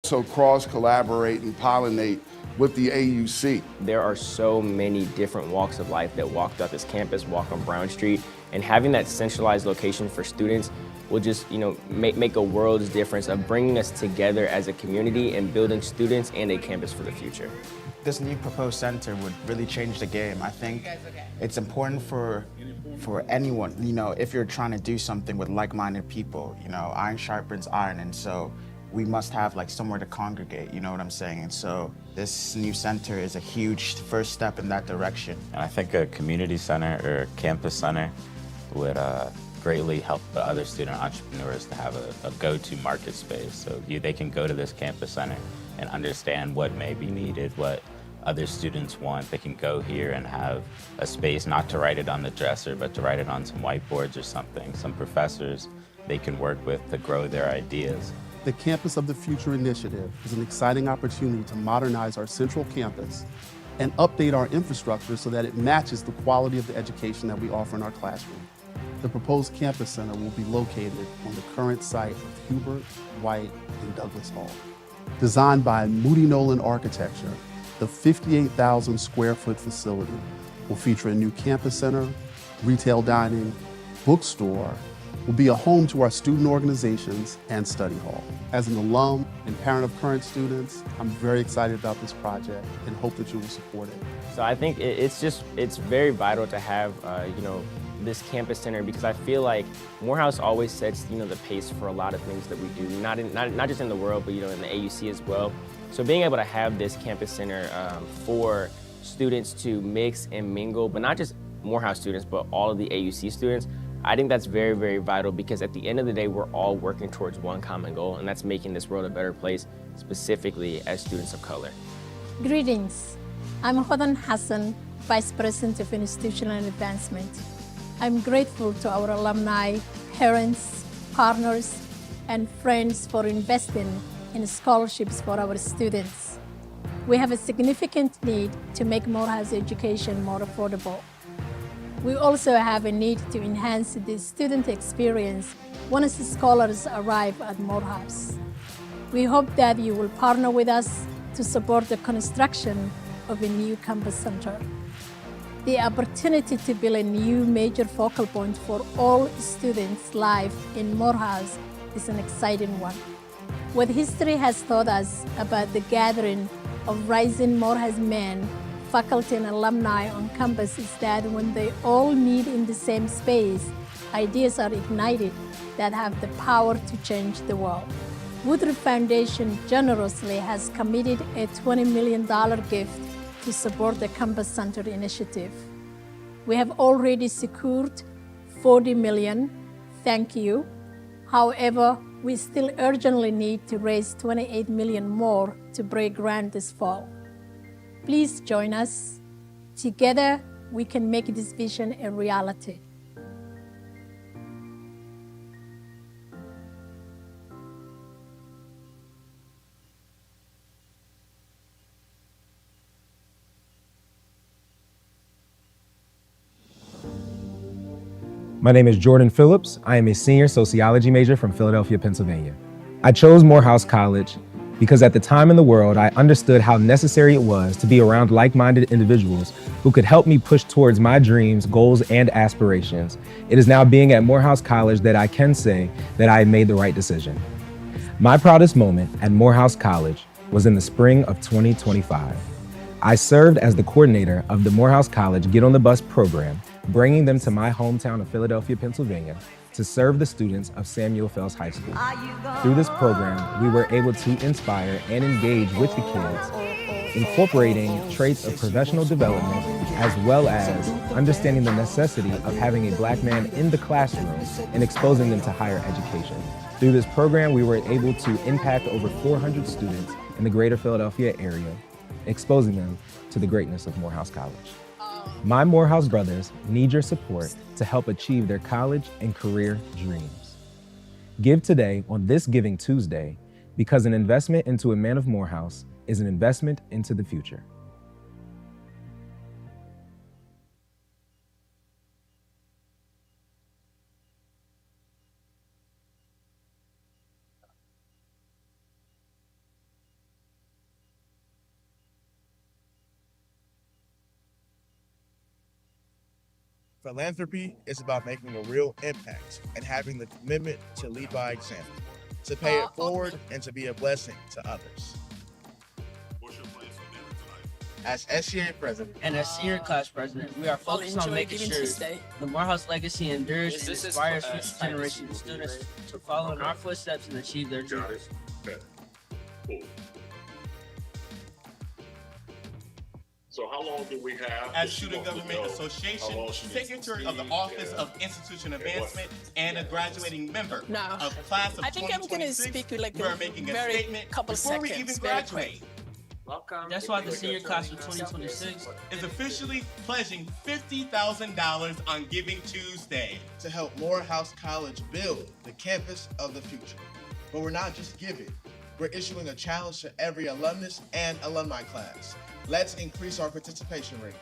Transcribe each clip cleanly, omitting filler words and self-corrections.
So cross-collaborate and pollinate with the AUC. There are so many different walks of life that walk throughout this campus, walk on Brown Street, and having that centralized location for students will just, make a world's difference of bringing us together as a community and building students and a campus for the future. This new proposed center would really change the game. I think it's important for anyone, if you're trying to do something with like-minded people, iron sharpens iron, and so we must have somewhere to congregate, you know what I'm saying? And so this new center is a huge first step in that direction. And I think a community center or campus center would greatly help the other student entrepreneurs to have a go-to market space. So they can go to this campus center and understand what may be needed, what other students want. They can go here and have a space not to write it on the dresser, but to write it on some whiteboards or something. Some professors they can work with to grow their ideas. The Campus of the Future initiative is an exciting opportunity to modernize our central campus and update our infrastructure so that it matches the quality of the education that we offer in our classroom. The proposed campus center will be located on the current site of Hubert, White, and Douglas Hall. Designed by Moody Nolan Architecture, the 58,000 square foot facility will feature a new campus center, retail dining, bookstore, will be a home to our student organizations and study hall. As an alum and parent of current students, I'm very excited about this project and hope that you will support it. So I think it's very vital to have, this campus center, because I feel like Morehouse always sets, the pace for a lot of things that we do, not just in the world, but, in the AUC as well. So being able to have this campus center for students to mix and mingle, but not just Morehouse students, but all of the AUC students, I think that's very, very vital, because at the end of the day, we're all working towards one common goal, and that's making this world a better place, specifically as students of color. Greetings. I'm Hodan Hassan, Vice President of Institutional Advancement. I'm grateful to our alumni, parents, partners, and friends for investing in scholarships for our students. We have a significant need to make Morehouse education more affordable. We also have a need to enhance the student experience once the scholars arrive at Morehouse. We hope that you will partner with us to support the construction of a new campus center. The opportunity to build a new major focal point for all students' life in Morehouse is an exciting one. What history has taught us about the gathering of rising Morehouse men, faculty and alumni on campus is that when they all meet in the same space, ideas are ignited that have the power to change the world. Woodruff Foundation generously has committed a $20 million gift to support the Campus Center initiative. We have already secured $40 million, thank you. However, we still urgently need to raise $28 million more to break ground this fall. Please join us. Together, we can make this vision a reality. My name is Jordan Phillips. I am a senior sociology major from Philadelphia, Pennsylvania. I chose Morehouse College because at the time in the world, I understood how necessary it was to be around like-minded individuals who could help me push towards my dreams, goals, and aspirations. It is now being at Morehouse College that I can say that I made the right decision. My proudest moment at Morehouse College was in the spring of 2025. I served as the coordinator of the Morehouse College Get on the Bus program, bringing them to my hometown of Philadelphia, Pennsylvania, to serve the students of Samuel Fells High School. Through this program, we were able to inspire and engage with the kids, incorporating traits of professional development, as well as understanding the necessity of having a Black man in the classroom and exposing them to higher education. Through this program, we were able to impact over 400 students in the greater Philadelphia area, exposing them to the greatness of Morehouse College. My Morehouse brothers need your support to help achieve their college and career dreams. Give today on this Giving Tuesday, because an investment into a man of Morehouse is an investment into the future. Philanthropy is about making a real impact and having the commitment to lead by example, to pay it forward, and to be a blessing to others. What's your plans for dinner tonight? As SCA president And as senior class president, we are focused on making sure the Morehouse legacy endures and inspires future generations of students to follow in our footsteps and achieve their Got dreams. it. Okay. Cool. So how long do we have? As Student Government Association, Secretary of the Office of Institution Advancement, and a graduating member of class of I think I'm going to 2026, speak like we're making a statement couple before we seconds, even very graduate. That's why the senior class of 2026 Is officially pledging $50,000 on Giving Tuesday. to help Morehouse College build the campus of the future. But we're not just giving, we're issuing a challenge to every alumnus and alumni class. Let's increase our participation rate.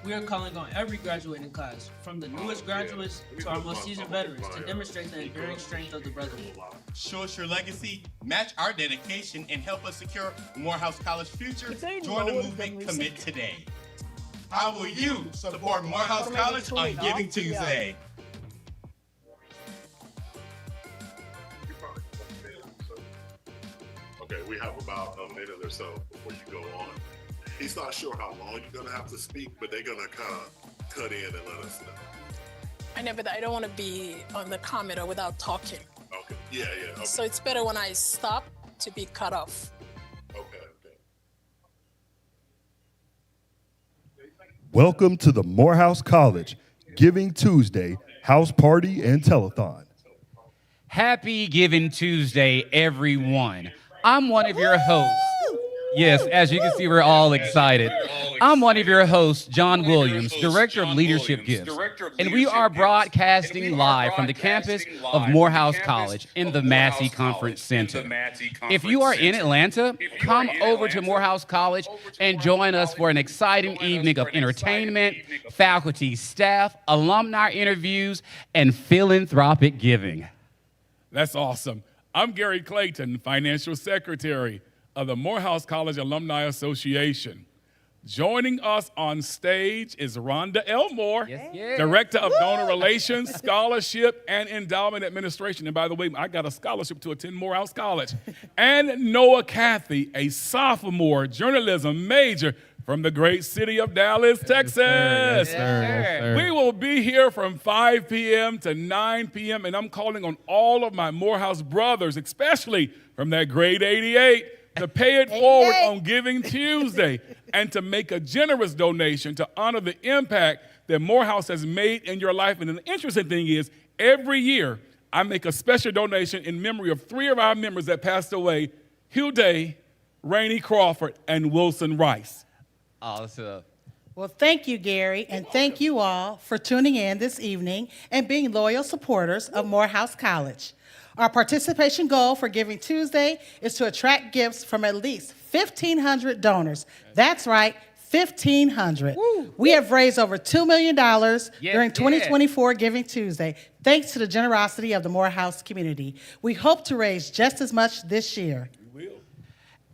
we are calling on every graduating class, from the newest graduates to our most seasoned veterans, to demonstrate the enduring strength of the Brotherhood. Show us your legacy, match our dedication, and help us secure Morehouse College future. Join the movement, commit today. How will you support Morehouse College on Giving Tuesday? You probably won't be able to. Okay, we have about a minute or so before you go on. He's not sure how long you're gonna have to speak, but they're gonna kind of cut in and let us know. I know, but I don't want to be on the comment or without talking. Okay. Yeah. Okay. So it's better when I stop to be cut off. Okay. Welcome to the Morehouse College Giving Tuesday House Party and Telethon. Happy Giving Tuesday, everyone. I'm one of your hosts. Yes, as you can see, we're all excited. I'm one of your hosts, John Williams, Director of Leadership Gifts, and we are broadcasting live from the campus of Morehouse College in the Massey Conference Center. If you are in Atlanta, come over to Morehouse College and join us for an exciting evening of entertainment, faculty, staff, alumni interviews, and philanthropic giving. That's awesome. I'm Gary Clayton, Financial Secretary of the Morehouse College Alumni Association. Joining us on stage is Rhonda Elmore, Director of Donor Relations, Scholarship, and Endowment Administration. And by the way, I got a scholarship to attend Morehouse College. And Noah Cathy, a sophomore journalism major from the great city of Dallas, Texas. Yes, sir. We will be here from 5 p.m. to 9 p.m., and I'm calling on all of my Morehouse brothers, especially from that grade 88, to pay it forward on Giving Tuesday and to make a generous donation to honor the impact that Morehouse has made in your life. And the interesting thing is, every year, I make a special donation in memory of 3 of our members that passed away, Hugh Day, Rainey Crawford, and Wilson Rice. Awesome. Well, thank you, Gary, and thank you all for tuning in this evening and being loyal supporters of Morehouse College. Our participation goal for Giving Tuesday is to attract gifts from at least 1,500 donors. That's right, 1,500. We have raised over $2 million during 2024 Giving Tuesday, thanks to the generosity of the Morehouse community. We hope to raise just as much this year.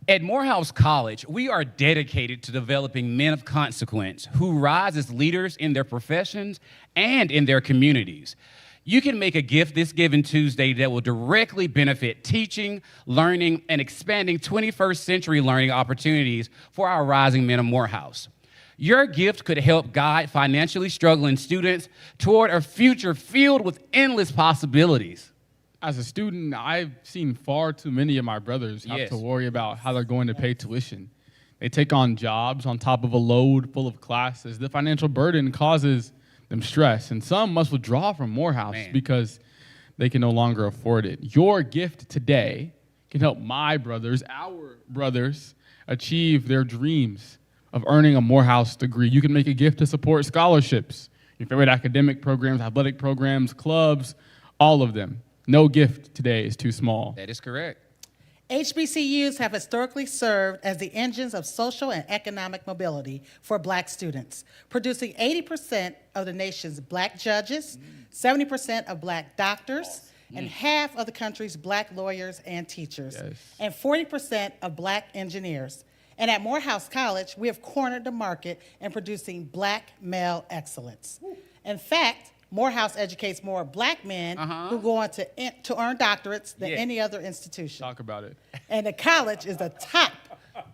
At Morehouse College, we are dedicated to developing men of consequence who rise as leaders in their professions and in their communities. You can make a gift this Giving Tuesday that will directly benefit teaching, learning, and expanding 21st century learning opportunities for our rising men of Morehouse. Your gift could help guide financially struggling students toward a future filled with endless possibilities. As a student, I've seen far too many of my brothers have to worry about how they're going to pay tuition. They take on jobs on top of a load full of classes. The financial burden causes them stress, and some must withdraw from Morehouse because they can no longer afford it. Your gift today can help my brothers, our brothers, achieve their dreams of earning a Morehouse degree. You can make a gift to support scholarships, your favorite academic programs, athletic programs, clubs, all of them. No gift today is too small. That is correct. HBCUs have historically served as the engines of social and economic mobility for Black students, producing 80% of the nation's Black judges, 70% of Black doctors, and half of the country's Black lawyers and teachers, and 40% of Black engineers. And at Morehouse College, we have cornered the market in producing Black male excellence. In fact, Morehouse educates more black men who go on to earn doctorates than any other institution. Talk about it. And the college is the top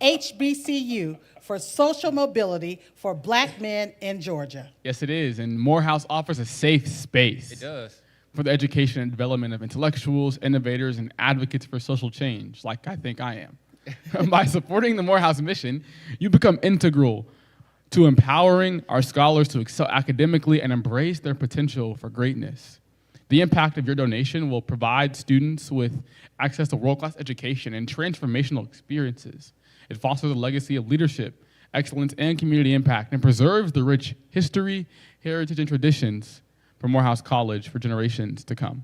HBCU for social mobility for black men in Georgia. Yes, it is. And Morehouse offers a safe space. It does. For the education and development of intellectuals, innovators, and advocates for social change, like I think I am. By supporting the Morehouse mission, you become integral to empowering our scholars to excel academically and embrace their potential for greatness. The impact of your donation will provide students with access to world-class education and transformational experiences. It fosters a legacy of leadership, excellence, and community impact, and preserves the rich history, heritage, and traditions for Morehouse College for generations to come.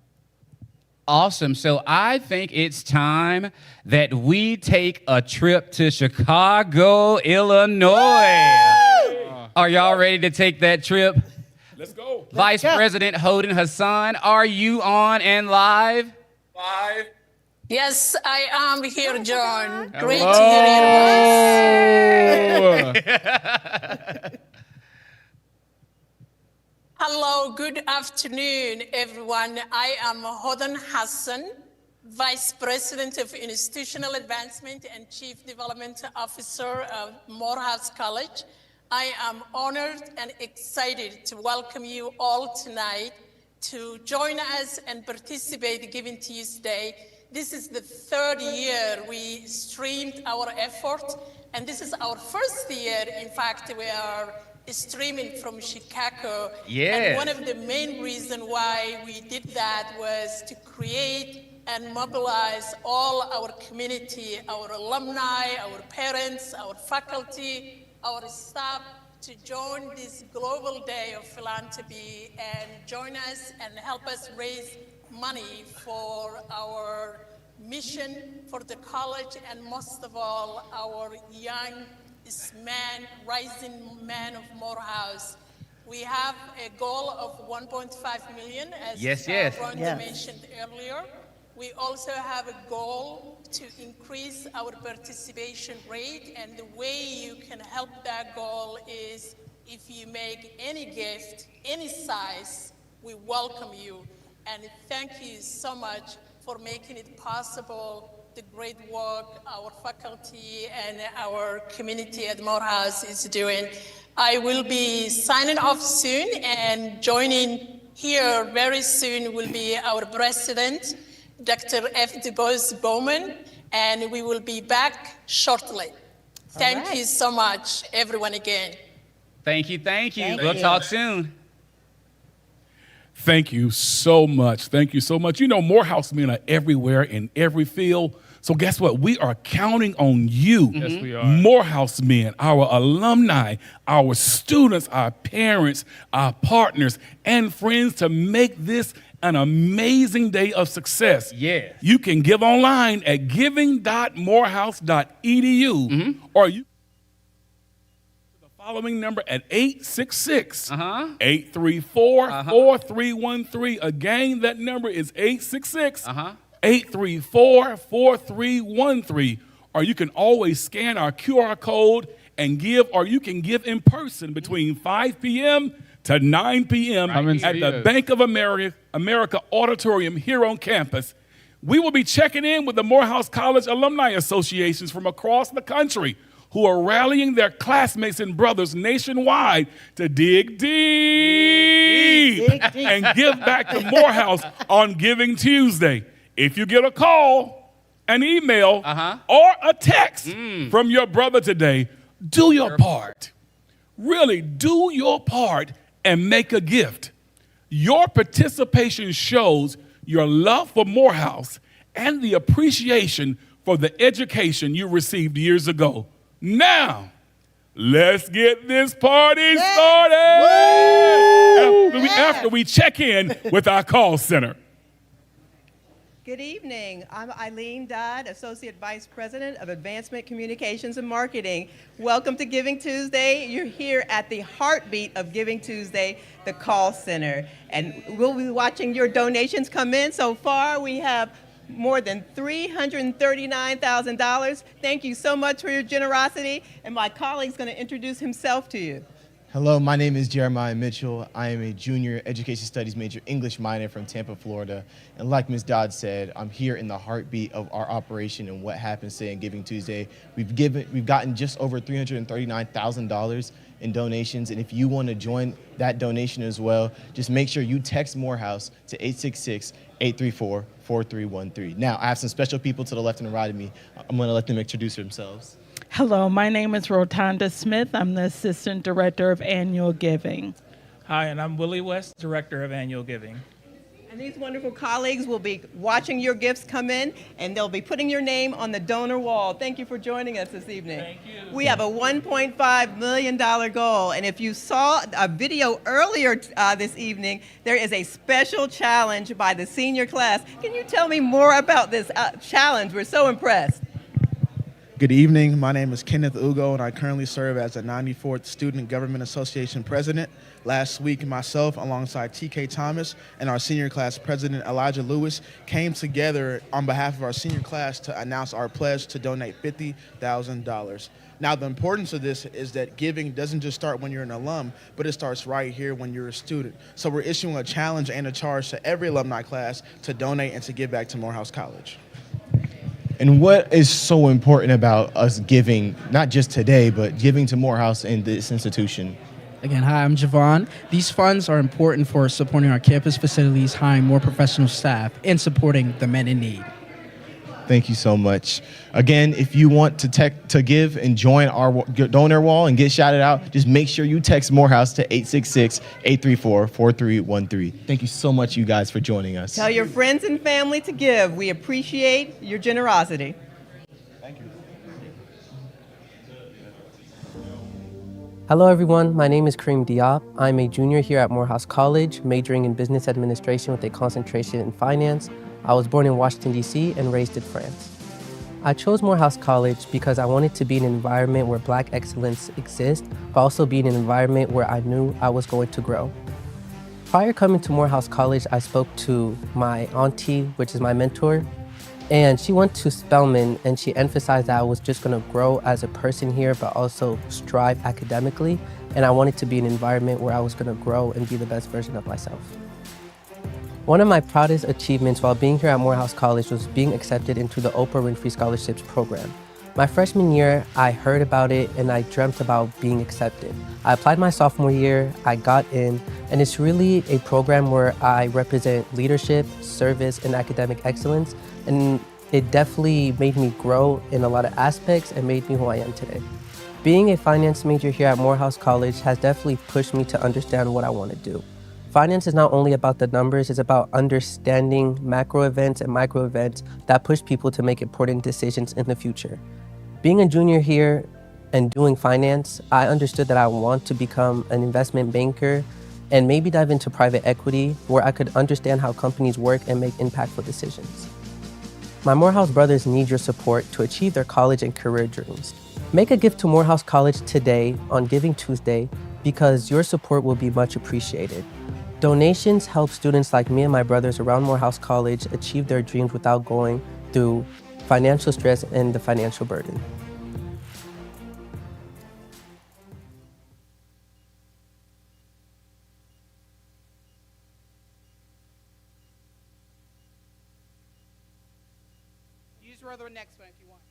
Awesome. So I think it's time that we take a trip to Chicago, Illinois. Are y'all ready to take that trip? Let's go. Vice President Hoden Hassan, are you on and live? Yes, I am here, John. Hello. Great to hear your voice. Hello, good afternoon, everyone. I am Hoden Hassan, Vice President of Institutional Advancement and Chief Development Officer of Morehouse College. I am honored and excited to welcome you all tonight to join us and participate in Giving Tuesday. This is the third year we streamed our effort, and this is our first year. In fact, we are streaming from Chicago. Yeah. And one of the main reasons why we did that was to create and mobilize all our community, our alumni, our parents, our faculty, our staff to join this global day of philanthropy and join us and help us raise money for our mission, for the college, and most of all, our young man, rising man of Morehouse. We have a goal of 1.5 million, as Rhonda mentioned earlier. We also have a goal to increase our participation rate, and the way you can help that goal is if you make any gift, any size, we welcome you. And thank you so much for making it possible, the great work our faculty and our community at Morehouse is doing. I will be signing off soon, and joining here very soon will be our president, Dr. F. DuBose Bowman, and we will be back shortly. Thank you so much, everyone, again. Thank you. We'll talk soon. Thank you so much. Thank you so much. You know, Morehouse men are everywhere in every field. So guess what? We are counting on you. Yes, we are. Morehouse men, our alumni, our students, our parents, our partners, and friends to make this an amazing day of success. Yes. You can give online at giving.morehouse.edu or you the following number at 866-834-4313. Again, that number is 834-4313. Or you can always scan our QR code and give, or you can give in person between 5 p.m. to 9 p.m. at the Bank of America Auditorium here on campus. We will be checking in with the Morehouse College Alumni Associations from across the country who are rallying their classmates and brothers nationwide to dig deep and give back to Morehouse on Giving Tuesday. If you get a call, an email, or a text from your brother today, do your part. Really do your part and make a gift. Your participation shows your love for Morehouse and the appreciation for the education you received years ago. Now, let's get this party started after we check in with our call center. Good evening. I'm Eileen Dodd, Associate Vice President of Advancement Communications and Marketing. Welcome to Giving Tuesday. You're here at the heartbeat of Giving Tuesday, the call center. And we'll be watching your donations come in. So far, we have more than $339,000. Thank you so much for your generosity. And my colleague's going to introduce himself to you. Hello, my name is Jeremiah Mitchell. I am a junior education studies major, English minor from Tampa, Florida. And like Ms. Dodd said, I'm here in the heartbeat of our operation and what happens today on Giving Tuesday. We've gotten just over $339,000 in donations. And if you want to join that donation as well, just make sure you text Morehouse to 866-834-4313. Now, I have some special people to the left and the right of me. I'm going to let them introduce themselves. Hello, my name is Rotanda Smith. I'm the Assistant Director of Annual Giving. Hi, and I'm Willie West, Director of Annual Giving. And these wonderful colleagues will be watching your gifts come in, and they'll be putting your name on the donor wall. Thank you for joining us this evening. Thank you. We have a $1.5 million goal, and if you saw a video earlier this evening, there is a special challenge by the senior class. Can you tell me more about this challenge? We're so impressed. Good evening. My name is Kenneth Ugo, and I currently serve as the 94th Student Government Association President. Last week, myself, alongside TK Thomas and our senior class president, Elijah Lewis, came together on behalf of our senior class to announce our pledge to donate $50,000. Now, the importance of this is that giving doesn't just start when you're an alum, but it starts right here when you're a student. So we're issuing a challenge and a charge to every alumni class to donate and to give back to Morehouse College. And what is so important about us giving, not just today, but giving to Morehouse and this institution? Again, hi, I'm Javon. These funds are important for supporting our campus facilities, hiring more professional staff, and supporting the men in need. Thank you so much. Again, if you want to give and join our donor wall and get shouted out, just make sure you text Morehouse to 866-834-4313. Thank you so much, you guys, for joining us. Tell your friends and family to give. We appreciate your generosity. Thank you. Hello everyone, my name is Kareem Diop. I'm a junior here at Morehouse College, majoring in business administration with a concentration in finance. I was born in Washington, D.C. and raised in France. I chose Morehouse College because I wanted to be in an environment where Black excellence exists, but also be in an environment where I knew I was going to grow. Prior coming to Morehouse College, I spoke to my auntie, which is my mentor, and she went to Spelman and she emphasized that I was just gonna grow as a person here, but also strive academically. And I wanted to be in an environment where I was gonna grow and be the best version of myself. One of my proudest achievements while being here at Morehouse College was being accepted into the Oprah Winfrey Scholarships program. My freshman year, I heard about it and I dreamt about being accepted. I applied my sophomore year, I got in, and it's really a program where I represent leadership, service, and academic excellence, and it definitely made me grow in a lot of aspects and made me who I am today. Being a finance major here at Morehouse College has definitely pushed me to understand what I want to do. Finance is not only about the numbers, it's about understanding macro events and micro events that push people to make important decisions in the future. Being a junior here and doing finance, I understood that I want to become an investment banker and maybe dive into private equity where I could understand how companies work and make impactful decisions. My Morehouse brothers need your support to achieve their college and career dreams. Make a gift to Morehouse College today on Giving Tuesday because your support will be much appreciated. Donations help students like me and my brothers around Morehouse College achieve their dreams without going through financial stress and the financial burden. Use the next one if you want.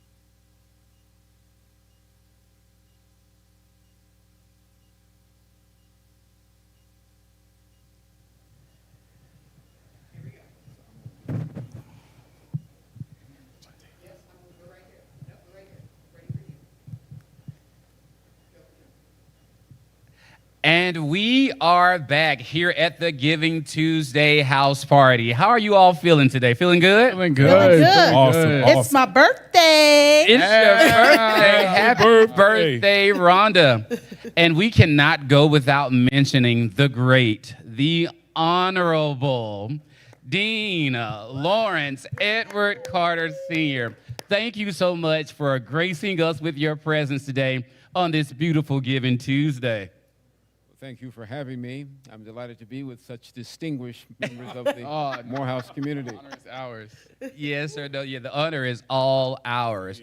And we are back here at the Giving Tuesday house party. How are you all feeling today? Feeling good? Feeling good. Feeling good. Awesome. It's my birthday. It's your birthday. Happy birthday, Rhonda. And we cannot go without mentioning the great, the honorable Dean Lawrence Edward Carter Sr. Thank you so much for gracing us with your presence today on this beautiful Giving Tuesday. Thank you for having me. I'm delighted to be with such distinguished members of the Morehouse community. The honor is ours. Yes, sir. No, yeah, the honor is all ours.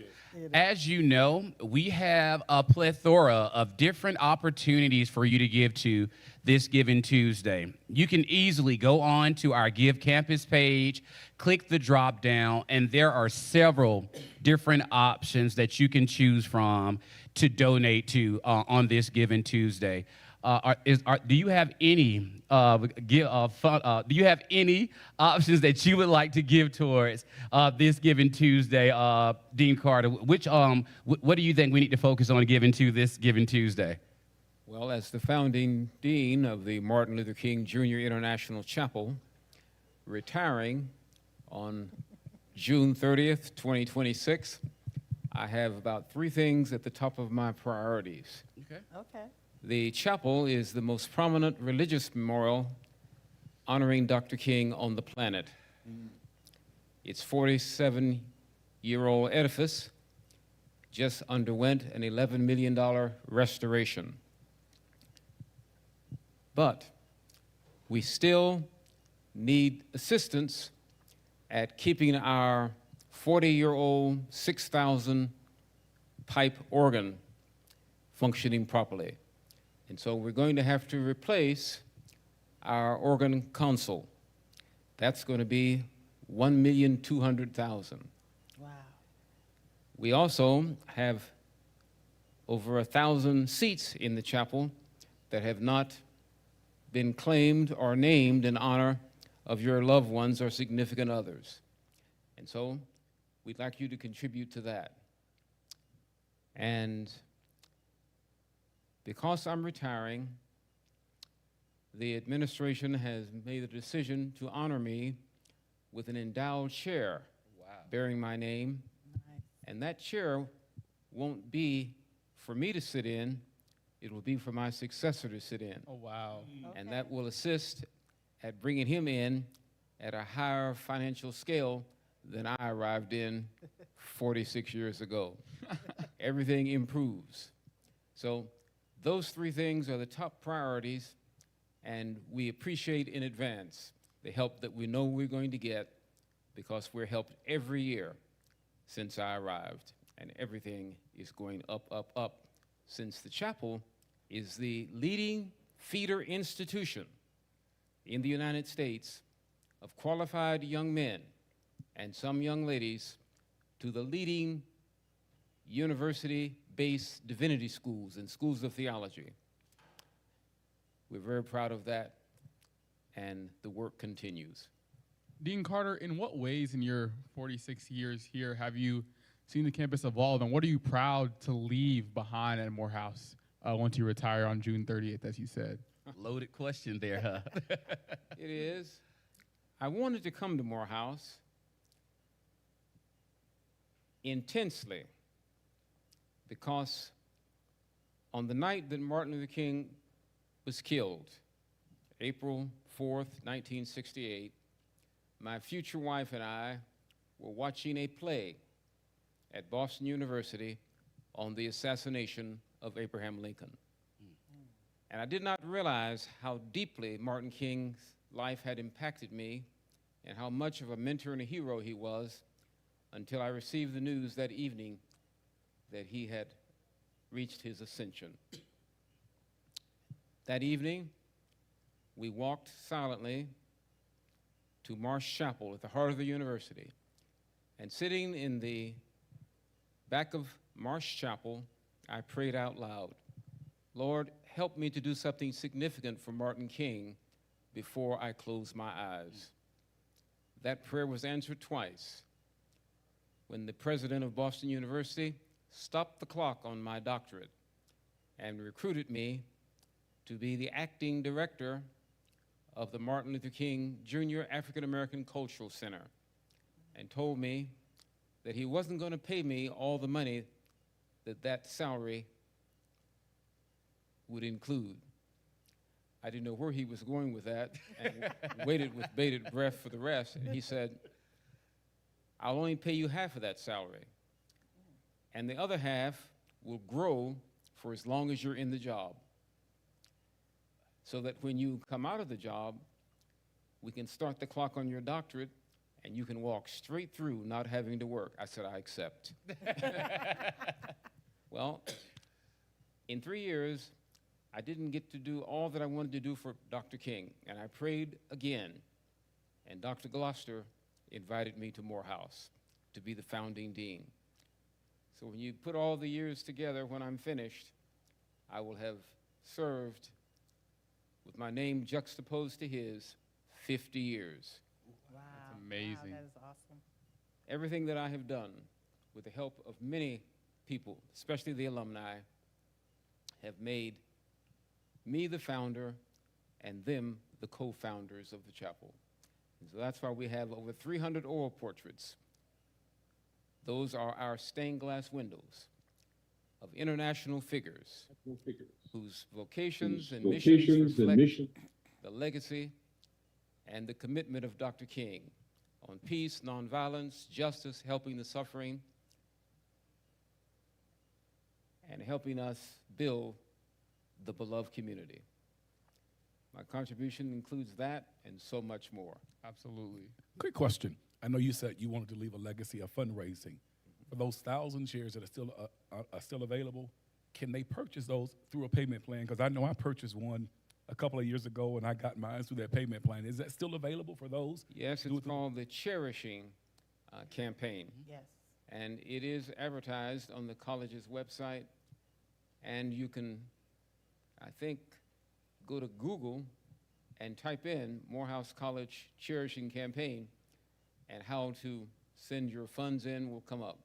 As you know, we have a plethora of different opportunities for you to give to this Giving Tuesday. You can easily go on to our Give Campus page, click the drop down, and there are several different options that you can choose from to donate to on this Giving Tuesday. Do you have any do you have any options that you would like to give towards this Giving Tuesday, Dean Carter? Which what do you think we need to focus on giving to this Giving Tuesday? Well, as the founding dean of the Martin Luther King Jr. International Chapel, retiring on June 30th, 2026, I have about 3 things at the top of my priorities. Okay. The chapel is the most prominent religious memorial honoring Dr. King on the planet. Its 47-year-old edifice just underwent an $11 million restoration. But we still need assistance at keeping our 40-year-old 6,000 pipe organ functioning properly. And so we're going to have to replace our organ console. That's going to be $1,200,000. Wow. We also have over 1,000 seats in the chapel that have not been claimed or named in honor of your loved ones or significant others. And so we'd like you to contribute to that. And because I'm retiring, the administration has made the decision to honor me with an endowed chair bearing my name. Nice. And that chair won't be for me to sit in, it will be for my successor to sit in. Oh, wow. And that will assist at bringing him in at a higher financial scale than I arrived in 46 years ago. Everything improves. So those 3 things are the top priorities, and we appreciate in advance the help that we know we're going to get, because we're helped every year since I arrived, and everything is going up, up, up, since the chapel is the leading feeder institution in the United States of qualified young men and some young ladies to the leading university-based divinity schools and schools of theology. We're very proud of that, and the work continues. Dean Carter, in what ways in your 46 years here have you seen the campus evolve, and what are you proud to leave behind at Morehouse once you retire on June 30th, as you said? Loaded question there, huh? It is. I wanted to come to Morehouse intensely because on the night that Martin Luther King was killed, April 4th, 1968, my future wife and I were watching a play at Boston University on the assassination of Abraham Lincoln. And I did not realize how deeply Martin King's life had impacted me and how much of a mentor and a hero he was until I received the news that evening that he had reached his ascension. That evening, we walked silently to Marsh Chapel at the heart of the university. And sitting in the back of Marsh Chapel, I prayed out loud, Lord, help me to do something significant for Martin King before I close my eyes. That prayer was answered twice when the president of Boston University stopped the clock on my doctorate and recruited me to be the acting director of the Martin Luther King Jr. African American Cultural Center, and told me that he wasn't going to pay me all the money that salary would include. I didn't know where he was going with that, and waited with bated breath for the rest. And he said, I'll only pay you half of that salary, and the other half will grow for as long as you're in the job, so that when you come out of the job, we can start the clock on your doctorate, and you can walk straight through not having to work. I said, I accept. Well, in 3 years, I didn't get to do all that I wanted to do for Dr. King, and I prayed again, and Dr. Gloucester invited me to Morehouse to be the founding dean. So when you put all the years together, when I'm finished, I will have served, with my name juxtaposed to his, 50 years. Wow. That's amazing. Wow, that is awesome. Everything that I have done, with the help of many people, especially the alumni, have made me the founder and them the co-founders of the chapel. And so that's why we have over 300 oil portraits. Those are our stained glass windows of international figures whose vocations and missions reflect the legacy and the commitment of Dr. King on peace, nonviolence, justice, helping the suffering, and helping us build the beloved community. My contribution includes that and so much more. Absolutely. Quick question. I know you said you wanted to leave a legacy of fundraising. For those 1,000 shares that are still available, can they purchase those through a payment plan? Because I know I purchased one a couple of years ago, and I got mine through that payment plan. Is that still available for those? Yes, it's called the Cherishing campaign. Yes. And it is advertised on the college's website. And you can, I think, go to Google and type in Morehouse College Cherishing Campaign, and how to send your funds in will come up.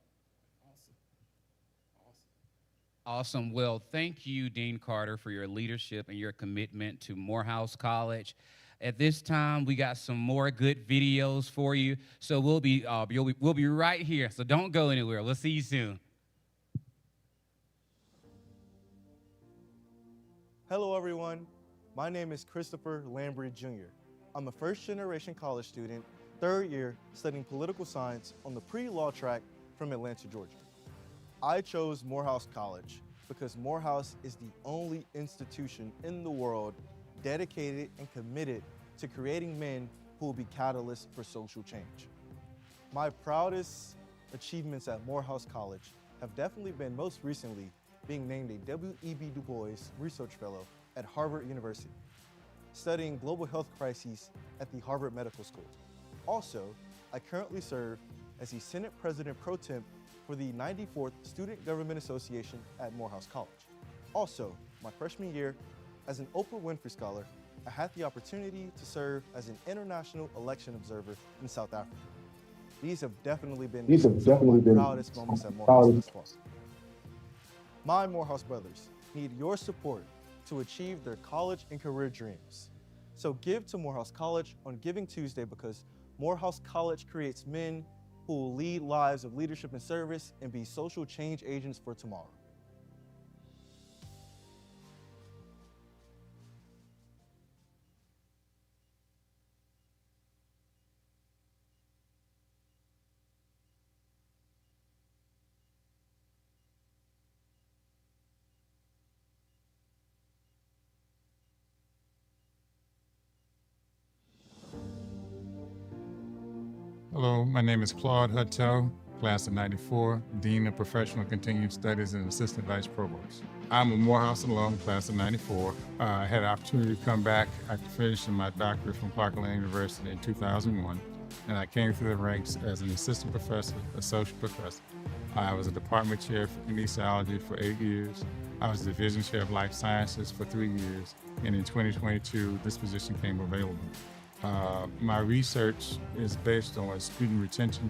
Awesome. Well, thank you, Dean Carter, for your leadership and your commitment to Morehouse College. At this time, we got some more good videos for you, so we'll be right here. So don't go anywhere. We'll see you soon. Hello, everyone. My name is Christopher Lambry Jr. I'm a first-generation college student, third year, studying political science on the pre-law track from Atlanta, Georgia. I chose Morehouse College because Morehouse is the only institution in the world dedicated and committed to creating men who will be catalysts for social change. My proudest achievements at Morehouse College have definitely been most recently being named a W.E.B. Du Bois Research Fellow at Harvard University, studying global health crises at the Harvard Medical School. Also, I currently serve as the Senate President Pro Tem for the 94th Student Government Association at Morehouse College. Also, my freshman year, as an Oprah Winfrey Scholar, I had the opportunity to serve as an international election observer in South Africa. These have definitely been my proudest moments at Morehouse thus far. My Morehouse brothers need your support to achieve their college and career dreams. So give to Morehouse College on Giving Tuesday, because Morehouse College creates men who will lead lives of leadership and service and be social change agents for tomorrow. Hello, my name is Claude Hutto, class of 94, Dean of Professional Continuing Studies and Assistant Vice Provost. I'm a Morehouse alum, class of 94. I had an opportunity to come back after finishing my doctorate from Clark-Atlanta University in 2001, and I came through the ranks as an assistant professor, associate professor. I was a department chair for kinesiology for 8 years. I was division chair of life sciences for 3 years, and in 2022, this position came available. My research is based on student retention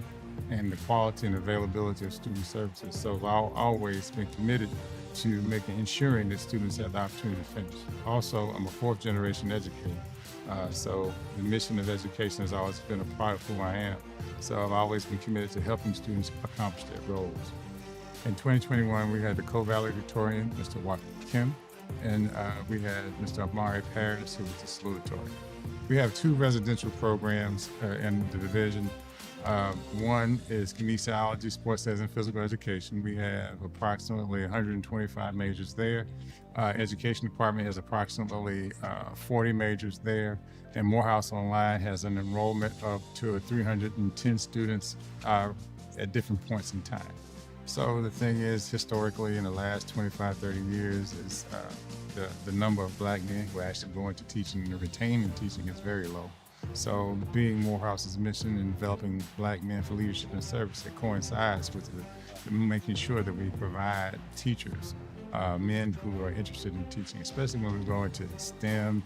and the quality and availability of student services. So I've always been committed to ensuring that students have the opportunity to finish. Also, I'm a fourth generation educator. So the mission of education has always been a part of who I am. So I've always been committed to helping students accomplish their goals. In 2021, we had the co-valedictorian, Mr. Walker Kim, and we had Mr. Amari Paris, who was the salutatorian. We have 2 residential programs in the division. One is kinesiology, sports science, and physical education. We have approximately 125 majors there. Education department has approximately 40 majors there. And Morehouse Online has an enrollment of to 310 students at different points in time. So the thing is, historically, in the last 25, 30 years, is the number of black men who actually go into teaching and retaining teaching is very low. So being Morehouse's mission in developing black men for leadership and service, it coincides with making sure that we provide teachers, men who are interested in teaching, especially when we go into STEM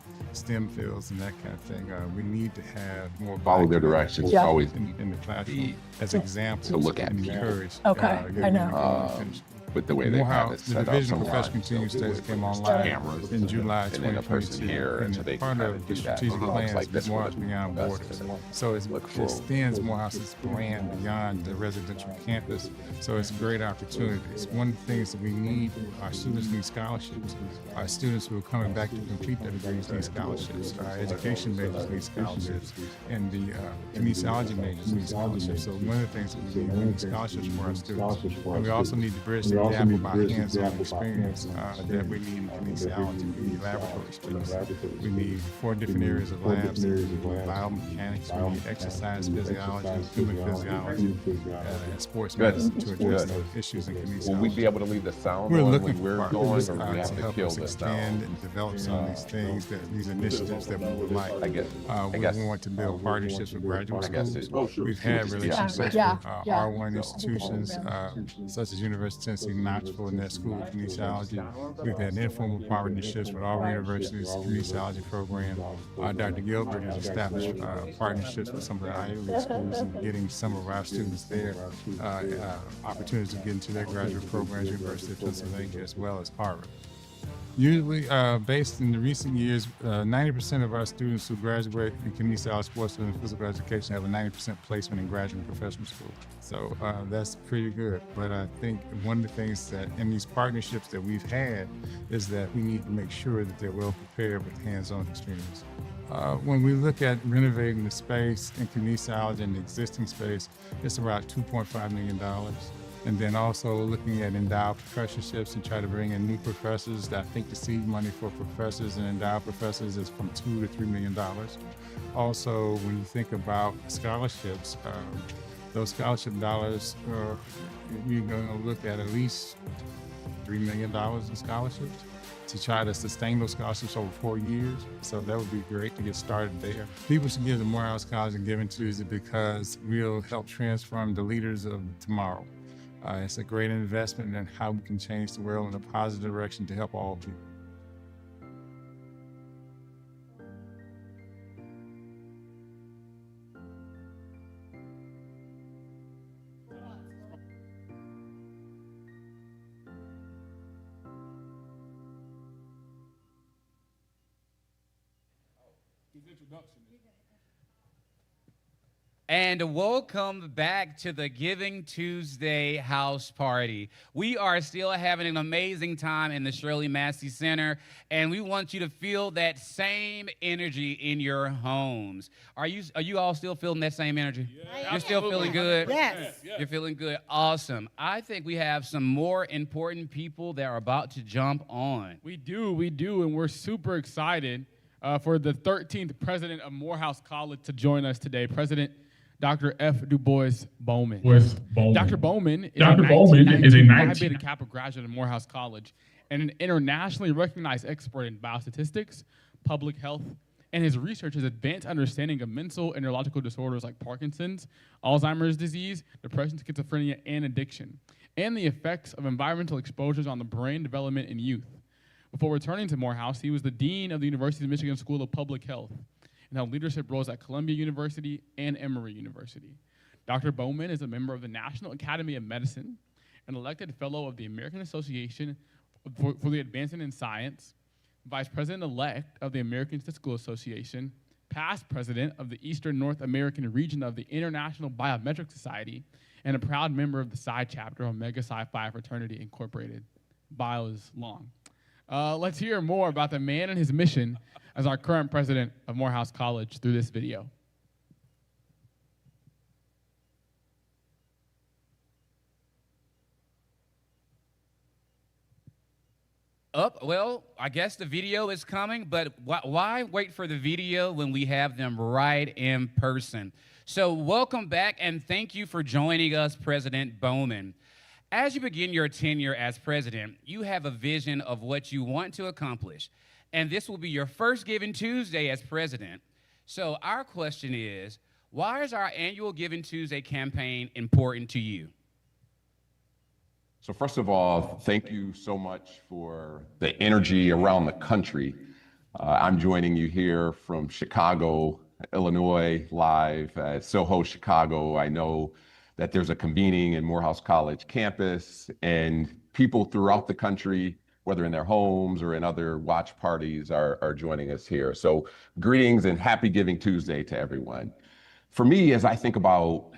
fields and that kind of thing. We need to have more follow their directions, always in the classroom as examples to look at and people. encourage. Okay, I know. With the way they have it Morehouse, the set up, Division of sometimes Professional Continuing Studies came online cameras in July and then a person 2022, here, and so they part can of the do that. strategic plan Looks like is this Morehouse one. Beyond Borders. So it extends Morehouse's brand beyond the residential campus. So it's a great opportunity. It's one of the things that we need. Our students need scholarships. Our students who are coming back to complete their degrees need scholarships. Our education majors need scholarships. And the kinesiology majors need scholarships. So one of the things that we need scholarships for our students. And we also need to bridge the gap of our hands-on experience that we need in kinesiology. We need laboratory space. We need 4 different areas of labs. We need biomechanics. We need exercise physiology, human physiology, and sports medicine to address the issues in kinesiology. Will we be able to leave the sound We're on looking when we're for going, partners or we have to to help kill us this expand sound? and develop some of these things, these initiatives that we would like. We want to build partnerships with graduate schools. We've had relationships with R1 institutions, such as University of Tennessee, Knoxville, and their School of Kinesiology. We've had informal partnerships with Auburn University's kinesiology program. Dr. Gilbert has established partnerships with some of the Ivy League schools and getting some of our students there opportunities to get into their graduate programs, University of Pennsylvania, as well as Harvard. Usually, based in the recent years, 90% of our students who graduate in kinesiology, sports, and physical education have a 90% placement in graduate professional school. So that's pretty good. But I think one of the things that in these partnerships that we've had is that we need to make sure that they're well prepared with hands-on experience. When we look at renovating the space in kinesiology and the existing space, it's about $2.5 million. And then also looking at endowed professorships and try to bring in new professors. I think the seed money for professors and endowed professors is from $2 to $3 million. Also, when you think about scholarships, those scholarship dollars, you're going to look at least $3 million in scholarships to try to sustain those scholarships over 4 years. So that would be great to get started there. People should give to Morehouse College and Giving Tuesday because we'll help transform the leaders of tomorrow. It's a great investment in how we can change the world in a positive direction to help all people. And welcome back to the Giving Tuesday house party. We are still having an amazing time in the Shirley Massey Center, and we want you to feel that same energy in your homes. Are you all still feeling that same energy? Yeah. You're still feeling good? Yes. You're feeling good. Awesome. I think we have some more important people that are about to jump on. We do, and we're super excited for the 13th president of Morehouse College to join us today, President Dr. F. Du Bois Bowman. Dr. Bowman is a 1992 Phi Beta Kappa graduate of Morehouse College and an internationally recognized expert in biostatistics, public health, and his research is advanced understanding of mental and neurological disorders like Parkinson's, Alzheimer's disease, depression, schizophrenia, and addiction, and the effects of environmental exposures on the brain development in youth. Before returning to Morehouse, he was the dean of the University of Michigan School of Public Health and held leadership roles at Columbia University and Emory University. Dr. Bowman is a member of the National Academy of Medicine, an elected fellow of the American Association for the Advancement in Science, vice president-elect of the American Statistical Association, past president of the Eastern North American region of the International Biometric Society, and a proud member of the Psi chapter of Omega Psi Phi Fraternity Incorporated. Bio is long. Let's hear more about the man and his mission as our current president of Morehouse College through this video. up? Well, I guess the video is coming, but why wait for the video when we have them right in person? So welcome back, and thank you for joining us, President Bowman. As you begin your tenure as president, you have a vision of what you want to accomplish, and this will be your first Giving Tuesday as president. So our question is, why is our annual Giving Tuesday campaign important to you? So first of all, thank you so much for the energy around the country. I'm joining you here from Chicago, Illinois, live at Soho, Chicago. I know that there's a convening in Morehouse College campus, and people throughout the country, whether in their homes or in other watch parties, are joining us here. So greetings and happy Giving Tuesday to everyone. For me, as I think about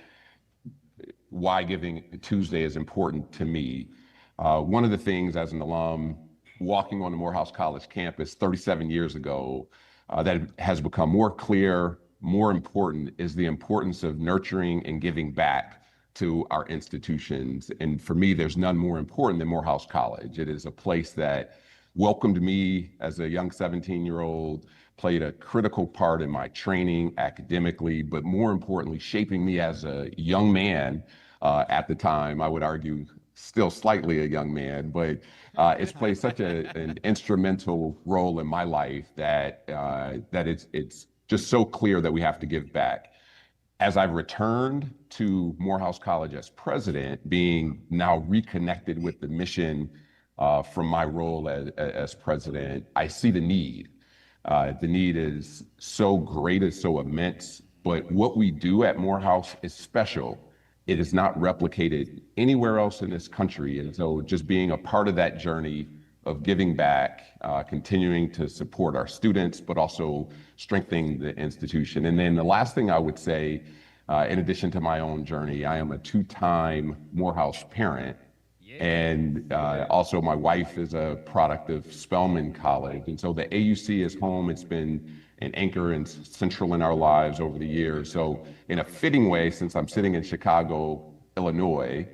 why Giving Tuesday is important to me, one of the things as an alum walking on the Morehouse College campus 37 years ago that has become more clear, more important, is the importance of nurturing and giving back to our institutions. And for me, there's none more important than Morehouse College. It is a place that welcomed me as a young 17-year-old, played a critical part in my training academically, but more importantly, shaping me as a young man at the time. I would argue still slightly a young man, but it's played such an instrumental role in my life that it's just so clear that we have to give back. As I've returned to Morehouse College as president, being now reconnected with the mission from my role as president, I see the need. The need is so great, it's so immense, but what we do at Morehouse is special. It is not replicated anywhere else in this country. And so just being a part of that journey of giving back, continuing to support our students, but also strengthening the institution. And then the last thing I would say, in addition to my own journey, I am a two-time Morehouse parent. And also my wife is a product of Spelman College. And so the AUC is home. It's been an anchor and central in our lives over the years. So in a fitting way, since I'm sitting in Chicago, Illinois,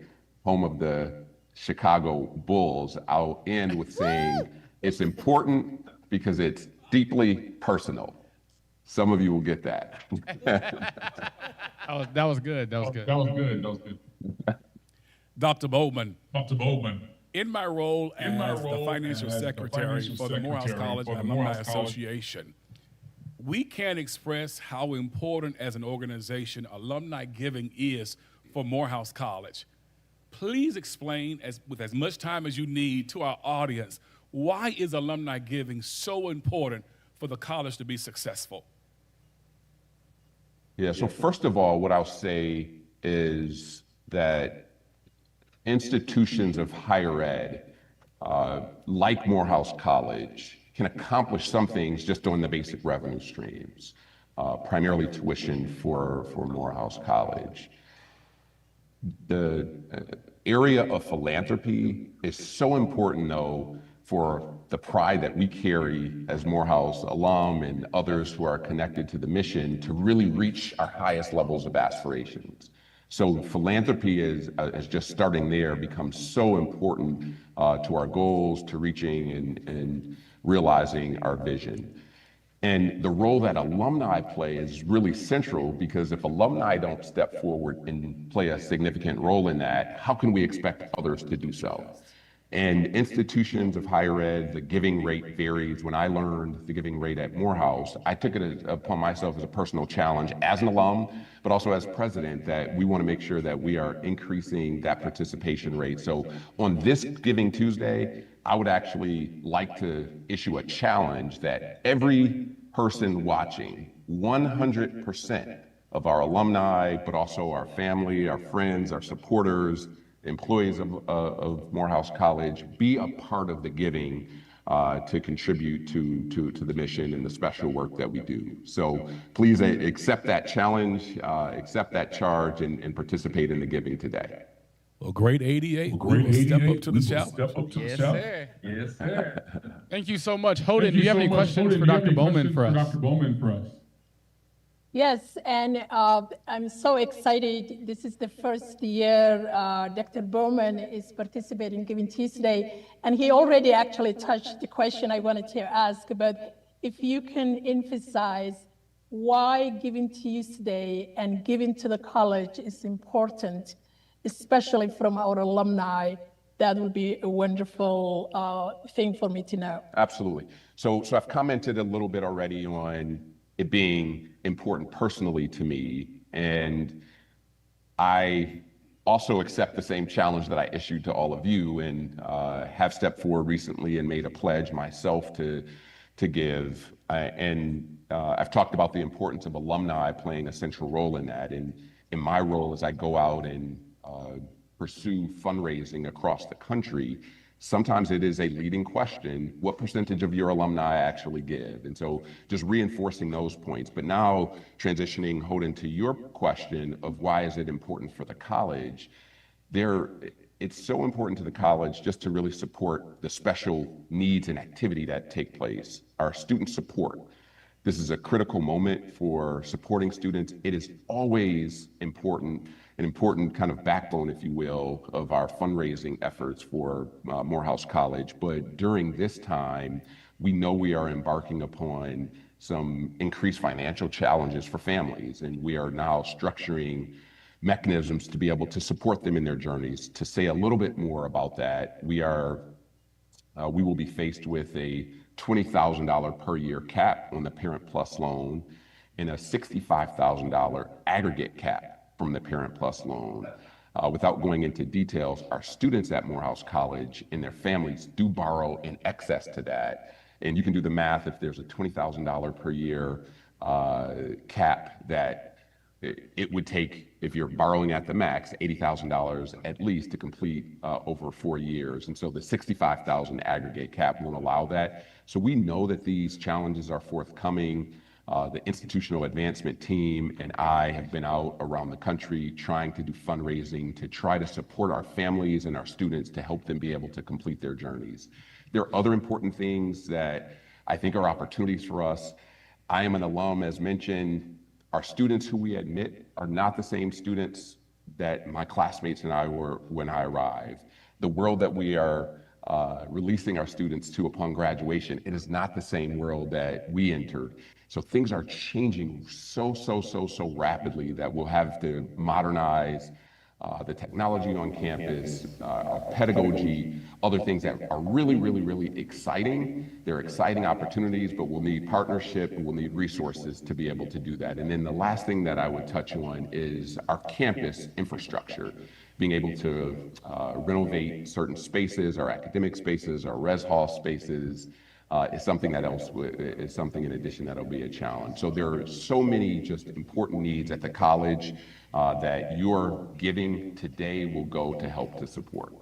home of the Chicago Bulls, I'll end with saying it's important because it's deeply personal. Some of you will get that. That was good. Dr. Bowman. In my role as the financial secretary for the Morehouse College Alumni Association, we can't express how important as an organization alumni giving is for Morehouse College. Please explain, with as much time as you need, to our audience, why is alumni giving so important for the college to be successful? Yeah, so first of all, what I'll say is that institutions of higher ed, like Morehouse College, can accomplish some things just on the basic revenue streams, primarily tuition for Morehouse College. The area of philanthropy is so important, though, for the pride that we carry as Morehouse alum and others who are connected to the mission to really reach our highest levels of aspirations. So philanthropy is just starting there becomes so important to our goals, to reaching and realizing our vision. And the role that alumni play is really central, because if alumni don't step forward and play a significant role in that, how can we expect others to do so? And institutions of higher ed, the giving rate varies. When I learned the giving rate at Morehouse, I took it upon myself as a personal challenge as an alum, but also as president, that we want to make sure that we are increasing that participation rate. So on this Giving Tuesday, I would actually like to issue a challenge that every person watching, 100% of our alumni, but also our family, our friends, our supporters, employees of Morehouse College, be a part of the giving to contribute to the mission and the special work that we do. So please accept that challenge, accept that charge, and participate in the giving today. Well, grade 88, we will step up to the challenge. Yes, sir. Yes, sir. Thank you so much. Holden, do you have any questions for Dr. Bowman for us? Yes, and I'm so excited. This is the first year Dr. Bowman is participating in Giving Tuesday, and he already actually touched the question I wanted to ask about if you can emphasize why Giving Tuesday and giving to the college is important, especially from our alumni. That would be a wonderful thing for me to know. Absolutely. So I've commented a little bit already on it being important personally to me, and I also accept the same challenge that I issued to all of you, and have stepped forward recently and made a pledge myself to give. I've talked about the importance of alumni playing a central role in that. And in my role as I go out and pursue fundraising across the country, sometimes it is a leading question, what percentage of your alumni actually give? And so just reinforcing those points. But now transitioning, Holden, to your question of why is it important for the college, it's so important to the college just to really support the special needs and activity that take place. Our student support. This is a critical moment for supporting students. It is always important, an important kind of backbone, if you will, of our fundraising efforts for Morehouse College. But during this time, we know we are embarking upon some increased financial challenges for families, and we are now structuring mechanisms to be able to support them in their journeys. To say a little bit more about that, we will be faced with a $20,000 per year cap on the Parent Plus loan and a $65,000 aggregate cap from the Parent Plus loan. Without going into details, our students at Morehouse College and their families do borrow in excess to that. And you can do the math. If there's a $20,000 per year cap, that it would take, if you're borrowing at the max, $80,000 at least to complete over 4 years. And so the $65,000 aggregate cap won't allow that. So we know that these challenges are forthcoming. The institutional advancement team and I have been out around the country trying to do fundraising to try to support our families and our students to help them be able to complete their journeys. There are other important things that I think are opportunities for us. I am an alum, as mentioned. Our students who we admit are not the same students that my classmates and I were when I arrived. The world that we are releasing our students to upon graduation, it is not the same world that we entered. So things are changing so rapidly that we'll have to modernize the technology on campus, pedagogy, other things that are really exciting. They're exciting opportunities, but we'll need partnership and we'll need resources to be able to do that. And then the last thing that I would touch on is our campus infrastructure, being able to renovate certain spaces, our academic spaces, our res hall spaces, is something in addition that'll be a challenge. So there are so many just important needs at the college that your giving today will go to help to support.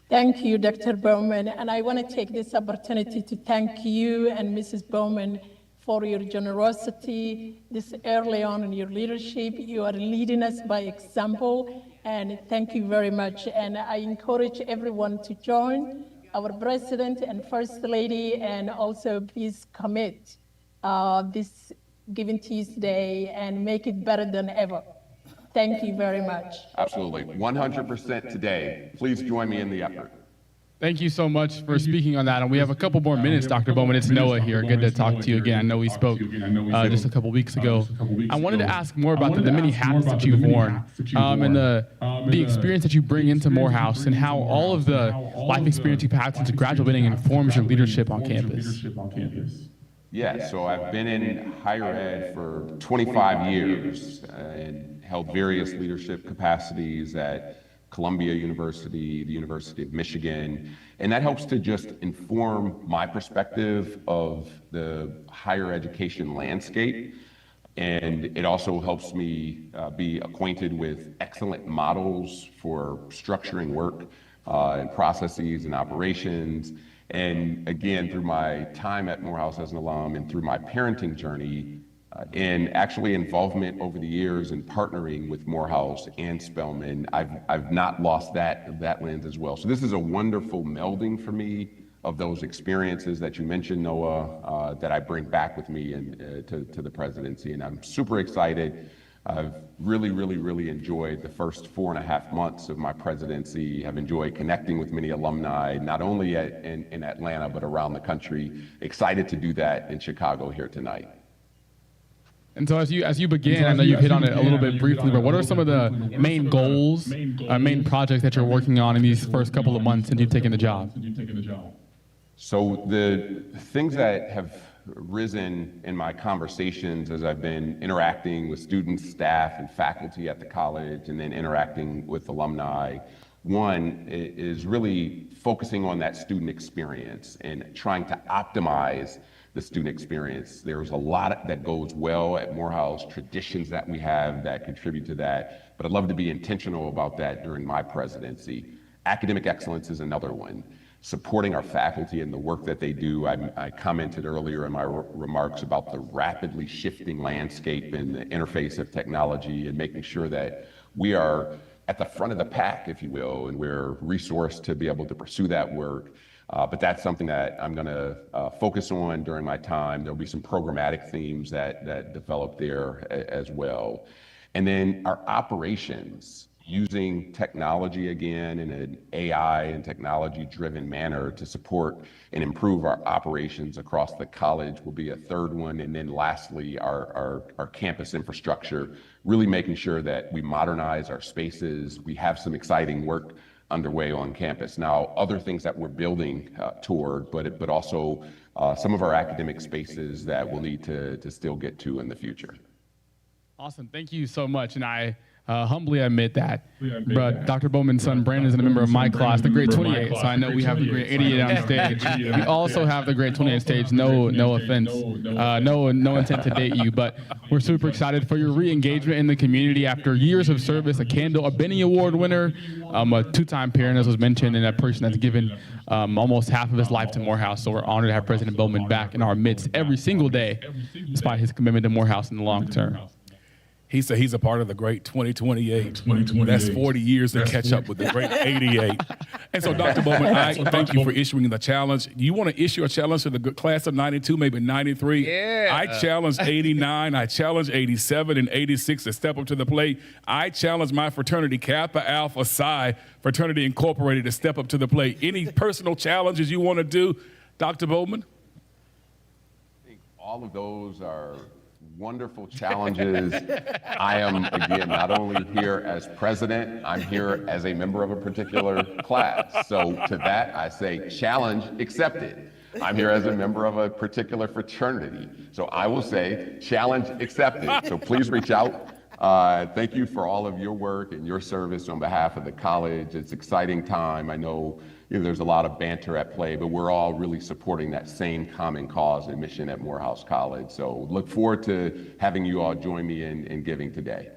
Thank you, Dr. Bowman. And I want to take this opportunity to thank you and Mrs. Bowman for your generosity this early on in your leadership. You are leading us by example, and thank you very much. And I encourage everyone to join our President and First Lady, and also please commit this Giving Tuesday and make it better than ever. Thank you very much. Absolutely, 100% today. Please join me in the effort. Thank you so much for speaking on that. And we have a couple more minutes, Dr. Bowman. It's Noah here. Good to talk to you again. I know we spoke just a couple weeks ago. I wanted to ask more about the many hats that you've worn and the experience that you bring into Morehouse and how all of the life experience you've had since graduating informs your leadership on campus. Yeah, so I've been in higher ed for 25 years and held various leadership capacities at Columbia University, the University of Michigan, and that helps to just inform my perspective of the higher education landscape. And it also helps me be acquainted with excellent models for structuring work and processes and operations. And again, through my time at Morehouse as an alum and through my parenting journey, and actually involvement over the years in partnering with Morehouse and Spelman, I've not lost that lens as well. So this is a wonderful melding for me of those experiences that you mentioned, Noah, that I bring back with me to the presidency. And I'm super excited. I've really enjoyed the first 4.5 months of my presidency. I've enjoyed connecting with many alumni, not only in Atlanta, but around the country. Excited to do that in Chicago here tonight. And so as you begin, I know you've hit on it a little bit briefly, but what are some of the main goals, main projects that you're working on in these first couple of months since you've taken the job? So the things that have risen in my conversations as I've been interacting with students, staff, and faculty at the college, and then interacting with alumni, one is really focusing on that student experience and trying to optimize the student experience. There's a lot that goes well at Morehouse, traditions that we have that contribute to that, but I'd love to be intentional about that during my presidency. Academic excellence is another one. Supporting our faculty and the work that they do. I commented earlier in my remarks about the rapidly shifting landscape and the interface of technology, and making sure that we are at the front of the pack, if you will, and we're resourced to be able to pursue that work. But that's something that I'm going to focus on during my time. There'll be some programmatic themes that develop there as well. And then our operations, using technology again in an AI and technology-driven manner to support and improve our operations across the college will be a third one. And then lastly, our campus infrastructure, really making sure that we modernize our spaces. We have some exciting work underway on campus. Now, other things that we're building toward, but also some of our academic spaces that we'll need to still get to in the future. Awesome, thank you so much. And I humbly admit that. But Dr. Bowman's son, Brandon, is a member of my class, the grade 28, so I know we have the grade 88 on stage. We also have the grade 28 stage, no offense, no intent to date you, but we're super excited for your re-engagement in the community after years of service, a Benny Award winner, a two-time parent, as was mentioned, and a person that's given almost half of his life to Morehouse. So we're honored to have President Bowman back in our midst every single day, despite his commitment to Morehouse in the long term. He said he's a part of the great 2028. That's 40 years to catch up with the great 88. And so, Dr. Bowman, I thank you for issuing the challenge. You want to issue a challenge to the class of 92, maybe 93? Yeah. I challenge 89. I challenge 87 and 86 to step up to the plate. I challenge my fraternity, Kappa Alpha Psi Fraternity Incorporated, to step up to the plate. Any personal challenges you want to do, Dr. Bowman? I think all of those are wonderful challenges. I am, again, not only here as president, I'm here as a member of a particular class. So to that, I say challenge accepted. I'm here as a member of a particular fraternity. So I will say challenge accepted. So please reach out. Thank you for all of your work and your service on behalf of the college. It's an exciting time. I know there's a lot of banter at play, but we're all really supporting that same common cause and mission at Morehouse College. So look forward to having you all join me in giving today.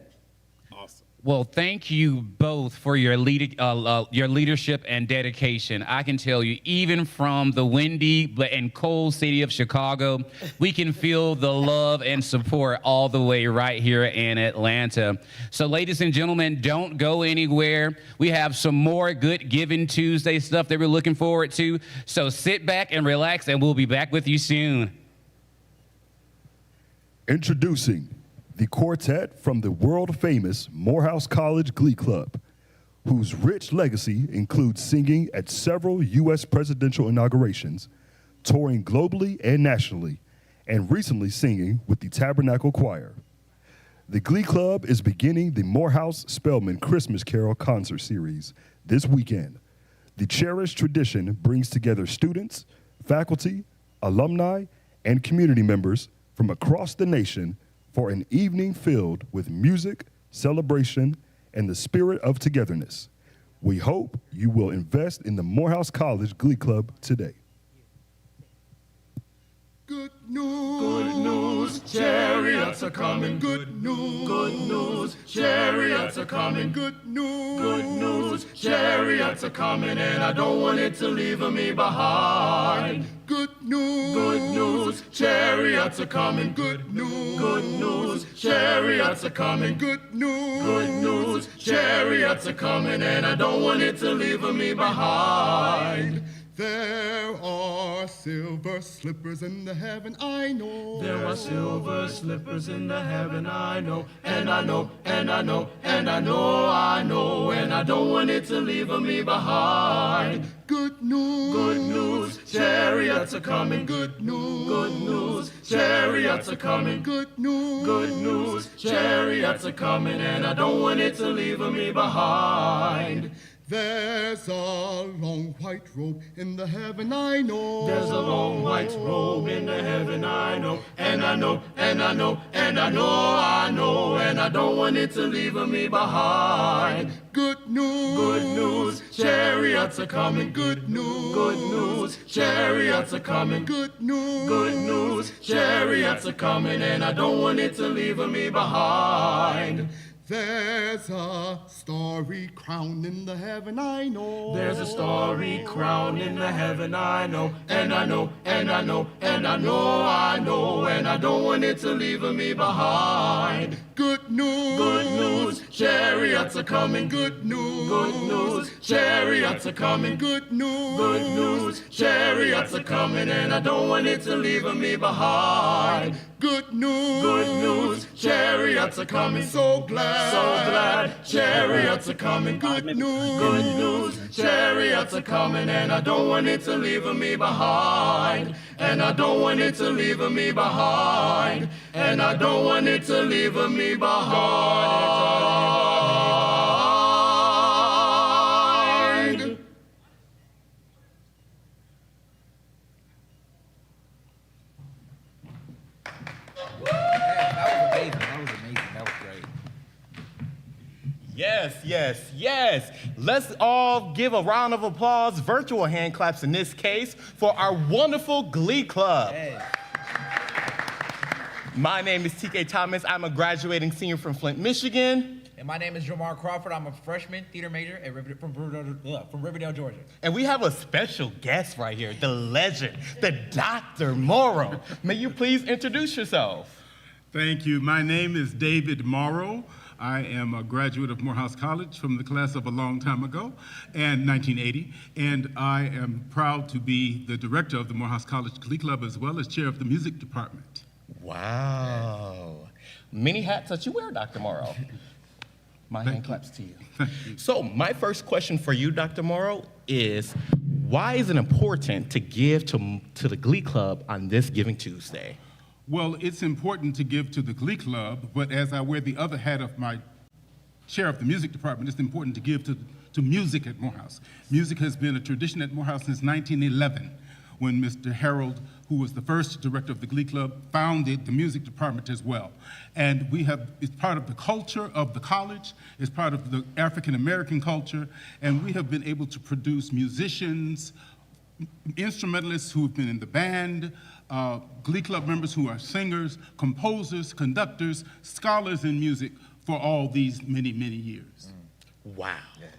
Well, thank you both for your leadership and dedication. I can tell you, even from the windy and cold city of Chicago, we can feel the love and support all the way right here in Atlanta. So, ladies and gentlemen, don't go anywhere. We have some more good Giving Tuesday stuff that we're looking forward to. So sit back and relax, and we'll be back with you soon. Introducing the quartet from the world-famous Morehouse College Glee Club, whose rich legacy includes singing at several U.S. presidential inaugurations, touring globally and nationally, and recently singing with the Tabernacle Choir. The Glee Club is beginning the Morehouse Spelman Christmas Carol concert series this weekend. The cherished tradition brings together students, faculty, alumni, and community members from across the nation for an evening filled with music, celebration, and the spirit of togetherness. We hope you will invest in the Morehouse College Glee Club today. Good news, chariots are coming. Good news, chariots are coming. Good news, chariots are coming, and I don't want it to leave me behind. Good news, chariots are coming. Good news, chariots are coming. Good news, chariots are coming, and I don't want it to leave me behind. They're all silver slippers in the heaven, I know. There are silver slippers in the heaven, I know. And I know, and I know, and I know, I know. And I don't want it to leave me behind. Good news. Good news. Chariots are coming. Good news. Good news. Chariots are coming. Good news. Good news. Chariots are coming. And I don't want it to leave me behind. There's a long white robe in the heaven, I know. There's a long white robe in the heaven, I know. And I know, and I know, and I know, I know. And I don't want it to leave me behind. Good news. Good news. Chariots are coming. Good news. Good news. Chariots are coming. Good news. Good news. Chariots are coming. And I don't want it to leave me behind. There's a starry crown in the heaven, I know. There's a starry crown in the heaven, I know. And I know, and I know, and I know, I know. And I don't want it to leave me behind. Good news. Good news. Chariots are coming. Good news. Good news. Chariots are coming. Good news. Good news. Chariots are coming. And I don't want it to leave me behind. Good news. Good news. Chariots are coming. So glad. So glad. Chariots are coming. Good news. Good news. Chariots are coming. And I don't want it to leave me behind. And I don't want it to leave me behind. And I don't want it to leave me behind. Yes, yes, yes. Let's all give a round of applause, virtual hand claps in this case, for our wonderful Glee Club. Hey. My name is TK Thomas. I'm a graduating senior from Flint, Michigan. And my name is Jamar Crawford. I'm a freshman theater major at from Riverdale, Georgia. And we have a special guest right here, the legend, the Dr. Morrow. May you please introduce yourself? Thank you. My name is David Morrow. I am a graduate of Morehouse College from the class of a long time ago, and 1980, and I am proud to be the director of the Morehouse College Glee Club as well as chair of the music department. Wow. Many hats that you wear, Dr. Morrow. My hand claps to you. So my first question for you, Dr. Morrow, is why is it important to give to the Glee Club on this Giving Tuesday? Well, it's important to give to the Glee Club, but as I wear the other hat of my chair of the music department, it's important to give to music at Morehouse. Music has been a tradition at Morehouse since 1911, when Mr. Harold, who was the first director of the Glee Club, founded the music department as well. And it's part of the culture of the college, it's part of the African-American culture, and we have been able to produce musicians, instrumentalists who have been in the band, Glee Club members who are singers, composers, conductors, scholars in music for all these many, many years. Wow. Yes.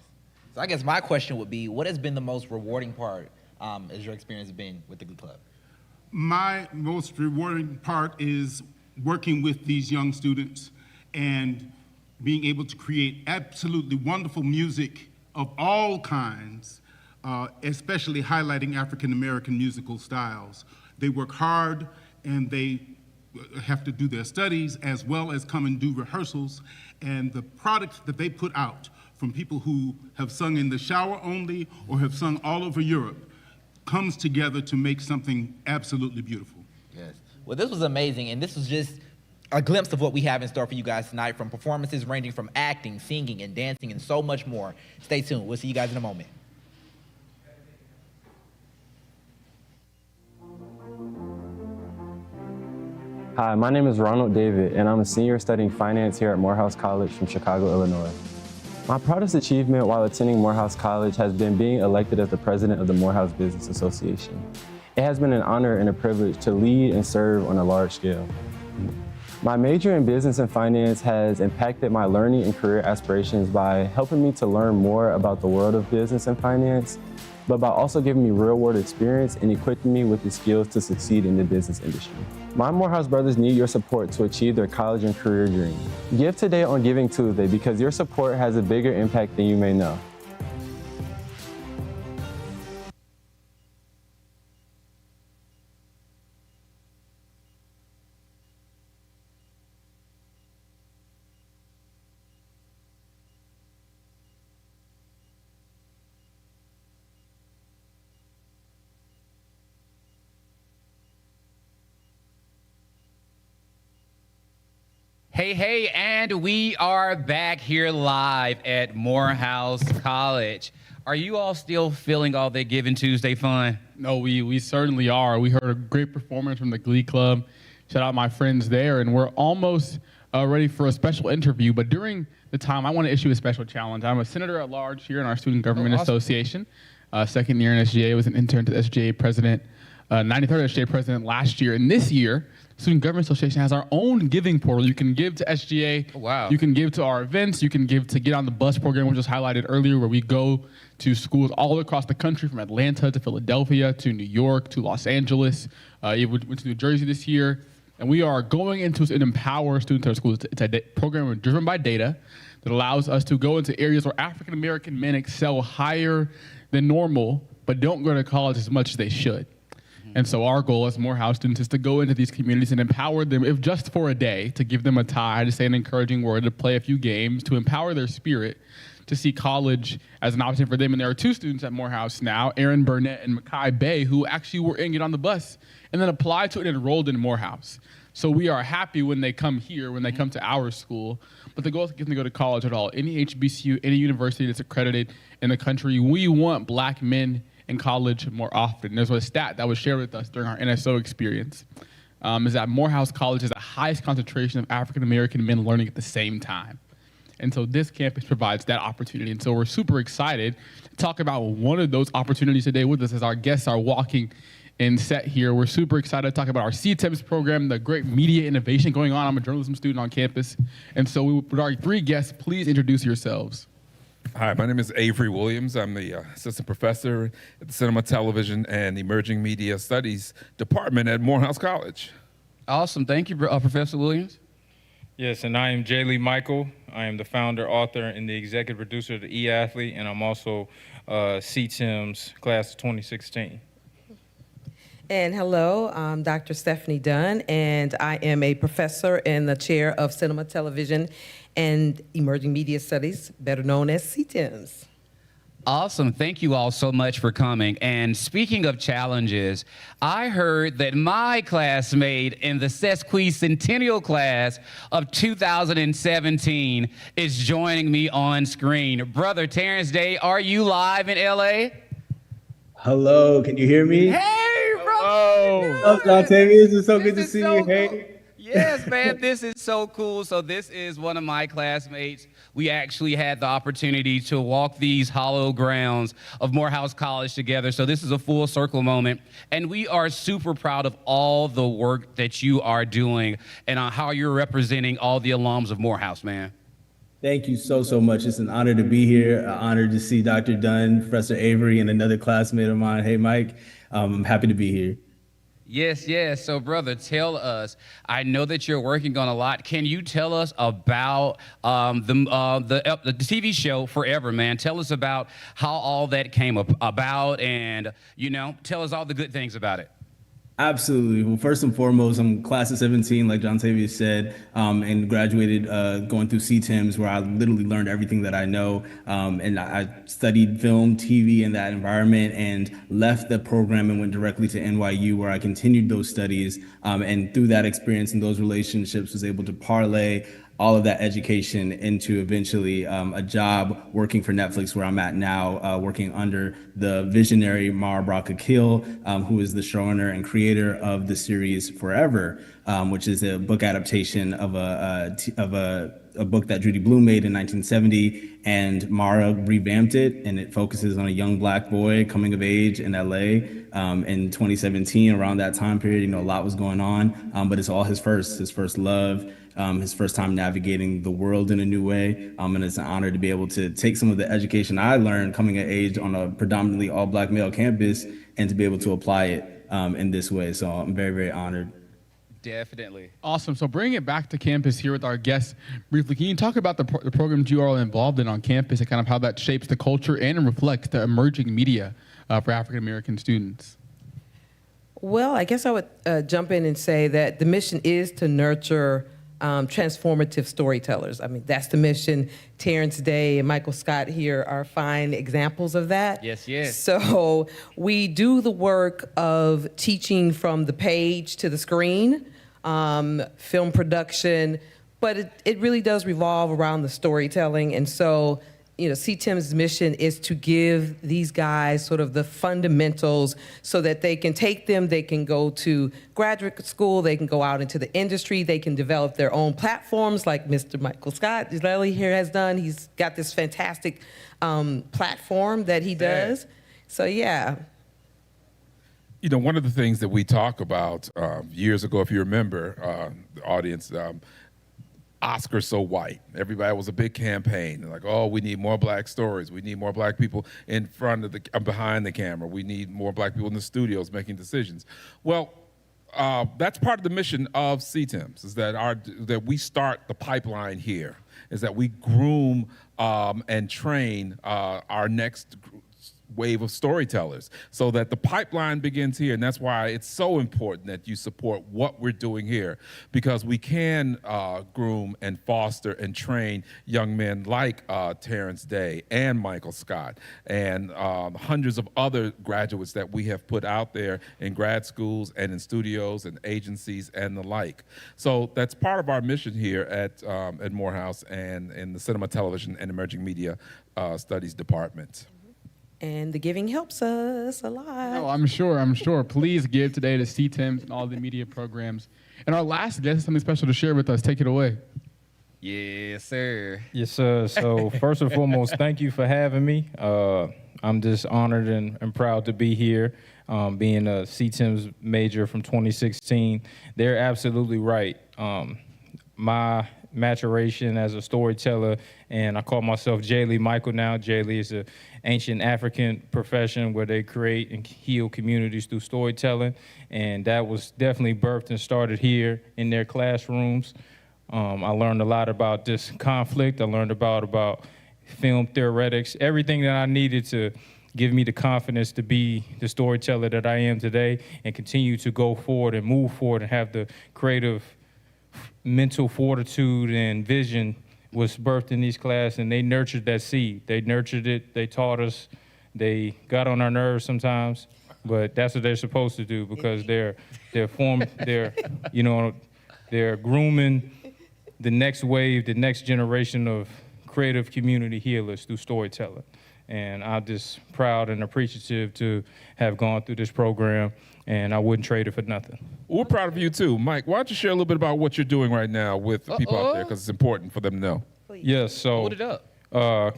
So I guess my question would be, what has been the most rewarding part as your experience been with the Glee Club? My most rewarding part is working with these young students and being able to create absolutely wonderful music of all kinds, especially highlighting African-American musical styles. They work hard and they have to do their studies as well as come and do rehearsals. And the products that they put out from people who have sung in the shower only or have sung all over Europe comes together to make something absolutely beautiful. Yes. Well, this was amazing, and this was just a glimpse of what we have in store for you guys tonight, from performances ranging from acting, singing, and dancing, and so much more. Stay tuned. We'll see you guys in a moment. Hi, my name is Ronald David, and I'm a senior studying finance here at Morehouse College from Chicago, Illinois. My proudest achievement while attending Morehouse College has been being elected as the president of the Morehouse Business Association. It has been an honor and a privilege to lead and serve on a large scale. My major in business and finance has impacted my learning and career aspirations by helping me to learn more about the world of business and finance, but by also giving me real-world experience and equipping me with the skills to succeed in the business industry. My Morehouse brothers need your support to achieve their college and career dreams. Give today on Giving Tuesday because your support has a bigger impact than you may know. Hey, and we are back here live at Morehouse College. Are you all still feeling all that Giving Tuesday fun? No, we certainly are. We heard a great performance from the Glee Club. Shout out my friends there, and we're almost ready for a special interview. But during the time, I want to issue a special challenge. I'm a senator at large here in our Student Government Association. Second year in SGA, was an intern to the SGA president, 93rd SGA president last year. And this year, Student Government Association has our own giving portal. You can give to SGA. Oh, wow. You can give to our events. You can give to Get on the Bus program, which was highlighted earlier, where we go to schools all across the country, from Atlanta to Philadelphia to New York to Los Angeles. We went to New Jersey this year. And we are going into and empower students at our schools. It's a program driven by data that allows us to go into areas where African American men excel higher than normal, but don't go to college as much as they should. And so our goal as Morehouse students is to go into these communities and empower them, if just for a day, to give them a tie, to say an encouraging word, to play a few games, to empower their spirit, to see college as an option for them. And there are two students at Morehouse now, Aaron Burnett and Makai Bay, who actually were in Get on the Bus and then applied to it and enrolled in Morehouse. So we are happy when they come here, when they come to our school, but the goal is to get them to go to college at all. Any HBCU, any university that's accredited in the country, we want black men in college more often. There's a stat that was shared with us during our NSO experience, is that Morehouse College has the highest concentration of African American men learning at the same time. And so this campus provides that opportunity. And so we're super excited to talk about one of those opportunities today with us as our guests are walking in set here. We're super excited to talk about our CTEMS program, the great media innovation going on. I'm a journalism student on campus. And so with our three guests, please introduce yourselves. Hi, my name is Avery Williams. I'm the assistant professor at the Cinema, Television, and Emerging Media Studies Department at Morehouse College. Awesome. Thank you, Professor Williams. Yes, and I am J. Lee Michael. I am the founder, author, and the executive producer of the eAthlete, and I'm also CTEMS class of 2016. And hello, I'm Dr. Stephanie Dunn, and I am a professor and the chair of Cinema, Television, and Emerging Media Studies, better known as CTEMS. Awesome. Thank you all so much for coming. And speaking of challenges, I heard that my classmate in the sesquicentennial class of 2017 is joining me on screen. Brother Terrence Day, are you live in LA? Hello, can you hear me? Hey, bro. What's up, Jontavius? It's so good to see you. Hey. Yes, man, this is so cool. So this is one of my classmates. We actually had the opportunity to walk these hollow grounds of Morehouse College together. So this is a full circle moment. And we are super proud of all the work that you are doing and how you're representing all the alums of Morehouse, man. Thank you so much. It's an honor to be here. An honor to see Dr. Dunn, Professor Avery, and another classmate of mine. Hey, Mike. I'm happy to be here. Yes. So, brother, tell us. I know that you're working on a lot. Can you tell us about the TV show Forever, man? Tell us about how all that came about, and tell us all the good things about it. Absolutely. Well, first and foremost, I'm class of 17, like Jontavius said, and graduated going through CTEMS, where I literally learned everything that I know. And I studied film, TV in that environment, and left the program and went directly to NYU, where I continued those studies. And through that experience and those relationships, was able to parlay all of that education into eventually a job working for Netflix, where I'm at now, working under the visionary Mara Brock-Akil, who is the showrunner and creator of the series Forever, which is a book adaptation of a book that Judy Blume made in 1970, and Mara revamped it, and it focuses on a young Black boy coming of age in LA in 2017. Around that time period, a lot was going on, but it's all his first love. His first time navigating the world in a new way. And it's an honor to be able to take some of the education I learned coming of age on a predominantly all Black male campus and to be able to apply it in this way. So I'm very, very honored. Definitely. Awesome. So bringing it back to campus here with our guests briefly, can you talk about the programs you are all involved in on campus and kind of how that shapes the culture and reflects the emerging media for African American students? Well, I guess I would jump in and say that the mission is to nurture transformative storytellers. I mean, that's the mission. Terrence Day and Michael Scott here are fine examples of that. Yes. So we do the work of teaching from the page to the screen, film production, but it really does revolve around the storytelling. And so, CTIM's mission is to give these guys sort of the fundamentals so that they can take them, they can go to graduate school, they can go out into the industry, they can develop their own platforms like Mr. Michael Scott Gisele here has done. He's got this fantastic platform that he does. So, yeah. One of the things that we talk about years ago, if you remember, the audience, Oscar So White. Everybody was a big campaign. Like, oh, we need more black stories. We need more black people in front of behind the camera. We need more black people in the studios making decisions. Well, that's part of the mission of CTIMS, is that we start the pipeline here, is that we groom and train our next wave of storytellers so that the pipeline begins here. And that's why it's so important that you support what we're doing here, because we can groom and foster and train young men like Terrence Day and Michael Scott and hundreds of other graduates that we have put out there in grad schools and in studios and agencies and the like. So that's part of our mission here at Morehouse and in the Cinema, Television, and Emerging Media Studies Department. And the giving helps us a lot. Oh, I'm sure. Please give today to CTIMS and all the media programs. And our last guest has something special to share with us. Take it away. Yes, sir. Yes, sir. So first and foremost, thank you for having me. I'm just honored and proud to be here, being a CTIMS major from 2016. They're absolutely right. My maturation as a storyteller, and I call myself J. Michael now. J. is an ancient African profession where they create and heal communities through storytelling, and that was definitely birthed and started here in their classrooms. I learned a lot about this conflict. I learned about film theoretics, everything that I needed to give me the confidence to be the storyteller that I am today and continue to go forward and move forward and have the creative mental fortitude and vision was birthed in these classes, and they nurtured that seed. They nurtured it, they taught us, they got on our nerves sometimes, but that's what they're supposed to do because they're grooming the next wave, the next generation of creative community healers through storytelling. And I'm just proud and appreciative to have gone through this program, and I wouldn't trade it for nothing. We're proud of you too. Mike, why don't you share a little bit about what you're doing right now with the people out there, because it's important for them to know. Yes, so Hold it up.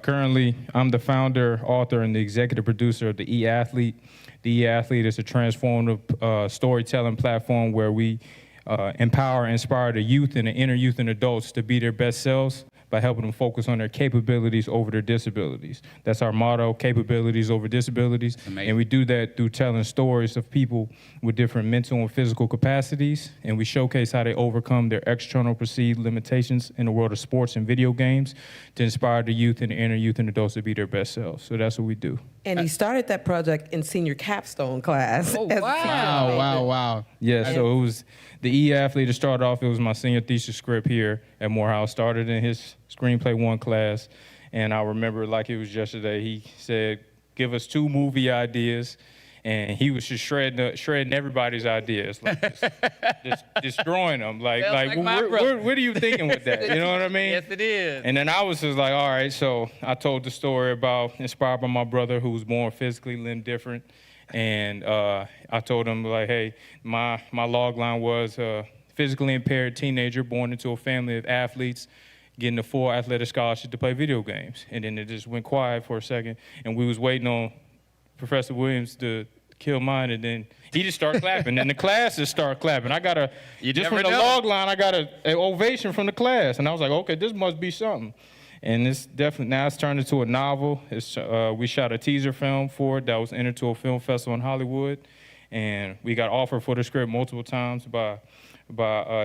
Currently, I'm the founder, author, and the executive producer of the eAthlete. The eAthlete is a transformative storytelling platform where we empower and inspire the youth and the inner youth and adults to be their best selves by helping them focus on their capabilities over their disabilities. That's our motto, capabilities over disabilities. Amazing. And we do that through telling stories of people with different mental and physical capacities, and we showcase how they overcome their external perceived limitations in the world of sports and video games to inspire the youth and the inner youth and adults to be their best selves. So that's what we do. And he started that project in senior capstone class. Oh, as a wow. Wow. Yeah, so it was the eAthlete to start off. It was my senior thesis script here at Morehouse. Started in his screenplay 1 class, and I remember like it was yesterday. He said, "Give us 2 movie ideas," and he was just shredding everybody's ideas, like just destroying them. Like what are you thinking with that? You know what I mean? Yes, it is. And then I was just like, all right. So I told the story about inspired by my brother who was born physically limb different. And I told him, like, hey, my log line was a physically impaired teenager born into a family of athletes getting a full athletic scholarship to play video games. And then it just went quiet for a second. And we was waiting on Professor Williams to kill mine, and then he just started clapping. And the class just started clapping. Just from the log line, I got an ovation from the class. And I was like, okay, this must be something. And it's definitely, now it's turned into a novel. We shot a teaser film for it that was entered to a film festival in Hollywood. And we got offered for the script multiple times by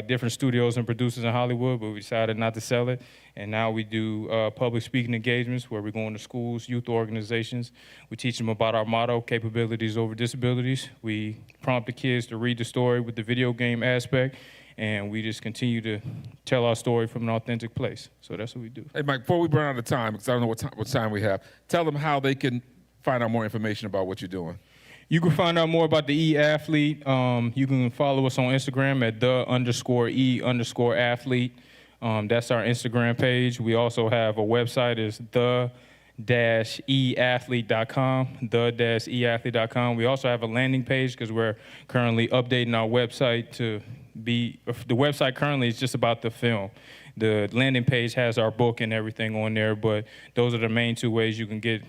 different studios and producers in Hollywood, but we decided not to sell it. And now we do public speaking engagements where we're going to schools, youth organizations. We teach them about our motto, capabilities over disabilities. We prompt the kids to read the story with the video game aspect. And we just continue to tell our story from an authentic place. So that's what we do. Hey, Mike, before we run out of time, because I don't know what time we have, tell them how they can find out more information about what you're doing. You can find out more about the eAthlete. You can follow us on Instagram at _E_athlete. That's our Instagram page. We also have a website, is the-eathlete.com, the-eathlete.com. We also have a landing page because we're currently updating our website to be, the website currently is just about the film. The landing page has our book and everything on there, but those are the main two ways you can get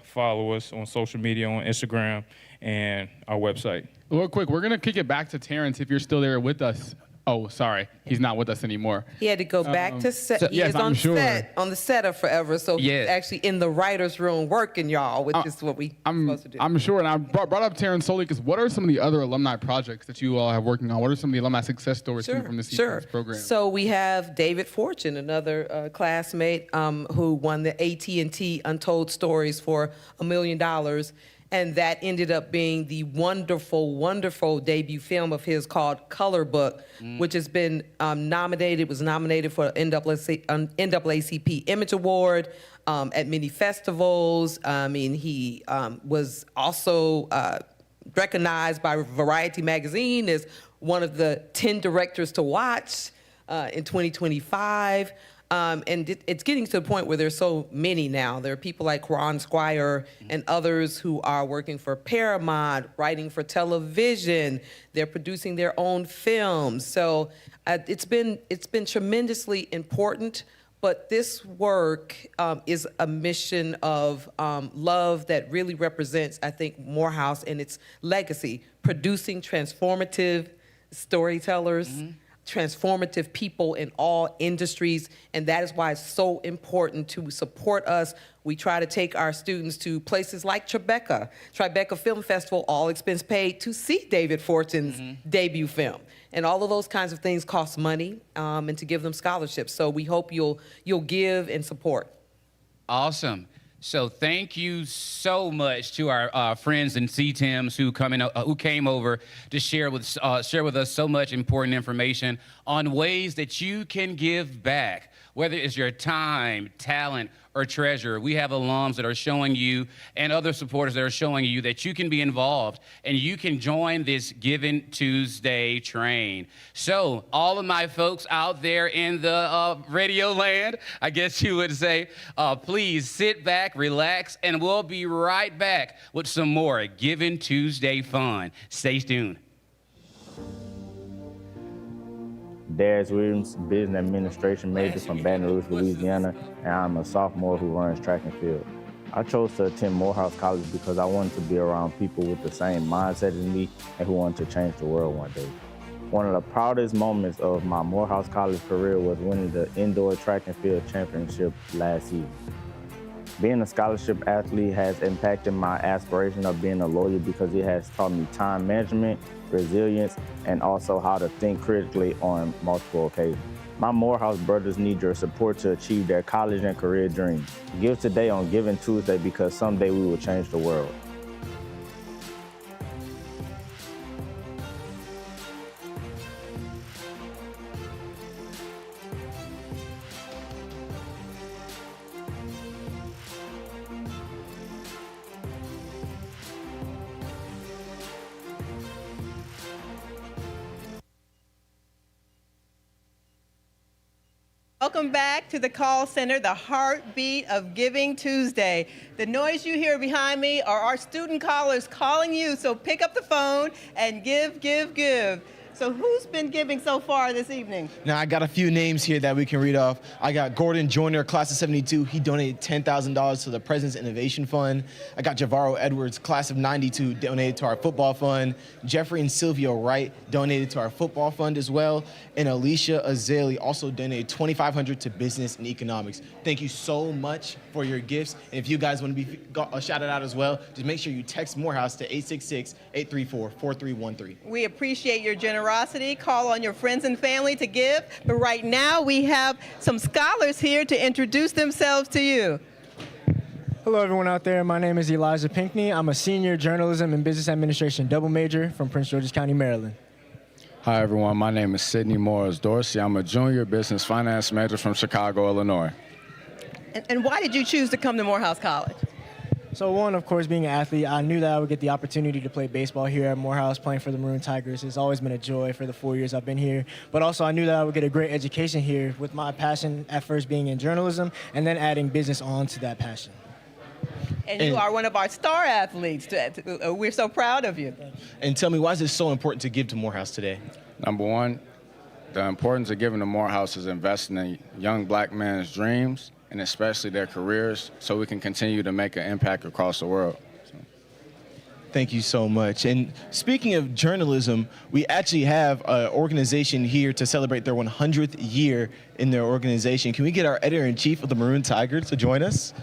follow us on social media, on Instagram and our website. Real quick, we're going to kick it back to Terrence if you're still there with us. Oh, sorry. He's not with us anymore. He had to go back to set. He yes, is on I'm sure. set, on the set of Forever, so he's actually in the writer's room working, y'all, which is what we supposed to do. I'm sure, and I brought up Terrence solely because what are some of the other alumni projects that you all have working on? What are some of the alumni success stories from the CTEMS program? So we have David Fortune, another classmate who won the AT&T Untold Stories for $1 million. And that ended up being the wonderful, wonderful debut film of his called Color Book, which has been nominated, was nominated for NAACP Image Award at many festivals. I mean, he was also recognized by Variety magazine as one of the 10 directors to watch in 2025. And it's getting to the point where there's so many now. There are people like Ron Squire and others who are working for Paramount, writing for television. They're producing their own films. So it's been tremendously important. But this work is a mission of love that really represents, I think, Morehouse and its legacy, producing transformative storytellers, transformative people in all industries, and that is why it's so important to support us. We try to take our students to places like Tribeca Film Festival, all expense paid, to see David Fortune's debut film. And all of those kinds of things cost money, and to give them scholarships. So we hope you'll give and support. Awesome. So thank you so much to our friends in CTEMS who came over to share with us so much important information on ways that you can give back, whether it's your time, talent, or treasure. We have alums that are showing you, and other supporters that are showing you, that you can be involved and you can join this Giving Tuesday train. So all of my folks out there in the radio land, I guess you would say, please sit back, relax, and we'll be right back with some more Giving Tuesday fun. Stay tuned. Darius Williams, business administration major from Baton Rouge, Louisiana, and I'm a sophomore who runs track and field. I chose to attend Morehouse College because I wanted to be around people with the same mindset as me and who wanted to change the world one day. One of the proudest moments of my Morehouse College career was winning the indoor track and field championship last season. Being a scholarship athlete has impacted my aspiration of being a lawyer because it has taught me time management, resilience, and also how to think critically on multiple occasions. My Morehouse brothers need your support to achieve their college and career dreams. Give today on Giving Tuesday because someday we will change the world. Welcome back to the call center, the heartbeat of Giving Tuesday. The noise you hear behind me are our student callers calling you, so pick up the phone and give. So who's been giving so far this evening? Now, I got a few names here that we can read off. I got Gordon Joyner, class of 72. He donated $10,000 to the President's Innovation Fund. I got Javaro Edwards, class of 92, donated to our football fund. Jeffrey and Sylvia Wright donated to our football fund as well. And Alicia Azali also donated $2,500 to business and economics. Thank you so much for your gifts. And if you guys want to be shouted out as well, just make sure you text Morehouse to 866-834-4313. We appreciate your generosity. Call on your friends and family to give. But right now, we have some scholars here to introduce themselves to you. Hello, everyone out there. My name is Elijah Pinkney. I'm a senior journalism and business administration double major from Prince George's County, Maryland. Hi, everyone. My name is Sidney Morris Dorsey. I'm a junior business finance major from Chicago, Illinois. And why did you choose to come to Morehouse College? So one, of course, being an athlete, I knew that I would get the opportunity to play baseball here at Morehouse, playing for the Maroon Tigers. It's always been a joy for the 4 years I've been here. But also I knew that I would get a great education here with my passion at first being in journalism and then adding business on to that passion. And you are one of our star athletes. We're so proud of you. And tell me, why is it so important to give to Morehouse today? Number one, the importance of giving to Morehouse is investing in young black men's dreams and especially their careers so we can continue to make an impact across the world. Thank you so much. And speaking of journalism, we actually have an organization here to celebrate their 100th year in their organization. Can we get our editor-in-chief of the Maroon Tiger to join us?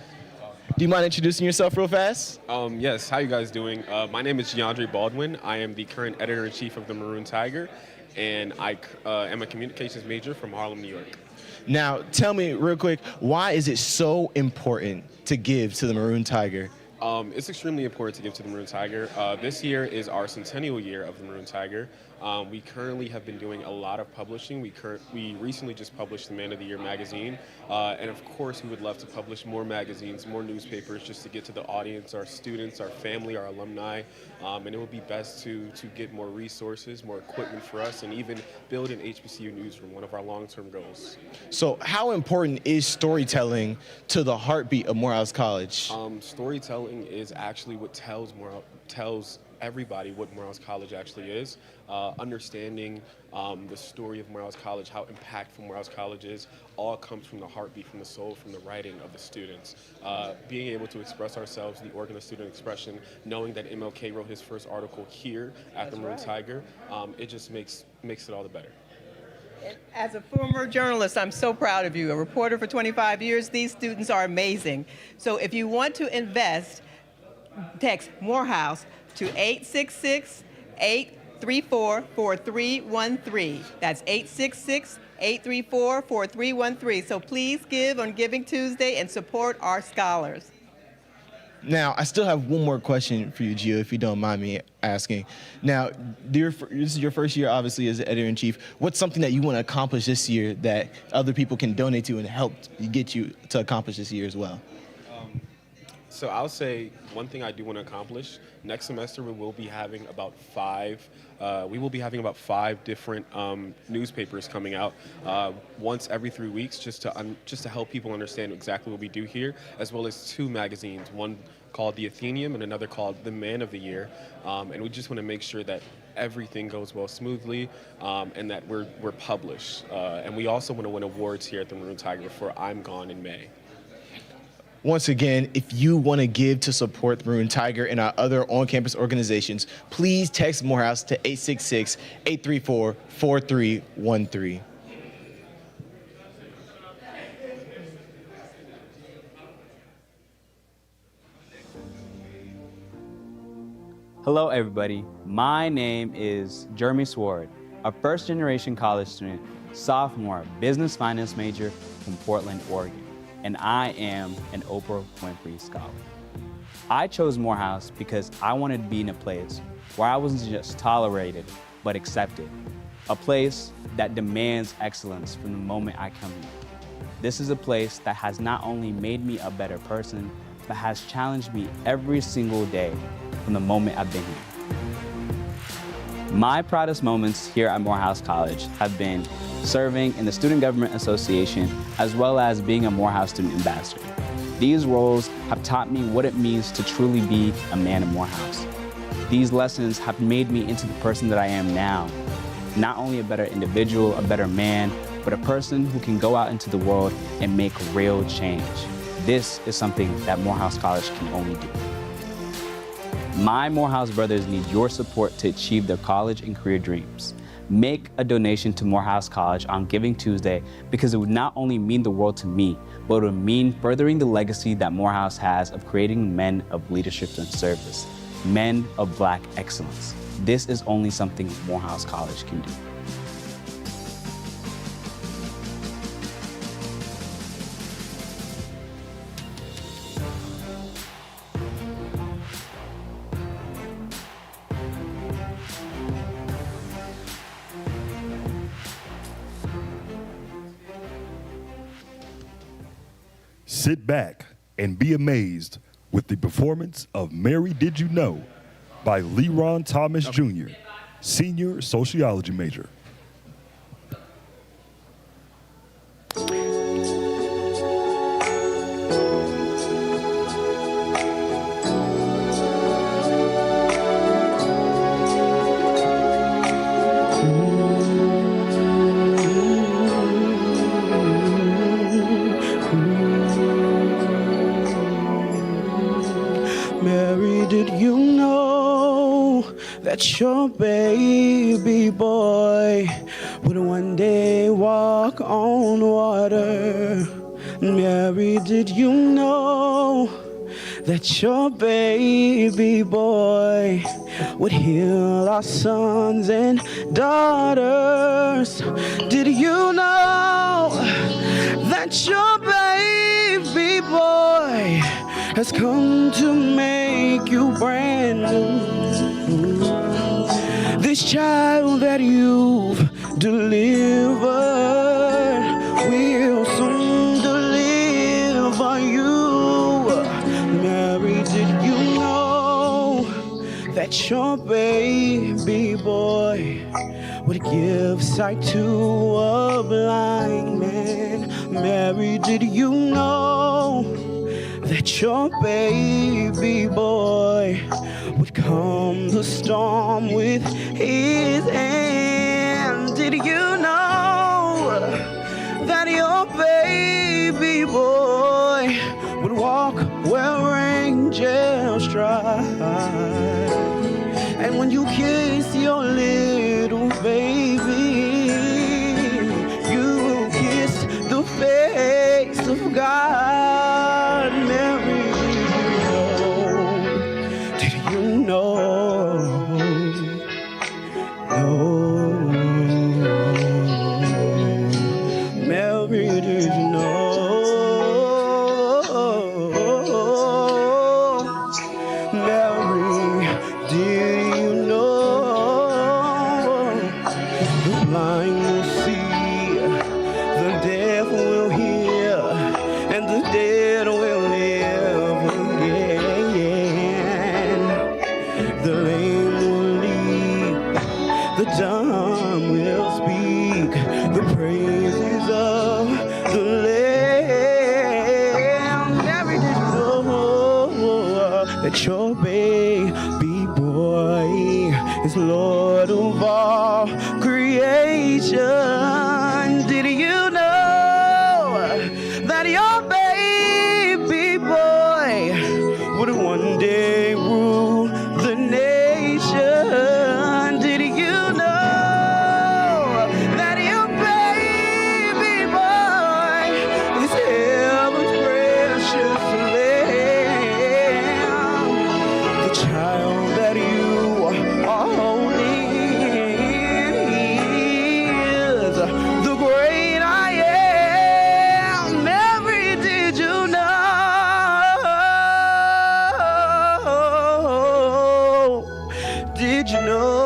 Do you mind introducing yourself real fast? Yes, how you guys doing? My name is Giandre Baldwin. I am the current editor-in-chief of the Maroon Tiger, and I am a communications major from Harlem, New York. Now, tell me real quick, why is it so important to give to the Maroon Tiger? It's extremely important to give to the Maroon Tiger. This year is our centennial year of the Maroon Tiger. We currently have been doing a lot of publishing. We recently just published the Man of the Year magazine. And of course, we would love to publish more magazines, more newspapers, just to get to the audience, our students, our family, our alumni. And it would be best to get more resources, more equipment for us, and even build an HBCU newsroom, one of our long-term goals. So how important is storytelling to the heartbeat of Morehouse College? Storytelling is actually what tells everybody what Morehouse College actually is. Understanding the story of Morehouse College, how impactful Morehouse College is, all comes from the heartbeat, from the soul, from the writing of the students. Being able to express ourselves, the organ of student expression, knowing that MLK wrote his first article here at the Maroon Tiger, it just makes it all the better. As a former journalist, I'm so proud of you. A reporter for 25 years, these students are amazing. So if you want to invest, text Morehouse to 866-834-4313. That's 866-834-4313. So please give on Giving Tuesday and support our scholars. Now, I still have one more question for you, Gio, if you don't mind me asking. Now, this is your first year, obviously, as the editor-in-chief. What's something that you want to accomplish this year that other people can donate to and help get you to accomplish this year as well? So I'll say one thing I do want to accomplish. Next semester, we will be having about five different newspapers coming out once every 3 weeks, just to help people understand exactly what we do here, as well as 2 magazines, one called The Athenaeum and another called The Man of the Year. And we just want to make sure that everything goes well smoothly and that we're published. And we also want to win awards here at the Maroon Tiger before I'm gone in May. Once again, if you want to give to support the Maroon Tiger and our other on-campus organizations, please text Morehouse to 866-834-4313. Hello, everybody. My name is Jeremy Sword, a first-generation college student, sophomore, business finance major from Portland, Oregon, and I am an Oprah Winfrey Scholar. I chose Morehouse because I wanted to be in a place where I wasn't just tolerated, but accepted, a place that demands excellence from the moment I come here. This is a place that has not only made me a better person, but has challenged me every single day from the moment I've been here. My proudest moments here at Morehouse College have been serving in the Student Government Association, as well as being a Morehouse Student Ambassador. These roles have taught me what it means to truly be a man of Morehouse. These lessons have made me into the person that I am now. Not only a better individual, a better man, but a person who can go out into the world and make real change. This is something that Morehouse College can only do. My Morehouse brothers need your support to achieve their college and career dreams. Make a donation to Morehouse College on Giving Tuesday because it would not only mean the world to me, but it would mean furthering the legacy that Morehouse has of creating men of leadership and service, men of Black excellence. This is only something Morehouse College can do. Sit back and be amazed with the performance of Mary Did You Know by Leron Thomas Jr., senior sociology major. Mary, did you know that your baby boy would one day walk on water? Mary, did you know that your baby boy would heal our sons and daughters? Did you know that your baby boy has come to make you brand new? This child that you've delivered will soon deliver you. Mary, did you know that your baby boy would give sight to a blind man? Mary, did you know that your baby boy would calm the storm with his hand? Did you know that your baby boy would walk where angels stride? And when you kiss your little baby, you kiss the face of God. Mary, did you know? Mary, did you know? Mary, did you know? The blind will see, the deaf will hear, and the dead will live again. The lame will leap, the dumb will speak, the praises of the Lamb. Mary, did you know that your baby boy is Lord of all creation? Did you know that your baby boy would one day rule the nation? Did you know that your baby boy is heaven's precious lamb? The child that you are holding is the great I am. Mary, did you know? Did you know?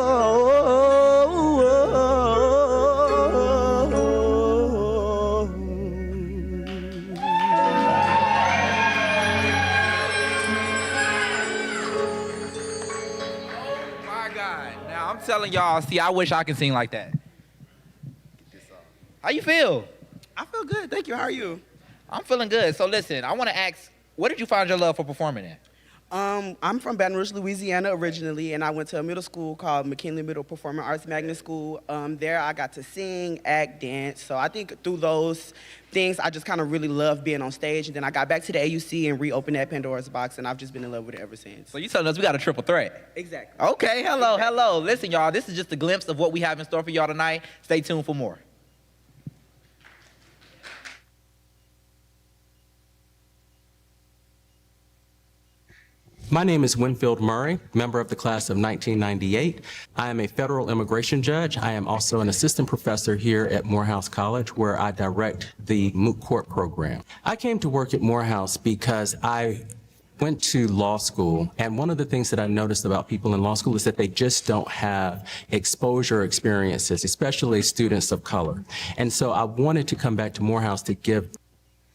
My God. Now I'm telling y'all, see, I wish I could sing like that. How you feel? I feel good, thank you. How are you? I'm feeling good. So listen, I want to ask, where did you find your love for performing at? I'm from Baton Rouge, Louisiana originally, and I went to a middle school called McKinley Middle Performing Arts Magnet School. There I got to sing, act, dance. So I think through those things, I just kind of really loved being on stage. And then I got back to the AUC and reopened that Pandora's box, and I've just been in love with it ever since. So you telling us we got a triple threat? Exactly. Okay, hello. Listen, y'all, this is just a glimpse of what we have in store for y'all tonight. Stay tuned for more. My name is Winfield Murray, member of the class of 1998. I am a federal immigration judge. I am also an assistant professor here at Morehouse College, where I direct the Moot Court program. I came to work at Morehouse because I went to law school, and one of the things that I noticed about people in law school is that they just don't have exposure experiences, especially students of color. And so I wanted to come back to Morehouse to give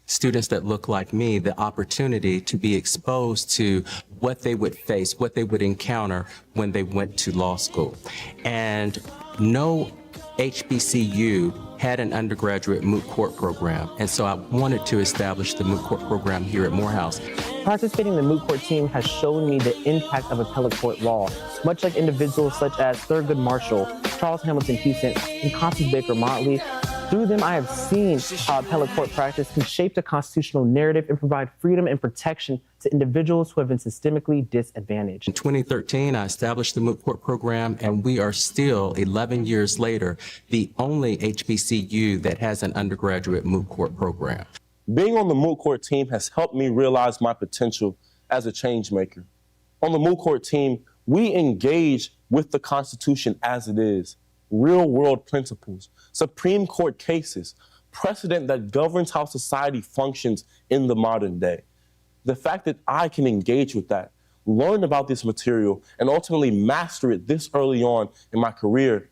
students that look like me the opportunity to be exposed to what they would face, what they would encounter when they went to law school. And no HBCU had an undergraduate moot court program, and so I wanted to establish the moot court program here at Morehouse. Participating in the moot court team has shown me the impact of appellate court law, much like individuals such as Thurgood Marshall, Charles Hamilton Houston, and Constance Baker Motley. Through them, I have seen how appellate court practice can shape the constitutional narrative and provide freedom and protection to individuals who have been systemically disadvantaged. In 2013, I established the moot court program, and we are still, 11 years later, the only HBCU that has an undergraduate moot court program. Being on the moot court team has helped me realize my potential as a change maker. On the moot court team, we engage with the Constitution as it is, real world principles, Supreme Court cases, precedent that governs how society functions in the modern day. The fact that I can engage with that, learn about this material, and ultimately master it this early on in my career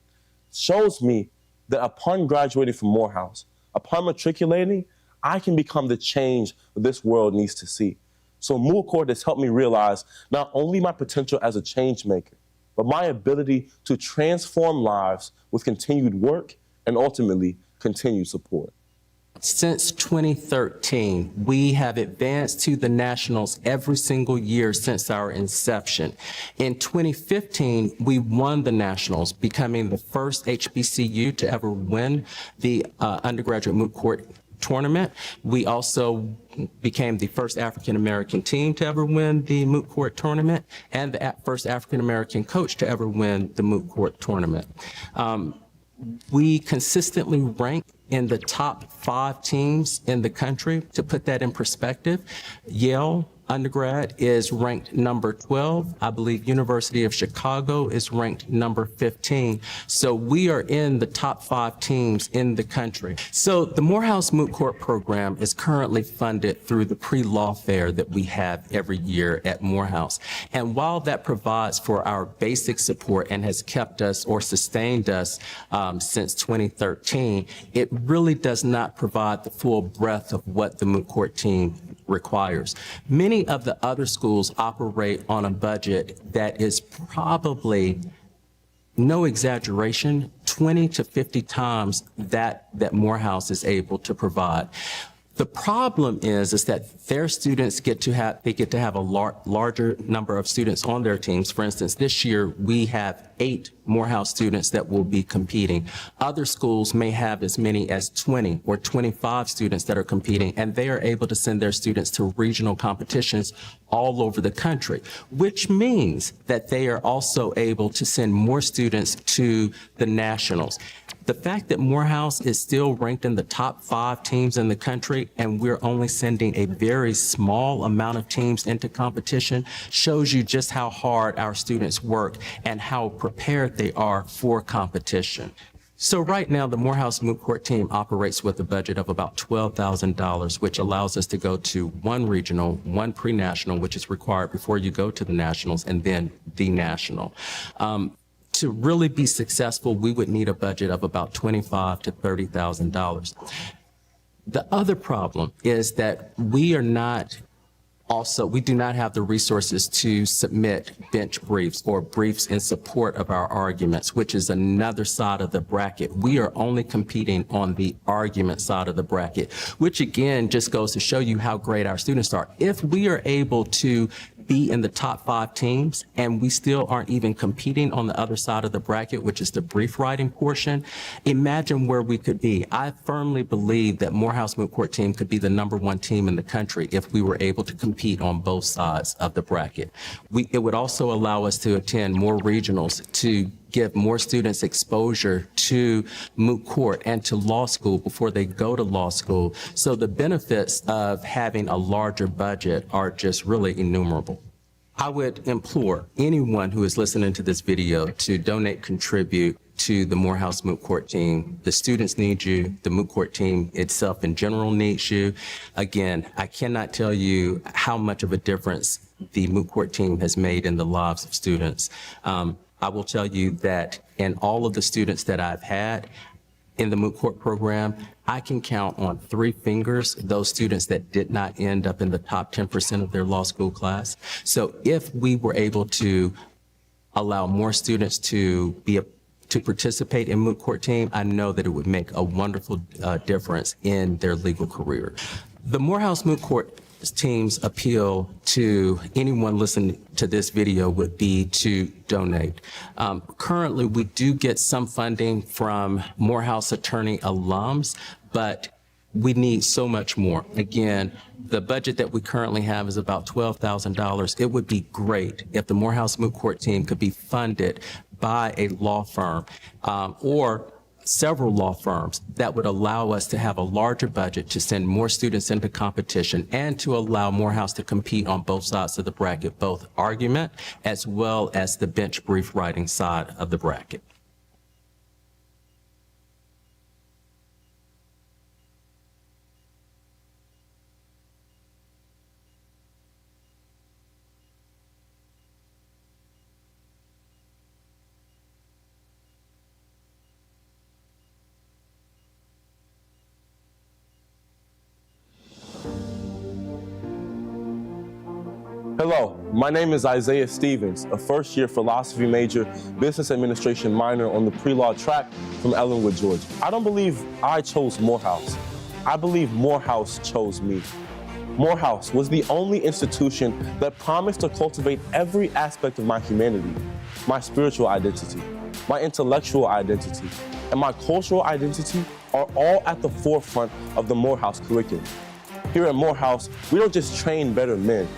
shows me that upon graduating from Morehouse, upon matriculating, I can become the change that this world needs to see. So moot court has helped me realize not only my potential as a change maker, but my ability to transform lives with continued work and ultimately continued support. Since 2013, we have advanced to the nationals every single year since our inception. In 2015, we won the nationals, becoming the first HBCU to ever win the undergraduate moot court tournament. We also became the first African-American team to ever win the moot court tournament and the first African-American coach to ever win the moot court tournament. We consistently rank in the top 5 teams in the country. To put that in perspective, Yale undergrad is ranked number 12. I believe University of Chicago is ranked number 15. So we are in the top 5 teams in the country. So the Morehouse Moot Court program is currently funded through the pre-law fair that we have every year at Morehouse. And while that provides for our basic support and has kept us or sustained us since 2013, it really does not provide the full breadth of what the moot court team requires. Many of the other schools operate on a budget that is probably, no exaggeration, 20 to 50 times that Morehouse is able to provide. The problem is that their students get to have a larger number of students on their teams. For instance, this year we have 8 Morehouse students that will be competing. Other schools may have as many as 20 or 25 students that are competing, and they are able to send their students to regional competitions all over the country, which means that they are also able to send more students to the nationals. The fact that Morehouse is still ranked in the top 5 teams in the country and we're only sending a very small amount of teams into competition shows you just how hard our students work and how prepared they are for competition. So right now, the Morehouse Moot Court team operates with a budget of about $12,000, which allows us to go to 1 regional, 1 pre-national, which is required before you go to the nationals, and then the national. To really be successful, we would need a budget of about $25,000 to $30,000. The other problem is that we do not have the resources to submit bench briefs or briefs in support of our arguments, which is another side of the bracket. We are only competing on the argument side of the bracket, which again just goes to show you how great our students are. If we are able to be in the top 5 teams and we still aren't even competing on the other side of the bracket, which is the brief writing portion, imagine where we could be. I firmly believe that Morehouse Moot Court team could be the number 1 team in the country if we were able to compete on both sides of the bracket. It would also allow us to attend more regionals to give more students exposure to moot court and to law school before they go to law school. So the benefits of having a larger budget are just really innumerable. I would implore anyone who is listening to this video to donate, contribute to the Morehouse Moot Court team. The students need you. The Moot Court team itself in general needs you. Again, I cannot tell you how much of a difference the Moot Court team has made in the lives of students. I will tell you that in all of the students that I've had, in the Moot Court program, I can count on 3 fingers those students that did not end up in the top 10% of their law school class. So if we were able to allow more students to participate in Moot Court team, I know that it would make a wonderful difference in their legal career. The Morehouse Moot Court team's appeal to anyone listening to this video would be to donate. Currently, we do get some funding from Morehouse attorney alums, but we need so much more. Again, the budget that we currently have is about $12,000. It would be great if the Morehouse Moot Court team could be funded by a law firm or several law firms that would allow us to have a larger budget to send more students into competition and to allow Morehouse to compete on both sides of the bracket, both argument as well as the bench brief writing side of the bracket. Hello, my name is Isaiah Stevens, a first-year philosophy major, business administration minor on the pre-law track from Ellenwood, Georgia. I don't believe I chose Morehouse. I believe Morehouse chose me. Morehouse was the only institution that promised to cultivate every aspect of my humanity, my spiritual identity, my intellectual identity, and my cultural identity are all at the forefront of the Morehouse curriculum. Here at Morehouse, we don't just train better men,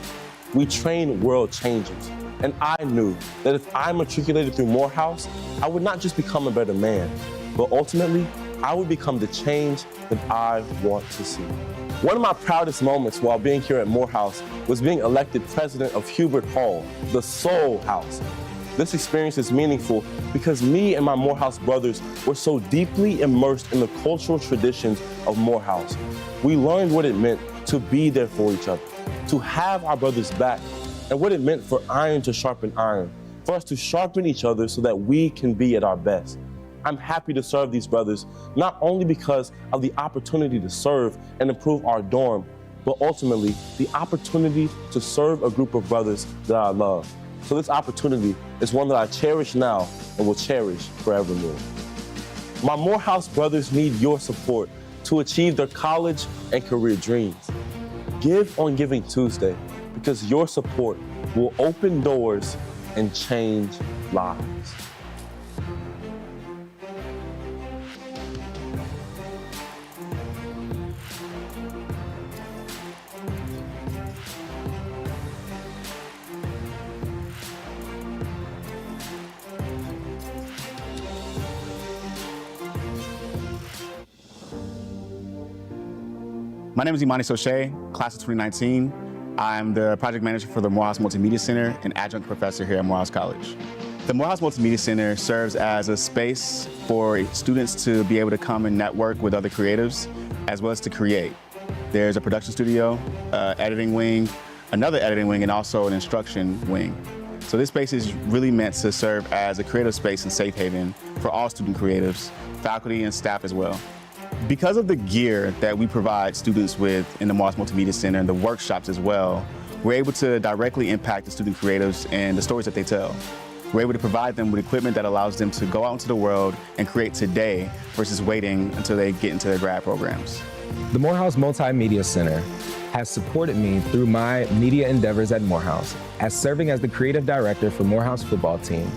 we train world changers. And I knew that if I matriculated through Morehouse, I would not just become a better man, but ultimately, I would become the change that I want to see. One of my proudest moments while being here at Morehouse was being elected president of Hubert Hall, the Soul House. This experience is meaningful because me and my Morehouse brothers were so deeply immersed in the cultural traditions of Morehouse. We learned what it meant to be there for each other, to have our brothers back, and what it meant for iron to sharpen iron, for us to sharpen each other so that we can be at our best. I'm happy to serve these brothers, not only because of the opportunity to serve and improve our dorm, but ultimately the opportunity to serve a group of brothers that I love. So this opportunity is one that I cherish now and will cherish forevermore. My Morehouse brothers need your support to achieve their college and career dreams. Give on Giving Tuesday because your support will open doors and change lives. My name is Imani Soche, class of 2019. I'm the project manager for the Morehouse Multimedia Center and adjunct professor here at Morehouse College. The Morehouse Multimedia Center serves as a space for students to be able to come and network with other creatives, as well as to create. There's a production studio, editing wing, another editing wing, and also an instruction wing. So this space is really meant to serve as a creative space and safe haven for all student creatives, faculty, and staff as well. Because of the gear that we provide students with in the Morehouse Multimedia Center and the workshops as well, we're able to directly impact the student creatives and the stories that they tell. We're able to provide them with equipment that allows them to go out into the world and create today versus waiting until they get into their grad programs. The Morehouse Multimedia Center has supported me through my media endeavors at Morehouse. As serving as the creative director for Morehouse football team,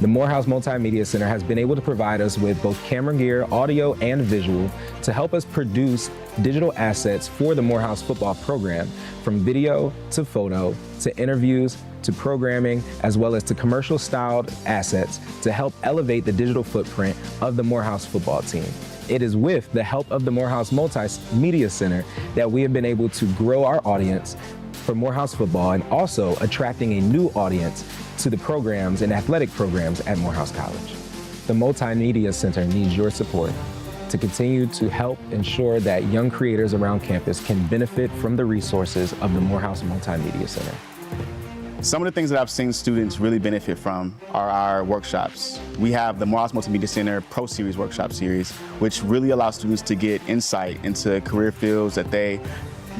the Morehouse Multimedia Center has been able to provide us with both camera gear, audio, and visual to help us produce digital assets for the Morehouse football program, from video to photo to interviews to programming, as well as to commercial-styled assets to help elevate the digital footprint of the Morehouse football team. It is with the help of the Morehouse Multimedia Center that we have been able to grow our audience for Morehouse football and also attracting a new audience to the programs and athletic programs at Morehouse College. The Multimedia Center needs your support to continue to help ensure that young creators around campus can benefit from the resources of the Morehouse Multimedia Center. Some of the things that I've seen students really benefit from are our workshops. We have the Morehouse Multimedia Center Pro Series workshop series, which really allows students to get insight into career fields that they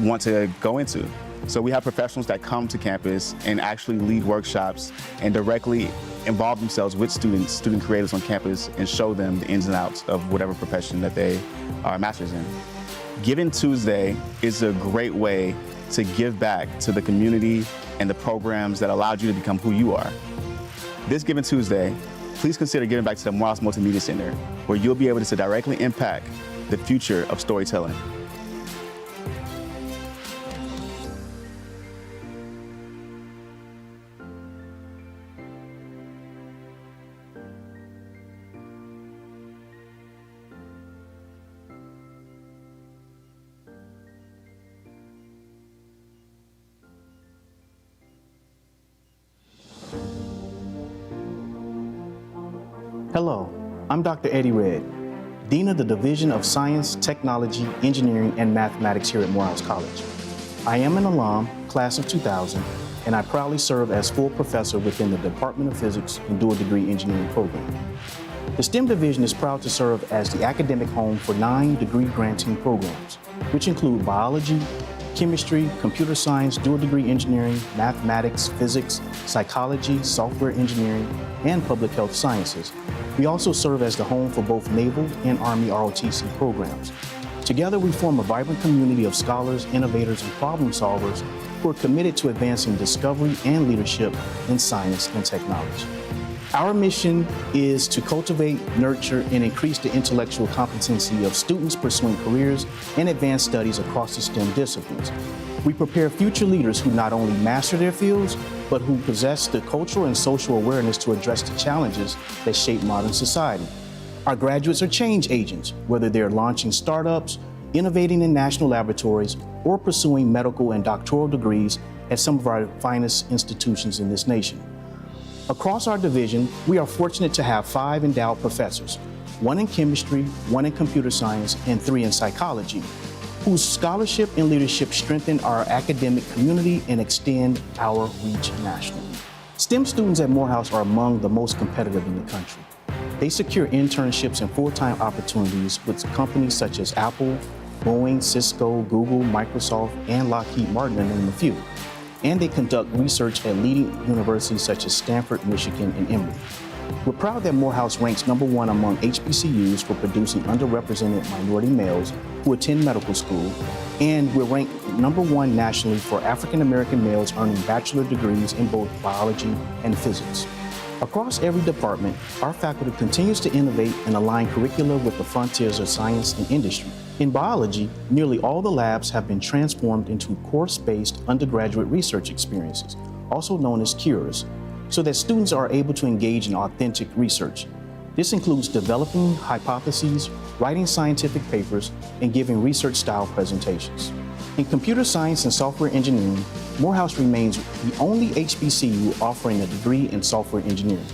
want to go into. So we have professionals that come to campus and actually lead workshops and directly involve themselves with student creators on campus and show them the ins and outs of whatever profession that they are masters in. Giving Tuesday is a great way to give back to the community and the programs that allowed you to become who you are. This Giving Tuesday, please consider giving back to the Morehouse Multimedia Center, where you'll be able to directly impact the future of storytelling. Hello, I'm Dr. Eddie Redd, Dean of the Division of Science, Technology, Engineering, and Mathematics here at Morehouse College. I am an alum, class of 2000, and I proudly serve as full professor within the Department of Physics and dual degree engineering program. The STEM division is proud to serve as the academic home for 9 degree granting programs, which include biology, chemistry, computer science, dual degree engineering, mathematics, physics, psychology, software engineering, and public health sciences. We also serve as the home for both Naval and Army ROTC programs. Together, we form a vibrant community of scholars, innovators, and problem solvers who are committed to advancing discovery and leadership in science and technology. Our mission is to cultivate, nurture, and increase the intellectual competency of students pursuing careers and advanced studies across the STEM disciplines. We prepare future leaders who not only master their fields, but who possess the cultural and social awareness to address the challenges that shape modern society. Our graduates are change agents, whether they're launching startups, innovating in national laboratories, or pursuing medical and doctoral degrees at some of our finest institutions in this nation. Across our division, we are fortunate to have 5 endowed professors, 1 in chemistry, 1 in computer science, and 3 in psychology, whose scholarship and leadership strengthen our academic community and extend our reach nationally. STEM students at Morehouse are among the most competitive in the country. They secure internships and full-time opportunities with companies such as Apple, Boeing, Cisco, Google, Microsoft, and Lockheed Martin, to name a few. And they conduct research at leading universities such as Stanford, Michigan, and Emory. We're proud that Morehouse ranks #1 among HBCUs for producing underrepresented minority males who attend medical school, and we're ranked #1 nationally for African American males earning bachelor degrees in both biology and physics. Across every department, our faculty continues to innovate and align curricula with the frontiers of science and industry. In biology, nearly all the labs have been transformed into course-based undergraduate research experiences, also known as cures, so that students are able to engage in authentic research. This includes developing hypotheses, writing scientific papers, and giving research-style presentations. In computer science and software engineering, Morehouse remains the only HBCU offering a degree in software engineering.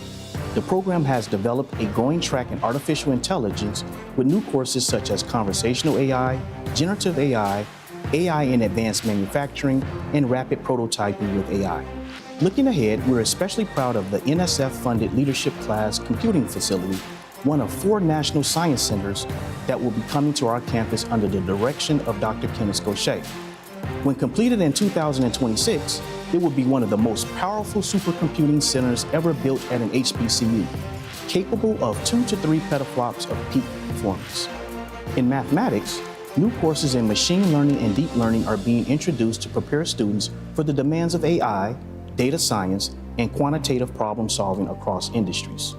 The program has developed a growing track in artificial intelligence with new courses such as conversational AI, generative AI, AI in advanced manufacturing, and rapid prototyping with AI. Looking ahead, we're especially proud of the NSF-funded Leadership Class Computing Facility, one of 4 national science centers that will be coming to our campus under the direction of Dr. Kenneth Gaucher. When completed in 2026, it will be one of the most powerful supercomputing centers ever built at an HBCU, capable of 2 to 3 petaflops of peak performance. In mathematics, new courses in machine learning and deep learning are being introduced to prepare students for the demands of AI, data science, and quantitative problem solving across industries.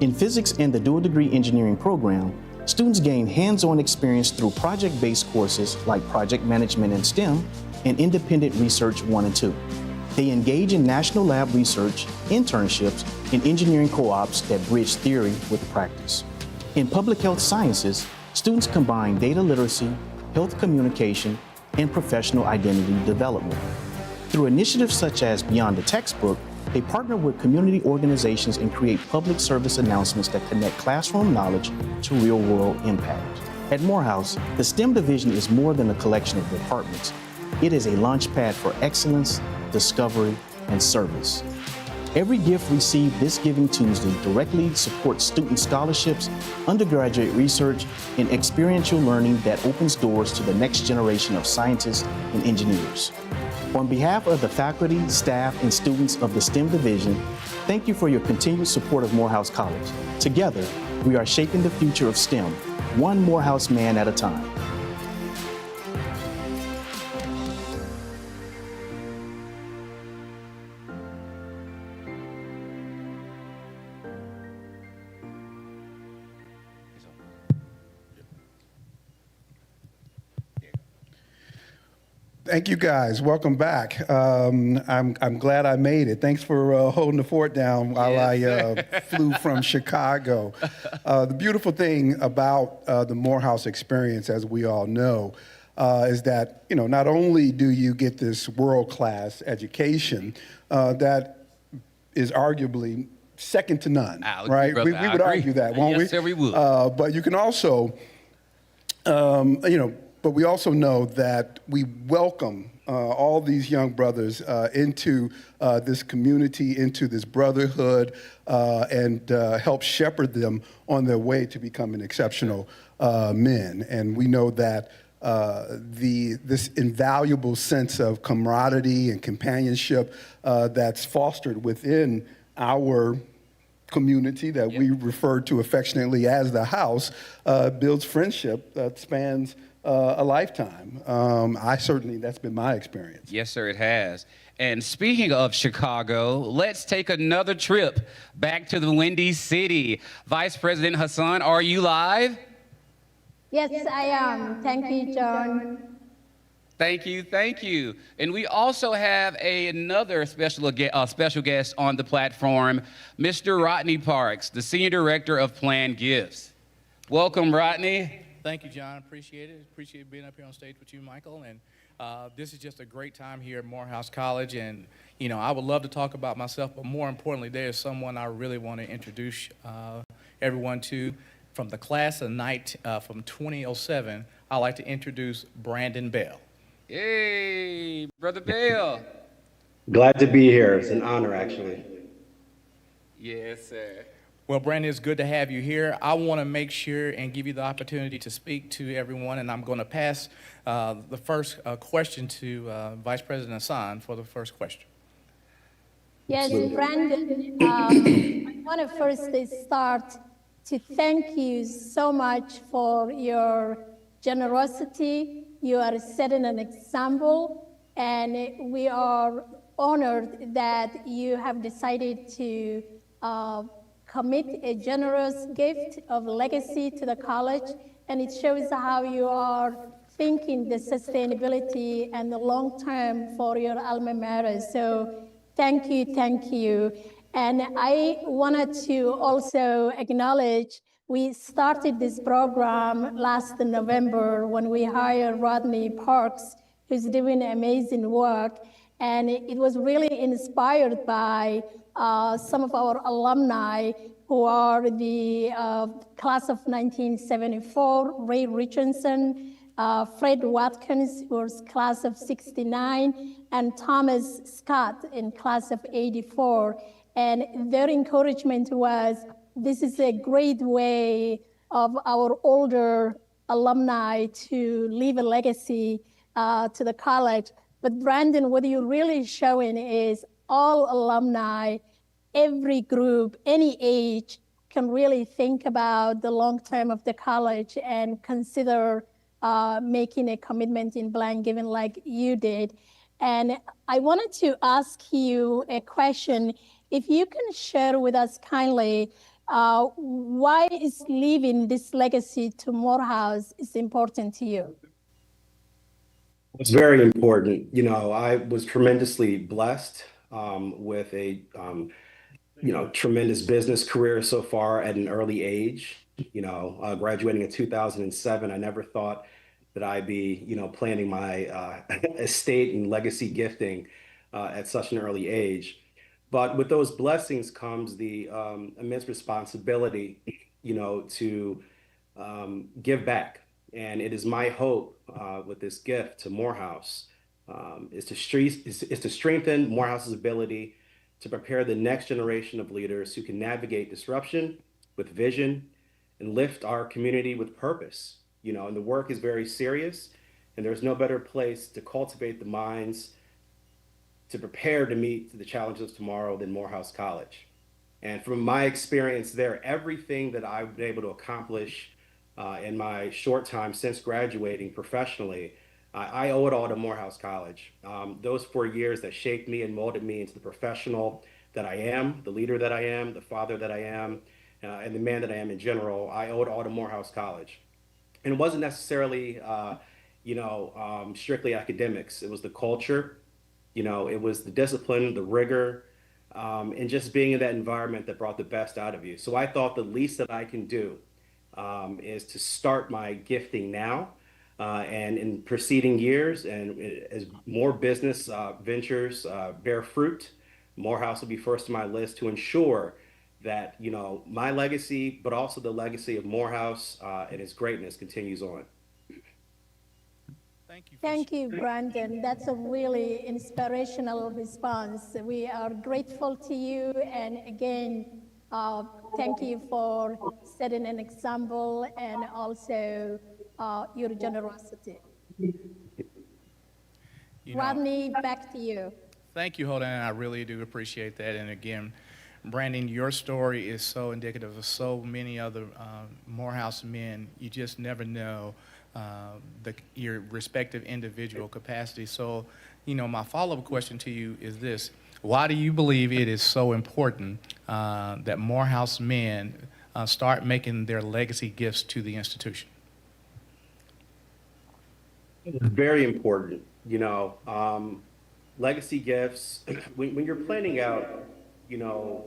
In physics and the dual degree engineering program, students gain hands-on experience through project-based courses like project management in STEM and independent research 1 and 2. They engage in national lab research, internships, and engineering co-ops that bridge theory with practice. In public health sciences, students combine data literacy, health communication, and professional identity development. Through initiatives such as Beyond the Textbook, they partner with community organizations and create public service announcements that connect classroom knowledge to real-world impact. At Morehouse, the STEM division is more than a collection of departments. It is a launchpad for excellence, discovery, and service. Every gift received this Giving Tuesday directly supports student scholarships, undergraduate research, and experiential learning that opens doors to the next generation of scientists and engineers. On behalf of the faculty, staff, and students of the STEM division, thank you for your continued support of Morehouse College. Together, we are shaping the future of STEM, one Morehouse man at a time. Thank you guys. Welcome back. I'm glad I made it. Thanks for holding the fort down while I flew from Chicago. The beautiful thing about the Morehouse experience, as we all know, is that not only do you get this world-class education that is arguably second to none, right? We would argue that, won't we? Yes, sir, we would. But you can also, but we also know that we welcome all these young brothers into this community, into this brotherhood, and help shepherd them on their way to becoming exceptional men. And we know that this invaluable sense of camaraderie and companionship that's fostered within our community that we refer to affectionately as the house builds friendship that spans a lifetime. That's been my experience. Yes, sir, it has. And speaking of Chicago, let's take another trip back to the Windy City. Vice President Hassan, are you live? Yes, I am. Thank you, John. Thank you, thank you. And we also have another special guest on the platform, Mr. Rodney Parks, the Senior Director of Planned Gifts. Welcome, Rodney. Thank you, John. Appreciate it. Appreciate being up here on stage with you, Michael. And this is just a great time here at Morehouse College. And, I would love to talk about myself, but more importantly, there's someone I really want to introduce everyone to. From the class of from 2007, I'd like to introduce Brandon Bell. Hey, Brother Bell. Glad to be here. It's an honor, actually. Yes, sir. Well, Brandon, it's good to have you here. I want to make sure and give you the opportunity to speak to everyone, and I'm going to pass the first question to Vice President Hassan for the first question. Yes, Brandon, I want to first start to thank you so much for your generosity. You are setting an example, and we are honored that you have decided to commit a generous gift of legacy to the college, and it shows how you are thinking the sustainability and the long term for your alma mater. So thank you. And I wanted to also acknowledge we started this program last November when we hired Rodney Parks, who's doing amazing work. And it was really inspired by some of our alumni who are the class of 1974, Ray Richardson, Fred Watkins, who was class of 69, and Thomas Scott in class of 84. And their encouragement was, this is a great way of our older alumni to leave a legacy to the college. But Brandon, what you're really showing is all alumni, every group, any age, can really think about the long term of the college and consider making a commitment in blind giving like you did. And I wanted to ask you a question. If you can share with us kindly, why is leaving this legacy to Morehouse is important to you? It's very important. I was tremendously blessed with a tremendous business career so far at an early age. Graduating in 2007, I never thought that I'd be, planning my estate and legacy gifting at such an early age. But with those blessings comes the immense responsibility, to give back. And it is my hope with this gift to Morehouse is to strengthen Morehouse's ability to prepare the next generation of leaders who can navigate disruption with vision and lift our community with purpose. And the work is very serious, and there's no better place to cultivate the minds to prepare to meet the challenges of tomorrow than Morehouse College. And from my experience there, everything that I've been able to accomplish in my short time since graduating professionally, I owe it all to Morehouse College. Those 4 years that shaped me and molded me into the professional that I am, the leader that I am, the father that I am, and the man that I am in general, I owe it all to Morehouse College. And it wasn't necessarily, strictly academics. It was the culture, it was the discipline, the rigor, and just being in that environment that brought the best out of you. So I thought the least that I can do is to start my gifting now. And in preceding years, and as more business ventures bear fruit, Morehouse will be first on my list to ensure that, my legacy, but also the legacy of Morehouse and its greatness continues on. Thank you, Brandon. That's a really inspirational response. We are grateful to you. And again, thank you for setting an example and also your generosity. Rodney, back to you. Thank you, Holden. I really do appreciate that. And again, Brandon, your story is so indicative of so many other Morehouse men. You just never know your respective individual capacity. So, my follow-up question to you is this. Why do you believe it is so important that Morehouse men start making their legacy gifts to the institution? It's very important, legacy gifts. When you're planning out, your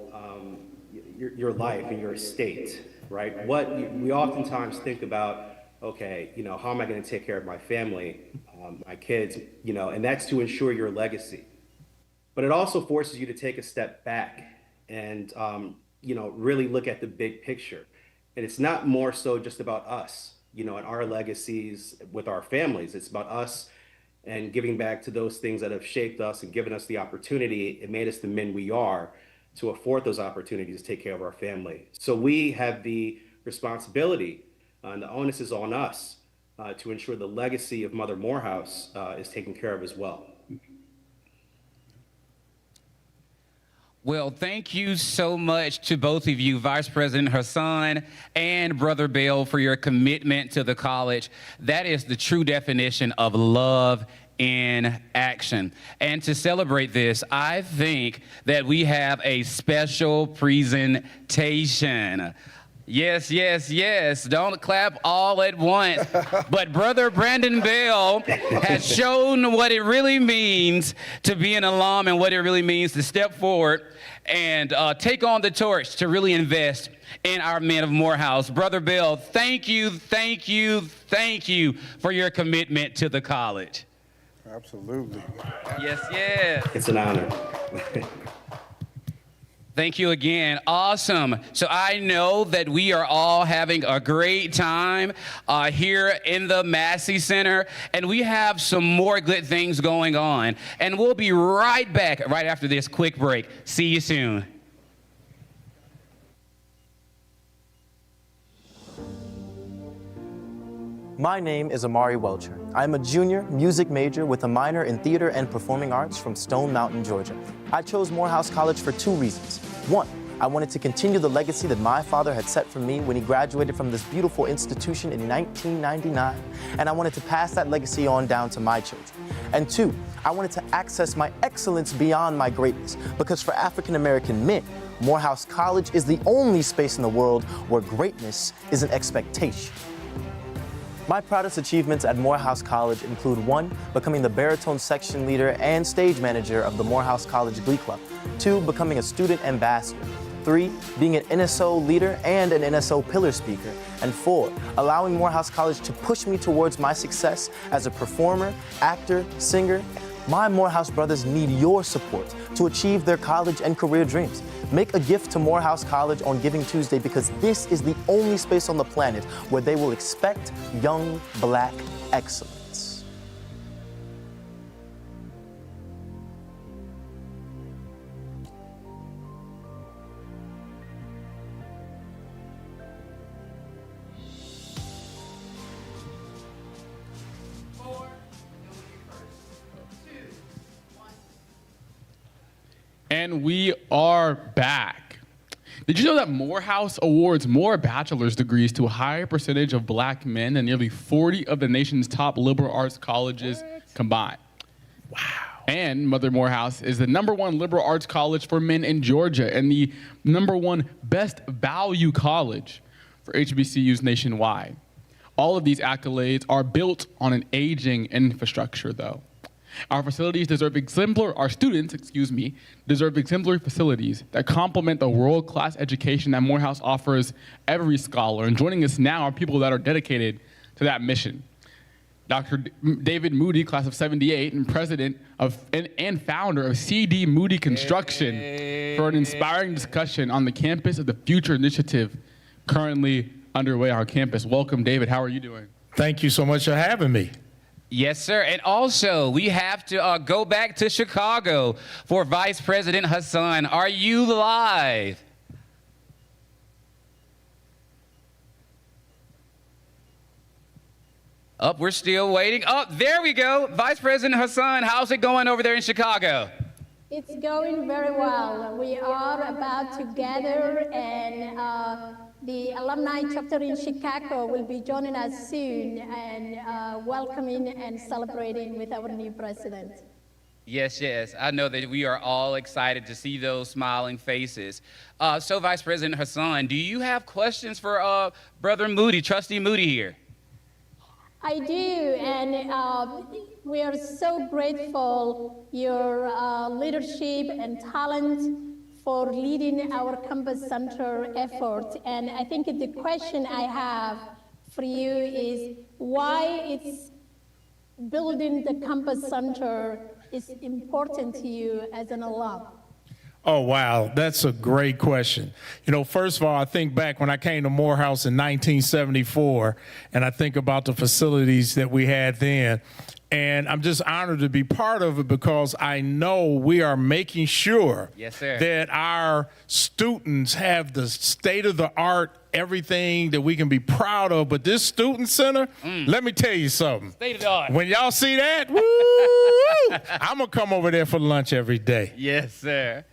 life and your estate, right? We oftentimes think about, okay, how am I going to take care of my family, my kids, and that's to ensure your legacy. But it also forces you to take a step back and, really look at the big picture. And it's not more so just about us, and our legacies with our families. It's about us and giving back to those things that have shaped us and given us the opportunity. It made us the men we are to afford those opportunities to take care of our family. So we have the responsibility, and the onus is on us to ensure the legacy of Mother Morehouse is taken care of as well. Well, thank you so much to both of you, Vice President Hassan and Brother Bell, for your commitment to the college. That is the true definition of love in action. And to celebrate this, I think that we have a special presentation. Yes, yes, yes. Don't clap all at once. But Brother Brandon Bell has shown what it really means to be an alum and what it really means to step forward and take on the torch to really invest in our men of Morehouse. Brother Bell, thank you, thank you, thank you for your commitment to the college. Absolutely. Yes, yes. It's an honor. Thank you again. Awesome. So I know that we are all having a great time here in the Massey Center, and we have some more good things going on. And we'll be right back right after this quick break. See you soon. My name is Amari Welcher. I'm a junior music major with a minor in theater and performing arts from Stone Mountain, Georgia. I chose Morehouse College for 2 reasons. One, I wanted to continue the legacy that my father had set for me when he graduated from this beautiful institution in 1999, and I wanted to pass that legacy on down to my children. And 2, I wanted to access my excellence beyond my greatness, because for African American men, Morehouse College is the only space in the world where greatness is an expectation. My proudest achievements at Morehouse College include 1, becoming the baritone section leader and stage manager of the Morehouse College Glee Club, 2, becoming a student ambassador, 3, being an NSO leader and an NSO pillar speaker, and 4, allowing Morehouse College to push me towards my success as a performer, actor, singer. My Morehouse brothers need your support to achieve their college and career dreams. Make a gift to Morehouse College on Giving Tuesday, because this is the only space on the planet where they will expect young Black excellence. And we are back. Did you know that Morehouse awards more bachelor's degrees to a higher percentage of black men than nearly 40 of the nation's top liberal arts colleges combined? Wow. And Mother Morehouse is the #1 liberal arts college for men in Georgia and the #1 best value college for HBCUs nationwide. All of these accolades are built on an aging infrastructure, though. Our students deserve exemplary facilities that complement the world-class education that Morehouse offers every scholar. And joining us now are people that are dedicated to that mission. Dr. David Moody, class of '78, and president of and founder of CD Moody Construction, for an inspiring discussion on the Campus of the Future initiative currently underway on campus. Welcome, David. How are you doing? Thank you so much for having me. Yes, sir. And also, we have to go back to Chicago for Vice President Hassan. Are you live? We're still waiting. There we go. Vice President Hassan, how's it going over there in Chicago? It's going very well. We are about to gather, and the alumni chapter in Chicago will be joining us soon and welcoming and celebrating with our new president. Yes, yes. I know that we are all excited to see those smiling faces. So, Vice President Hassan, do you have questions for Brother Moody, Trustee Moody here? I do, and we are so grateful your leadership and talent for leading our campus center effort. And I think the question I have for you is why it's building the campus center is important to you as an alum. Oh, wow. That's a great question. You know, first of all, I think back when I came to Morehouse in 1974, and I think about the facilities that we had then. And I'm just honored to be part of it because I know we are making sure that our students have the state-of-the-art, everything that we can be proud of. But this student center, let me tell you something. State-of-the-art. When y'all see that, woo, I'm going to come over there for lunch every day. Yes, sir.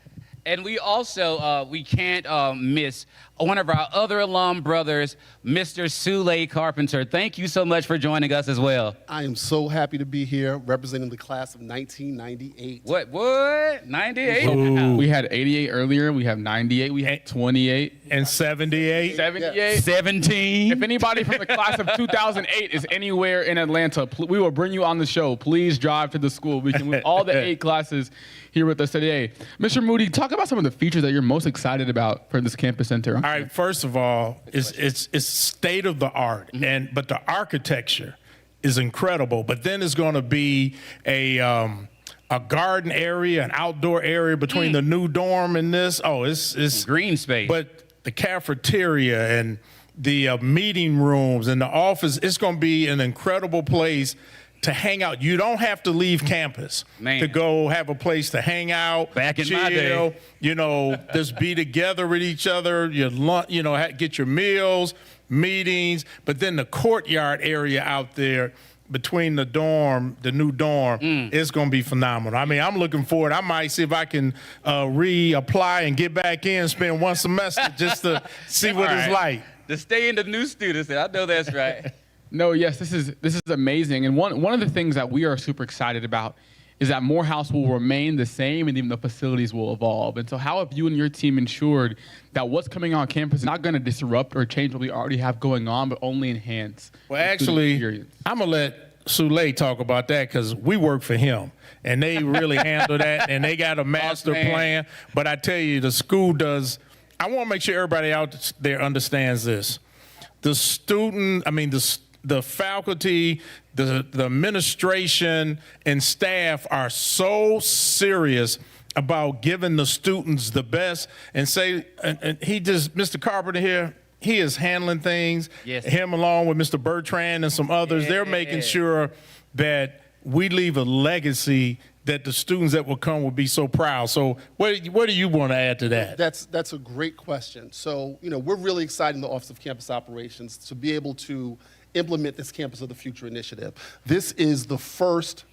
And we also, we can't miss one of our other alum brothers, Mr. Sule Carpenter. Thank you so much for joining us as well. I am so happy to be here representing the class of 1998. What? 98? We had 88 earlier. We have 98. We had 28. And 78. 78. 17. If anybody from the class of 2008 is anywhere in Atlanta, we will bring you on the show. Please drive to the school. We can move all the 8 classes here with us today. Mr. Moody, talk about some of the features that you're most excited about for this campus center. All right, first of all, it's state of the art, but the architecture is incredible. But then it's going to be a garden area, an outdoor area between the new dorm and this. Oh, it's green space. But the cafeteria and the meeting rooms and the office, it's going to be an incredible place to hang out. You don't have to leave campus to go have a place to hang out, Back in chill, my day. you know, just be together with each other, get your meals, meetings, but then the courtyard area out there between the dorm, the new dorm, it's going to be phenomenal. I mean, I'm looking forward. I might see if I can reapply and get back in, spend one semester just to see what it's like. To stay in the new students, I know that's right. No, yes, this is amazing. And one of the things that we are super excited about is that Morehouse will remain the same and even the facilities will evolve. And so how have you and your team ensured that what's coming on campus is not going to disrupt or change what we already have going on, but only enhance? Well, actually, I'm going to let Sule talk about that because we work for him. And they really handle that, and they got a master plan. But I tell you, the school does. I want to make sure everybody out there understands this. The faculty, the administration, and staff are so serious about giving the students the best. And Mr. Carpenter here, he is handling things. Yes. Him along with Mr. Bertrand and some others, they're making sure that we leave a legacy that the students that will come will be so proud. So what do you want to add to that? That's a great question. So, we're really excited in the Office of Campus Operations to be able to implement this Campus of the Future initiative. This is the first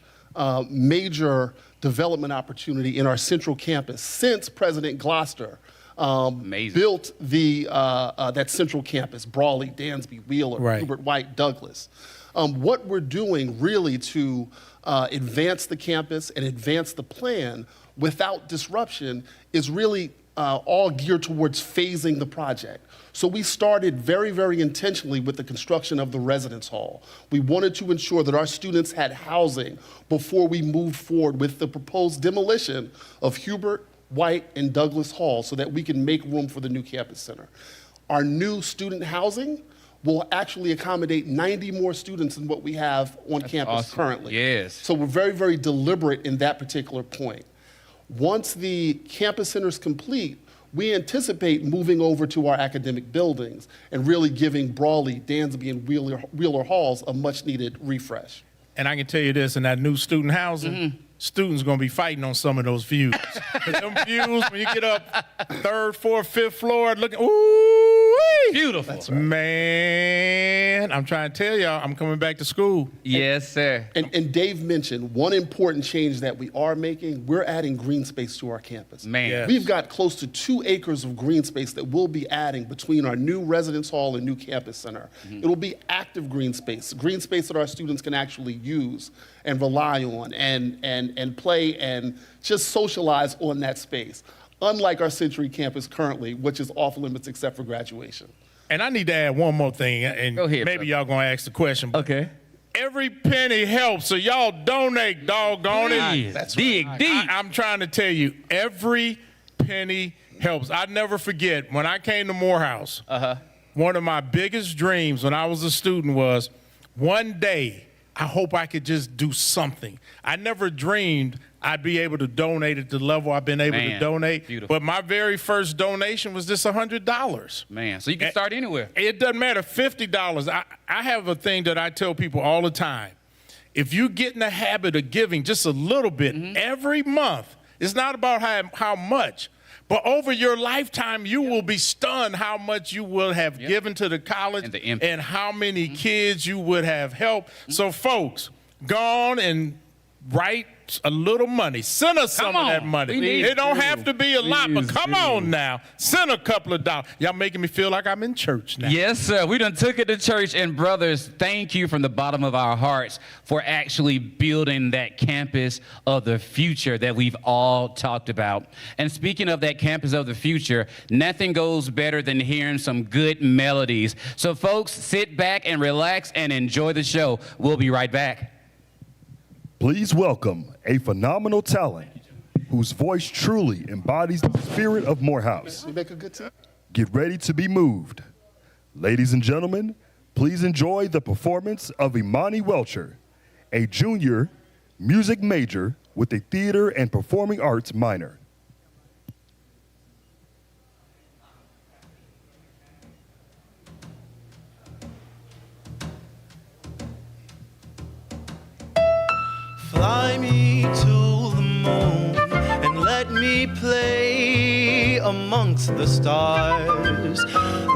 major development opportunity in our central campus since President Gloucester built that central campus, Brawley, Dansby, Wheeler, Hubert White, Douglas. What we're doing really to advance the campus and advance the plan without disruption is really all geared towards phasing the project. So we started very, very intentionally with the construction of the residence hall. We wanted to ensure that our students had housing before we moved forward with the proposed demolition of Hubert, White, and Douglas Hall so that we can make room for the new campus center. Our new student housing will actually accommodate 90 more students than what we have on campus currently. Yes. So we're very, very deliberate in that particular point. Once the campus center is complete, we anticipate moving over to our academic buildings and really giving Brawley, Dansby, and Wheeler Halls a much-needed refresh. And I can tell you this, in that new student housing, students going to be fighting on some of those views. 'Cause them views, when you get up 3rd, 4th, 5th floor, looking, ooh, beautiful. That's right. Man, I'm trying to tell y'all, I'm coming back to school. Yes, sir. And Dave mentioned one important change that we are making. We're adding green space to our campus. Man. Yes. We've got close to 2 acres of green space that we'll be adding between our new residence hall and new campus center. It'll be active green space that our students can actually use and rely on and play and just socialize on that space. Unlike our Century campus currently, which is off limits except for graduation. And I need to add one more thing, and Go ahead, maybe y'all gonna ask the question. But okay. Every penny helps, so y'all donate, doggone it. That's dig deep. I'm trying to tell you, every penny helps. I never forget, when I came to Morehouse, one of my biggest dreams when I was a student was, one day, I hope I could just do something. I never dreamed I'd be able to donate at the level I've been able to donate. Beautiful. But my very first donation was just $100. Man, so you can start anywhere. It doesn't matter, $50. I have a thing that I tell people all the time. If you get in the habit of giving just a little bit every month, it's not about how much, but over your lifetime, you will be stunned how much you will have given to the college and how many kids you would have helped. So folks, go on and write a little money. Send us some of that money. It don't have to be a lot, but come on now. Send a couple of dollars. Y'all making me feel like I'm in church now. Yes, sir. We done took it to church. And brothers, thank you from the bottom of our hearts for actually building that campus of the future that we've all talked about. And speaking of that campus of the future, nothing goes better than hearing some good melodies. So folks, sit back and relax and enjoy the show. We'll be right back. Please welcome a phenomenal talent whose voice truly embodies the spirit of Morehouse. We make a good team. Get ready to be moved. Ladies and gentlemen, please enjoy the performance of Imani Welcher, a junior music major with a theater and performing arts minor. Fly me to the moon and let me play amongst the stars.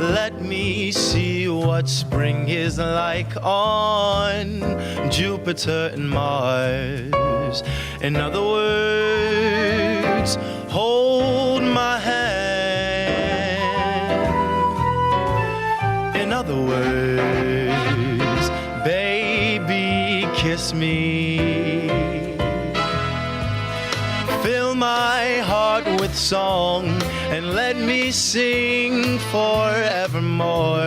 Let me see what spring is like on Jupiter and Mars. In other words, hold my hand. In other words, baby, kiss me. Fill my heart with song and let me sing forevermore.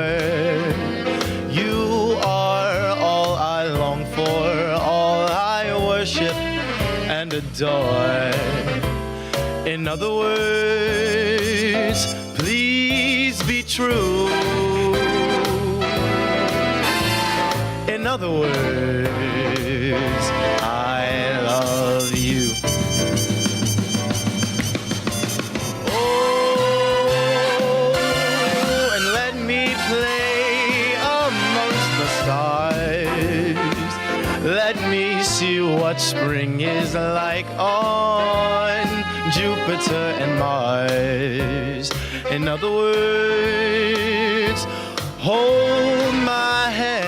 You are all I long for, all I worship and adore. In other words, please be true. In other words, I love you. Oh, and let me play amongst the stars. Let me see what spring is like on Jupiter and Mars. In other words, hold my hand.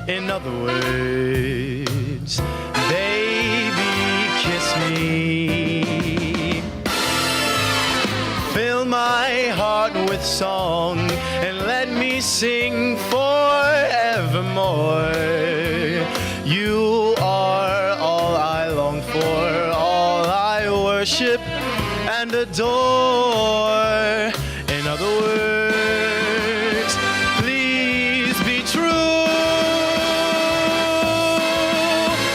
In other words. Baby, kiss me. Fill my heart with song and let me sing forevermore. You are all I long for, all I worship and adore. In other words, please be true.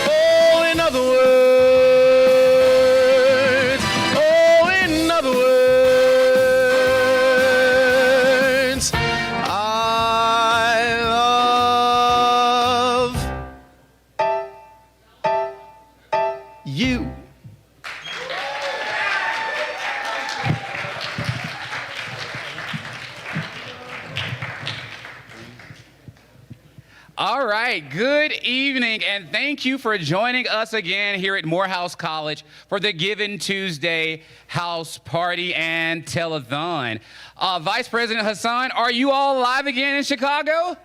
Oh, in other words, oh, in other words, I love you. All right, good evening, and thank you for joining us again here at Morehouse College for the Giving Tuesday House Party and Telethon. Vice President Hassan, are you all live again in Chicago?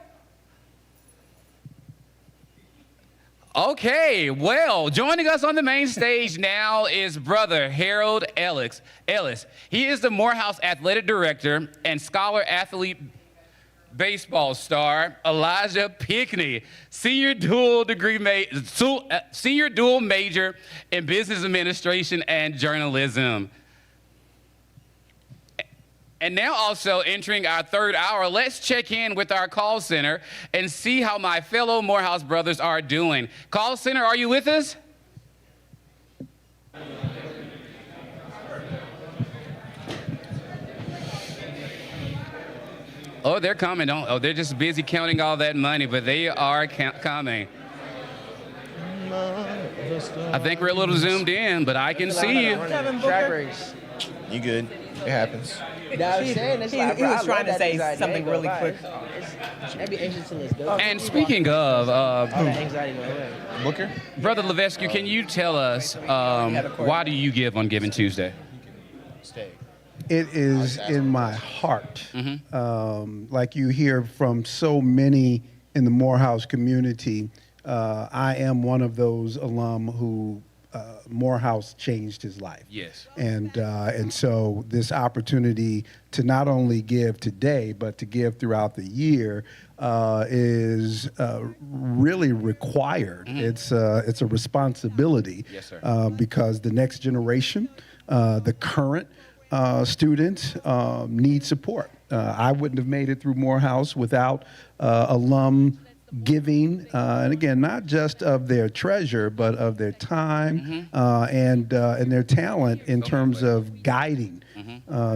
Okay, well, joining us on the main stage now is Brother Harold Ellis. He is the Morehouse Athletic Director and Scholar Athlete baseball star Elijah Pinckney, senior dual major in business administration and journalism. And now also entering our third hour, let's check in with our call center and see how my fellow Morehouse brothers are doing. Call center, are you with us? Oh, they're coming. Oh, they're just busy counting all that money, but they are coming. I think we're a little zoomed in, but I can see you. Track race. You good? It happens. He was trying to say something really quick. And speaking of, Booker? Brother Levesque, can you tell us why do you give on Giving Tuesday? It is in my heart. Like you hear from so many in the Morehouse community, I am one of those alum who Morehouse changed his life. Yes. And so this opportunity to not only give today, but to give throughout the year is really required. It's a responsibility. Yes, sir. Because the next generation, the current students need support. I wouldn't have made it through Morehouse without alum giving, and again, not just of their treasure, but of their time and their talent in terms of guiding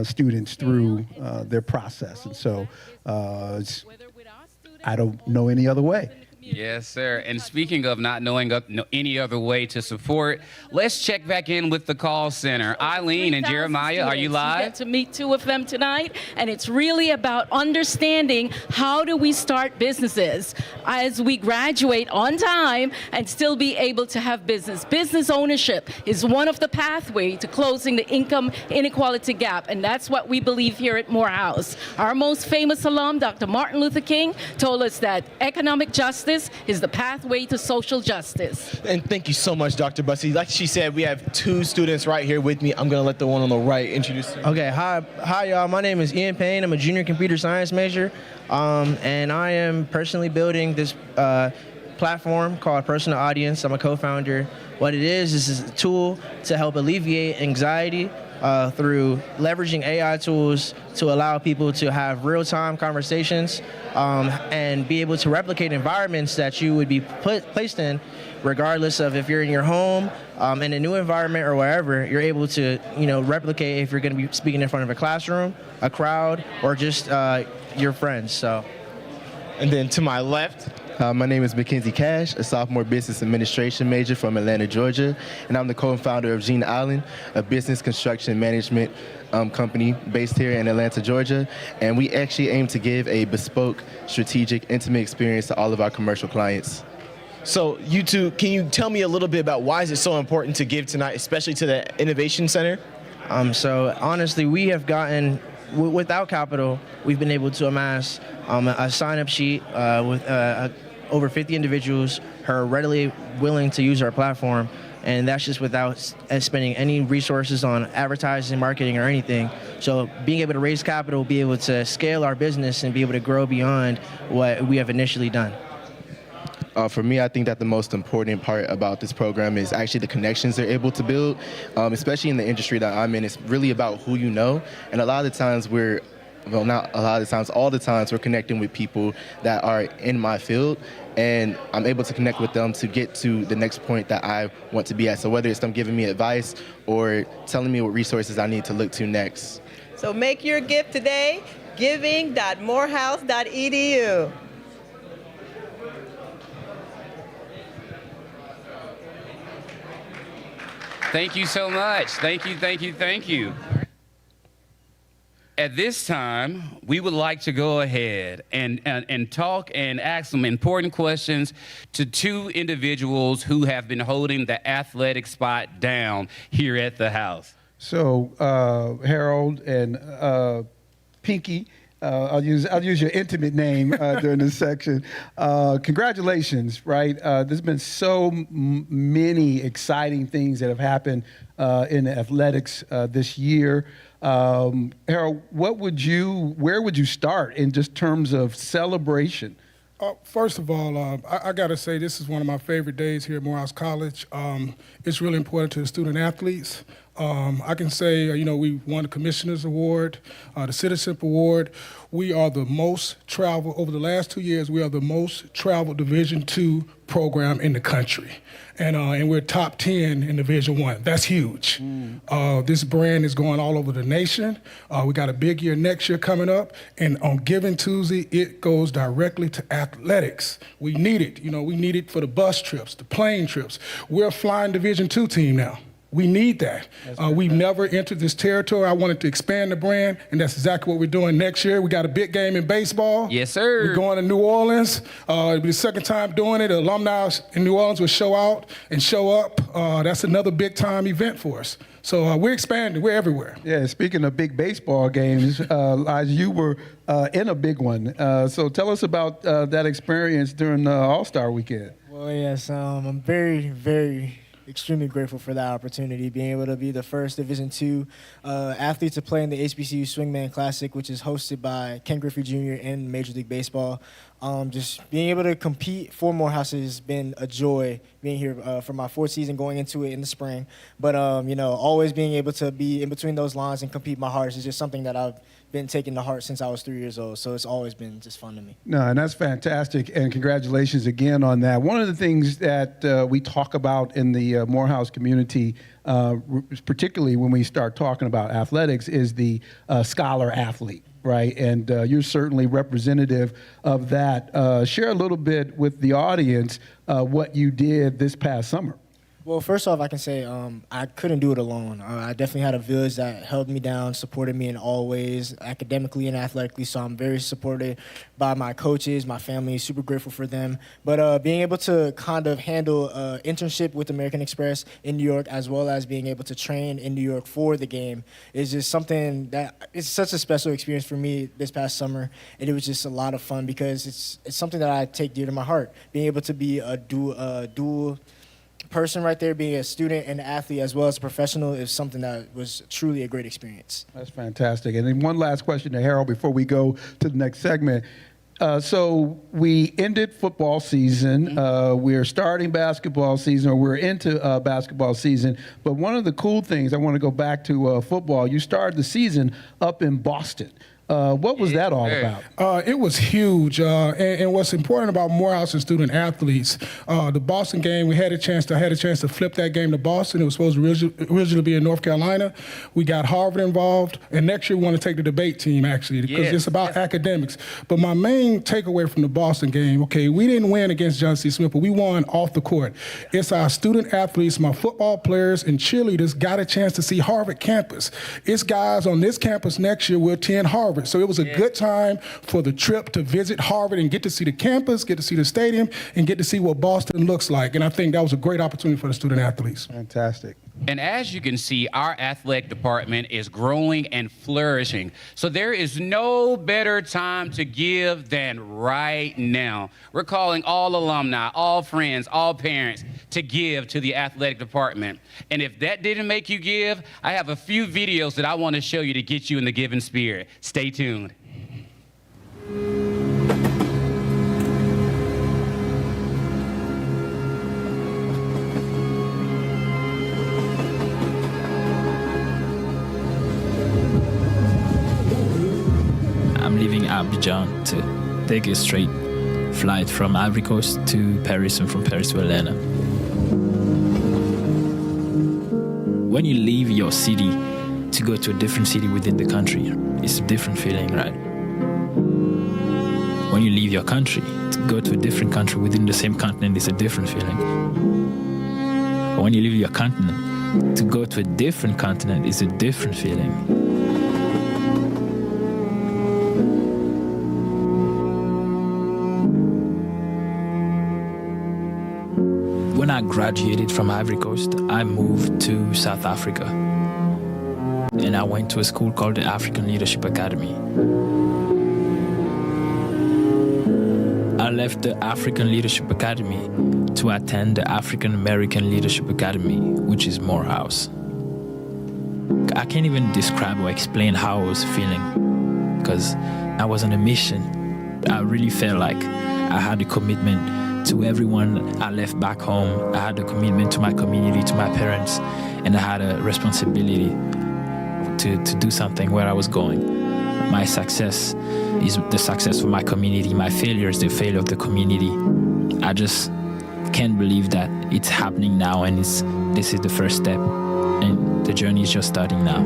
students through their process. And so I don't know any other way. Yes, sir. And speaking of not knowing any other way to support, let's check back in with the call center. Eileen and Jeremiah, are you live? We get to meet two of them tonight, and it's really about understanding how do we start businesses as we graduate on time and still be able to have business. Business ownership is one of the pathways to closing the income inequality gap, and that's what we believe here at Morehouse. Our most famous alum, Dr. Martin Luther King, told us that economic justice is the pathway to social justice. And thank you so much, Dr. Bussey. Like she said, we have two students right here with me. I'm going to let the one on the right introduce them. Okay, hi y'all. My name is Ian Payne. I'm a junior computer science major, and I am personally building this platform called Personal Audience. I'm a co-founder. What it is a tool to help alleviate anxiety through leveraging AI tools to allow people to have real-time conversations and be able to replicate environments that you would be placed in, regardless of if you're in your home, in a new environment or wherever. You're able to, replicate if you're going to be speaking in front of a classroom, a crowd, or just your friends. So, and then to my left. My name is Mackenzie Cash, a sophomore business administration major from Atlanta, Georgia, and I'm the co-founder of Gene Allen, a business construction management company based here in Atlanta, Georgia, and we actually aim to give a bespoke, strategic, intimate experience to all of our commercial clients. So you two, can you tell me a little bit about why is it so important to give tonight, especially to the Innovation Center? So honestly, we have gotten, without capital, we've been able to amass a sign-up sheet with over 50 individuals who are readily willing to use our platform, and that's just without spending any resources on advertising, marketing, or anything. So being able to raise capital, be able to scale our business, and be able to grow beyond what we have initially done. For me, I think that the most important part about this program is actually the connections they're able to build, especially in the industry that I'm in. It's really about who you know, and a lot of the times not a lot of the times, all the times we're connecting with people that are in my field, and I'm able to connect with them to get to the next point that I want to be at. So whether it's them giving me advice or telling me what resources I need to look to next. So make your gift today, giving.morehouse.edu. Thank you so much. Thank you, thank you, thank you. At this time, we would like to go ahead and talk and ask some important questions to two individuals who have been holding the athletic spot down here at the house. So, Harold and Pinky, I'll use your intimate name during this section. Congratulations, right? There's been so many exciting things that have happened in athletics this year. Harold, where would you start in just terms of celebration? First of all, I got to say this is one of my favorite days here at Morehouse College. It's really important to the student athletes. I can say, we won the Commissioner's Award, the Citizenship Award. We are the most traveled, over the last 2 years, we are the most traveled Division II program in the country. And we're top 10 in Division I. That's huge. This brand is going all over the nation. We got a big year next year coming up. And on Giving Tuesday, it goes directly to athletics. We need it. We need it for the bus trips, the plane trips. We're a flying Division II team now. We need that. We've never entered this territory. I wanted to expand the brand, and that's exactly what we're doing next year. We got a big game in baseball. Yes, sir. We're going to New Orleans. It'll be the second time doing it. The alumni in New Orleans will show out and show up. That's another big time event for us. So we're expanding. We're everywhere. Yeah, speaking of big baseball games, Elijah, you were in a big one. So tell us about that experience during All-Star Weekend. Well, yes, I'm very, very extremely grateful for that opportunity, being able to be the first Division II athlete to play in the HBCU Swingman Classic, which is hosted by Ken Griffey Jr. in Major League Baseball. Just being able to compete for Morehouse has been a joy, being here for my fourth season, going into it in the spring. But, always being able to be in between those lines and compete my hardest is just something that I've been taking to heart since I was 3 years old. So it's always been just fun to me. No, and that's fantastic, and congratulations again on that. One of the things that we talk about in the Morehouse community, particularly when we start talking about athletics, is the scholar athlete, right? And you're certainly representative of that. Share a little bit with the audience what you did this past summer. Well, first off, I can say I couldn't do it alone. I definitely had a village that held me down, supported me in all ways, academically and athletically, so I'm very supported by my coaches, my family, super grateful for them. But being able to kind of handle internship with American Express in New York, as well as being able to train in New York for the game, is just something that it's such a special experience for me this past summer, and it was just a lot of fun because it's something that I take dear to my heart. Being able to be a dual person right there, being a student and an athlete as well as a professional, is something that was truly a great experience. That's fantastic. And then one last question to Harold before we go to the next segment. So we ended football season. We're starting basketball season, or we're into basketball season. But one of the cool things, I want to go back to football. You started the season up in Boston. What was that all about? It was huge, and what's important about Morehouse and student athletes, the Boston game, I had a chance to flip that game to Boston. It was supposed to originally be in North Carolina. We got Harvard involved, and next year we want to take the debate team, actually, because it's about academics. But my main takeaway from the Boston game, okay, we didn't win against John C. Smith, but we won off the court. It's our student athletes, my football players and cheerleaders got a chance to see Harvard campus. It's guys on this campus next year will attend Harvard. So it was a good time for the trip to visit Harvard and get to see the campus, get to see the stadium, and get to see what Boston looks like. And I think that was a great opportunity for the student athletes. Fantastic. And as you can see, our athletic department is growing and flourishing. So there is no better time to give than right now. We're calling all alumni, all friends, all parents to give to the athletic department. And if that didn't make you give, I have a few videos that I want to show you to get you in the giving spirit. Stay tuned. I'm leaving Abidjan to take a straight flight from Ivory Coast to Paris and from Paris to Atlanta. When you leave your city to go to a different city within the country, it's a different feeling, right? When you leave your country to go to a different country within the same continent, it's a different feeling. But when you leave your continent to go to a different continent, it's a different feeling. When I graduated from Ivory Coast, I moved to South Africa. And I went to a school called the African Leadership Academy. I left the African Leadership Academy to attend the African American Leadership Academy, which is Morehouse. I can't even describe or explain how I was feeling, because I was on a mission. I really felt like I had a commitment to everyone I left back home. I had a commitment to my community, to my parents, and I had a responsibility to do something where I was going. My success is the success of my community. My failure is the failure of the community. I just can't believe that it's happening now, and this is the first step, and the journey is just starting now.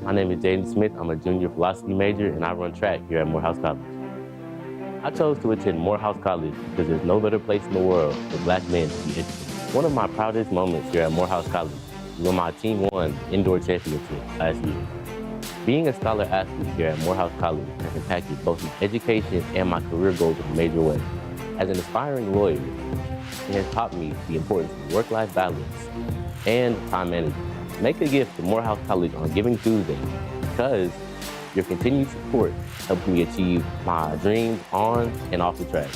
My name is Jaden Smith. I'm a junior philosophy major, and I run track here at Morehouse College. I chose to attend Morehouse College because there's no better place in the world for black men to be educated. One of my proudest moments here at Morehouse College is when my team won the indoor championship last year. Being a scholar athlete here at Morehouse College has impacted both my education and my career goals in a major way. As an aspiring lawyer, it has taught me the importance of work-life balance and time management. Make a gift to Morehouse College on Giving Tuesday, because your continued support helps me achieve my dreams on and off the track.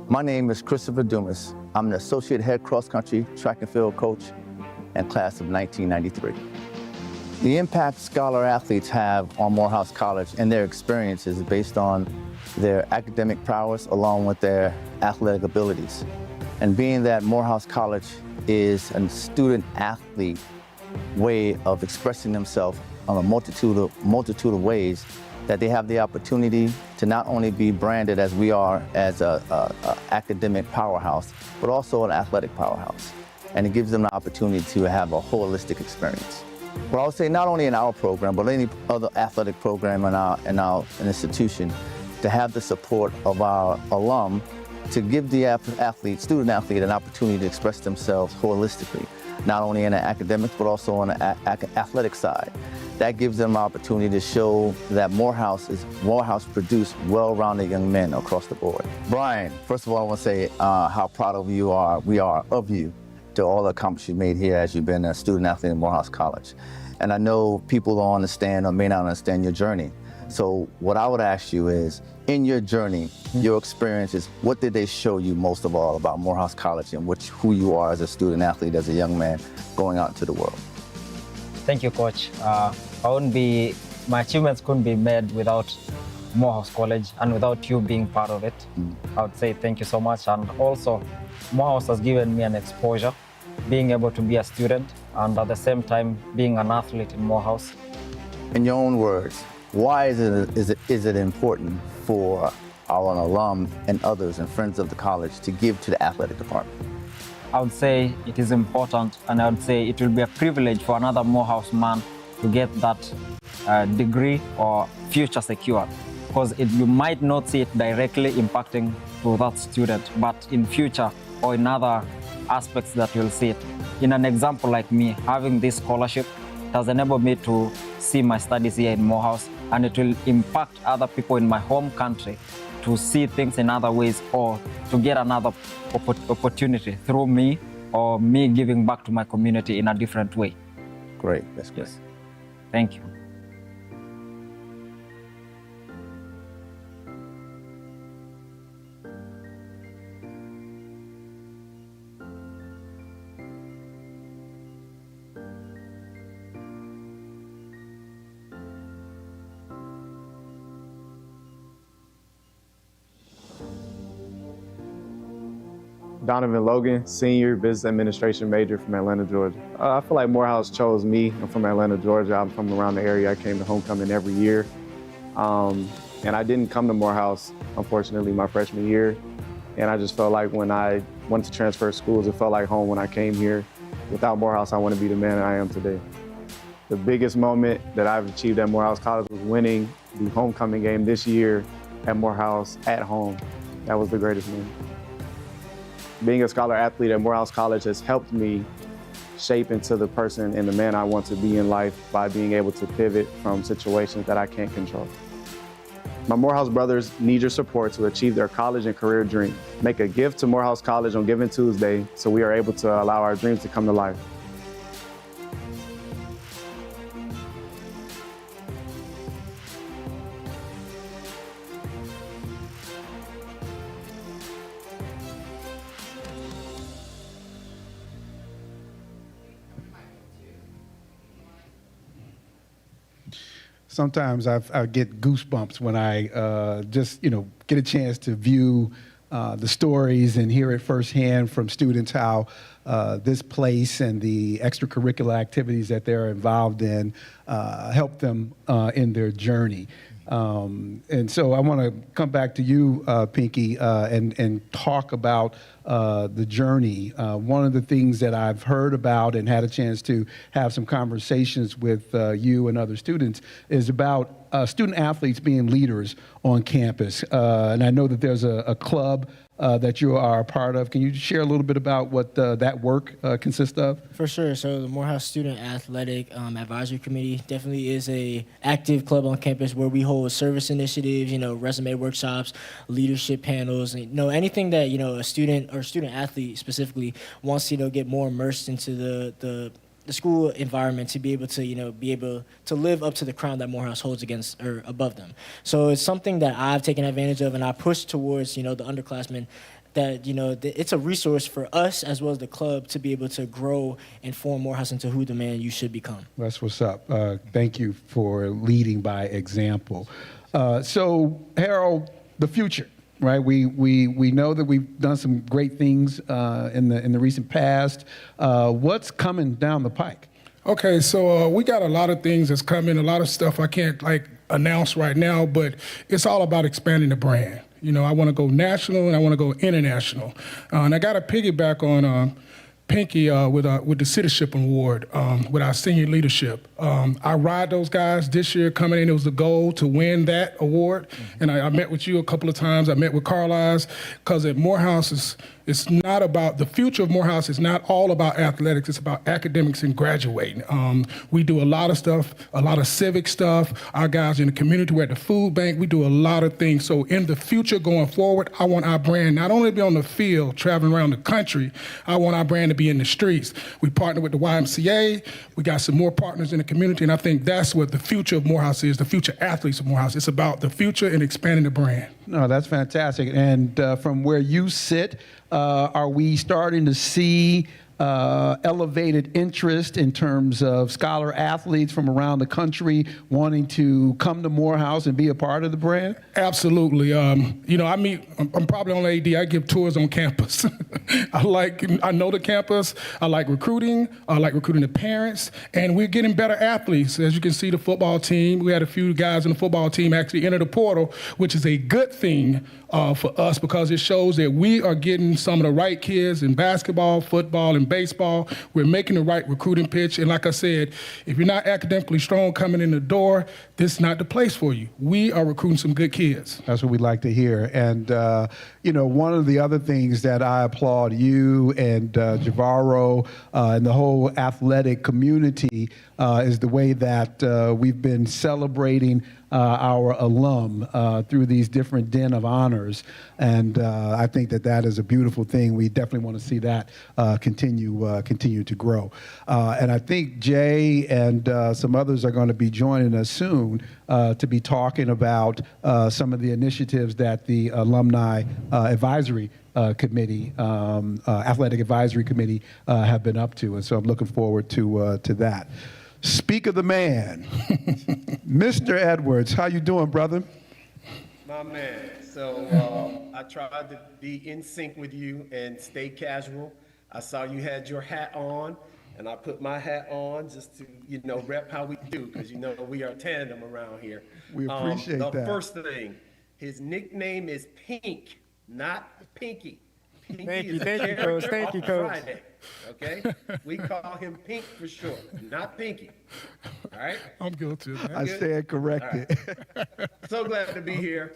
My name is Christopher Dumas. I'm an associate head cross-country track and field coach and class of 1993. The impact scholar athletes have on Morehouse College and their experiences is based on their academic prowess along with their athletic abilities. And being that Morehouse College is a student athlete way of expressing themselves on a multitude of ways, that they have the opportunity to not only be branded as we are as a academic powerhouse, but also an athletic powerhouse. And it gives them the opportunity to have a holistic experience. Well, I would say not only in our program, but any other athletic program in our institution, to have the support of our alum to give the student athlete an opportunity to express themselves holistically, not only in the academics, but also on the athletic side. That gives them an opportunity to show that Morehouse produce well-rounded young men across the board. Brian, first of all, I want to say how proud of you we are of you to all the accomplishments you've made here as you've been a student athlete at Morehouse College. And I know people don't understand or may not understand your journey. So what I would ask you is, in your journey, your experiences, what did they show you most of all about Morehouse College and who you are as a student athlete, as a young man going out into the world? Thank you, Coach. My achievements couldn't be made without Morehouse College and without you being part of it. I would say thank you so much. And also, Morehouse has given me an exposure, being able to be a student and at the same time being an athlete in Morehouse. In your own words, Why is it important for our alum and others and friends of the college to give to the athletic department? I would say it is important, and I would say it will be a privilege for another Morehouse man to get that degree or future secured, because you might not see it directly impacting to that student, but in future or in other aspects that you'll see it. In an example like me, having this scholarship has enabled me to see my studies here in Morehouse, and it will impact other people in my home country to see things in other ways or to get another opportunity through me or me giving back to my community in a different way. Great, that's great. Yes. Thank you. Donovan Logan, senior business administration major from Atlanta, Georgia. I feel like Morehouse chose me. I'm from Atlanta, Georgia. I'm from around the area. I came to homecoming every year. And I didn't come to Morehouse, unfortunately, my freshman year. And I just felt like when I wanted to transfer schools, it felt like home when I came here. Without Morehouse, I want to be the man I am today. The biggest moment that I've achieved at Morehouse College was winning the homecoming game this year at Morehouse at home. That was the greatest moment. Being a scholar athlete at Morehouse College has helped me shape into the person and the man I want to be in life by being able to pivot from situations that I can't control. My Morehouse brothers need your support to achieve their college and career dreams. Make a gift to Morehouse College on Giving Tuesday so we are able to allow our dreams to come to life. Sometimes I get goosebumps when I just get a chance to view the stories and hear it firsthand from students how this place and the extracurricular activities that they're involved in help them in their journey. And so I want to come back to you, Pinky, and talk about the journey. One of the things that I've heard about and had a chance to have some conversations with you and other students is about student athletes being leaders on campus. And I know that there's a club that you are a part of. Can you share a little bit about what that work consists of? For sure. So the Morehouse Student Athletic Advisory Committee definitely is a active club on campus where we hold service initiatives, resume workshops, leadership panels, and, anything that, a student or student athlete specifically wants to, get more immersed into the school environment to be able to live up to the crown that Morehouse holds against or above them. So it's something that I've taken advantage of, and I push towards, the underclassmen that, it's a resource for us as well as the club to be able to grow and form Morehouse into who the man you should become. That's what's up. Thank you for leading by example. So Harold, the future. Right, we know that we've done some great things in the recent past. What's coming down the pike? Okay, so we got a lot of things that's coming, a lot of stuff I can't announce right now, but it's all about expanding the brand. I want to go national and I want to go international, and I got to piggyback on Pinky with the Citizenship Award with our senior leadership. I ride those guys this year coming in. It was the goal to win that award. And I met with you a couple of times. I met with Carlisle because at Morehouse, it's not about, the future of Morehouse is not all about athletics. It's about academics and graduating. We do a lot of stuff, a lot of civic stuff. Our guys in the community, we're at the food bank. We do a lot of things. So in the future going forward, I want our brand not only to be on the field, traveling around the country, I want our brand to be in the streets. We partner with the YMCA. We got some more partners in the community, and I think that's what the future of Morehouse is, the future athletes of Morehouse. It's about the future and expanding the brand. No, that's fantastic. And from where you sit, are we starting to see elevated interest in terms of scholar athletes from around the country wanting to come to Morehouse and be a part of the brand? Absolutely. I'm probably on AD. I give tours on campus. I know the campus. I like recruiting. I like recruiting the parents, and we're getting better athletes. As you can see, the football team. We had a few guys in the football team actually enter the portal, which is a good thing for us because it shows that we are getting some of the right kids in basketball, football, and baseball. We're making the right recruiting pitch. And like I said, if you're not academically strong coming in the door, this is not the place for you. We are recruiting some good kids. That's what we like to hear. And, one of the other things that I applaud you and Javaro and the whole athletic community is the way that we've been celebrating our alum through these different den of honors. And I think that is a beautiful thing. We definitely want to see that continue to grow. And I think Jay and some others are going to be joining us soon to be talking about some of the initiatives that the Alumni Advisory Committee, Athletic Advisory Committee have been up to. And so I'm looking forward to that. Speak of the man, Mr. Edwards. How you doing, brother? My man. So I tried to be in sync with you and stay casual. I saw you had your hat on, and I put my hat on just to, rep how we do, because we are tandem around here. We appreciate that. The first thing, his nickname is Pink, not Pinky. Thank you, Coach. Thank you, Coach. Friday, okay? We call him Pink for short, not Pinky. All right? I'm guilty of that. I stand corrected. Right. So glad to be here.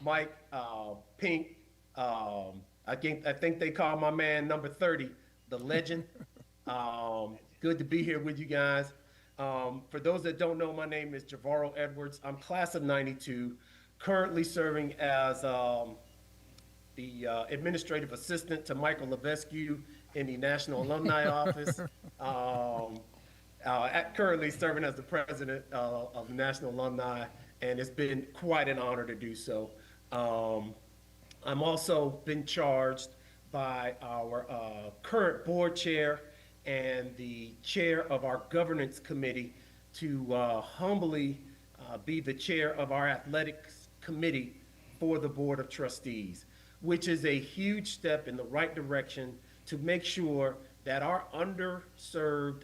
Mike, Pink, I think they call my man number 30, the legend. Good to be here with you guys. For those that don't know, my name is Javaro Edwards. I'm class of 92, currently serving as the administrative assistant to Michael Levesque in the National Alumni Office. Currently serving as the president of the National Alumni, and it's been quite an honor to do so. I'm also been charged by our current board chair and the chair of our governance committee to humbly be the chair of our athletics committee for the Board of Trustees, which is a huge step in the right direction to make sure that our underserved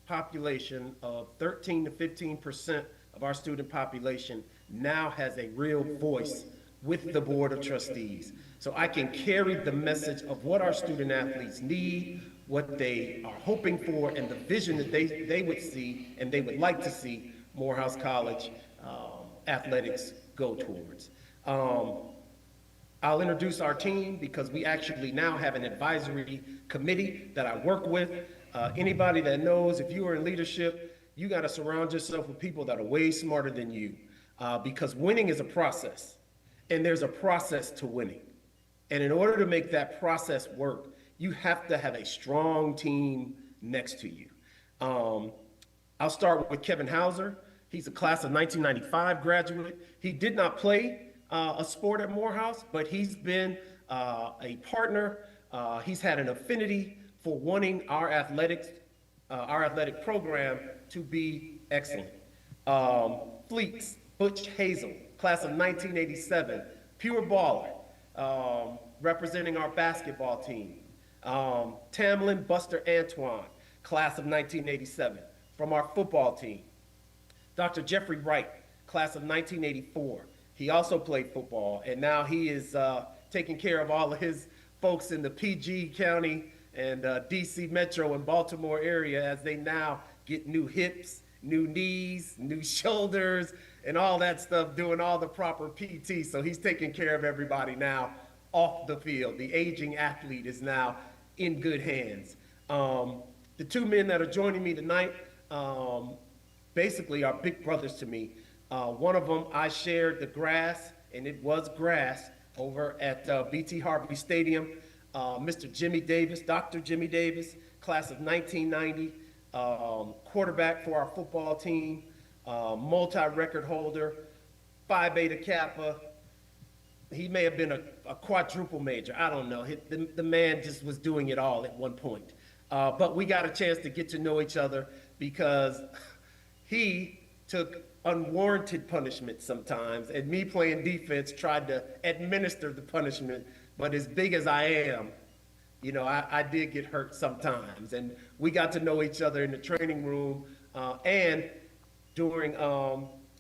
population of 13 to 15% of our student population now has a real voice with the Board of Trustees. So I can carry the message of what our student athletes need, what they are hoping for, and the vision that they would see and they would like to see Morehouse College athletics go towards. I'll introduce our team because we actually now have an advisory committee that I work with. Anybody that knows, if you are in leadership, you got to surround yourself with people that are way smarter than you, because winning is a process, and there's a process to winning. And in order to make that process work, you have to have a strong team next to you. I'll start with Kevin Hauser. He's a class of 1995 graduate. He did not play a sport at Morehouse, but he's been a partner. He's had an affinity for wanting our athletic program to be excellent. Fleets, Butch Hazel, class of 1987, pure baller, representing our basketball team. Tamlin Buster Antoine, class of 1987, from our football team. Dr. Jeffrey Wright, class of 1984. He also played football, and now he is taking care of all of his folks in the PG County and DC Metro and Baltimore area as they now get new hips, new knees, new shoulders, and all that stuff, doing all the proper PT. So he's taking care of everybody now off the field. The aging athlete is now in good hands. The two men that are joining me tonight basically are big brothers to me. One of them, I shared the grass, and it was grass, over at BT Harvey Stadium. Mr. Jimmy Davis, Dr. Jimmy Davis, class of 1990, quarterback for our football team, multi-record holder, Phi Beta Kappa, he may have been a quadruple major. I don't know. The man just was doing it all at one point. But we got a chance to get to know each other because he took unwarranted punishment sometimes, and me playing defense tried to administer the punishment. But as big as I am, you know, I did get hurt sometimes. And we got to know each other in the training room and during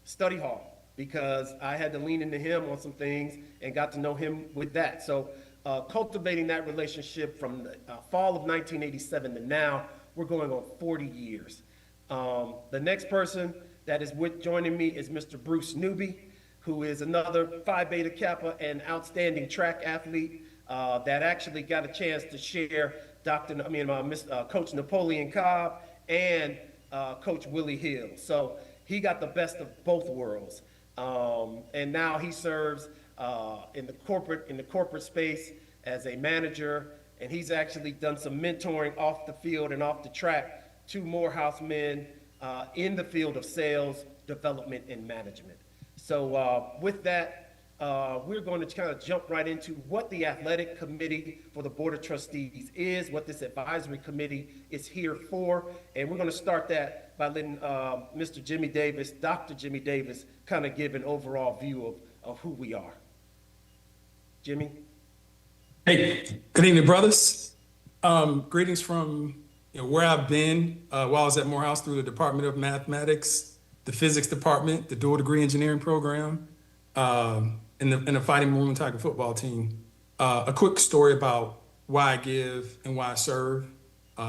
study hall, because I had to lean into him on some things and got to know him with that. So cultivating that relationship from the fall of 1987 to now, we're going on 40 years. The next person that is joining me is Mr. Bruce Newby, who is another Phi Beta Kappa and outstanding track athlete that actually got a chance to share Coach Napoleon Cobb and Coach Willie Hill. So he got the best of both worlds. And now he serves in the corporate space as a manager, and he's actually done some mentoring off the field and off the track to Morehouse men in the field of sales, development, and management. So with that, we're going to kind of jump right into what the athletic committee for the Board of Trustees is, what this advisory committee is here for, and we're going to start that by letting Mr. Jimmy Davis, Dr. Jimmy Davis, kind of give an overall view of who we are. Jimmy? Hey, good evening, brothers. Greetings from where I've been while I was at Morehouse through the Department of Mathematics, the Physics Department, the dual degree engineering program, and the Fighting Maroon Tiger football team. A quick story about why I give and why I serve.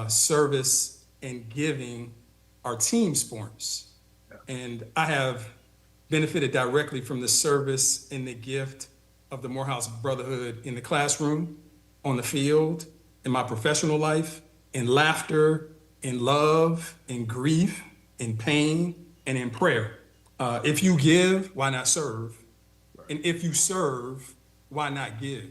Service and giving are team sports. And I have benefited directly from the service and the gift of the Morehouse Brotherhood in the classroom, on the field, in my professional life, in laughter, in love, in grief, in pain, and in prayer. If you give, why not serve? And if you serve, why not give?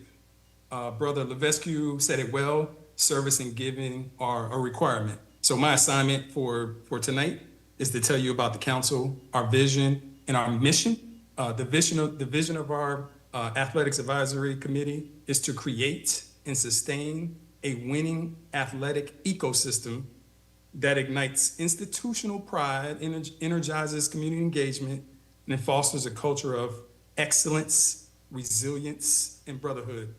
Brother Levesque said it well, service and giving are a requirement. So my assignment for tonight is to tell you about the council, our vision, and our mission. The vision of our Athletics Advisory Committee is to create and sustain a winning athletic ecosystem that ignites institutional pride, energizes community engagement, and fosters a culture of excellence, resilience, and brotherhood.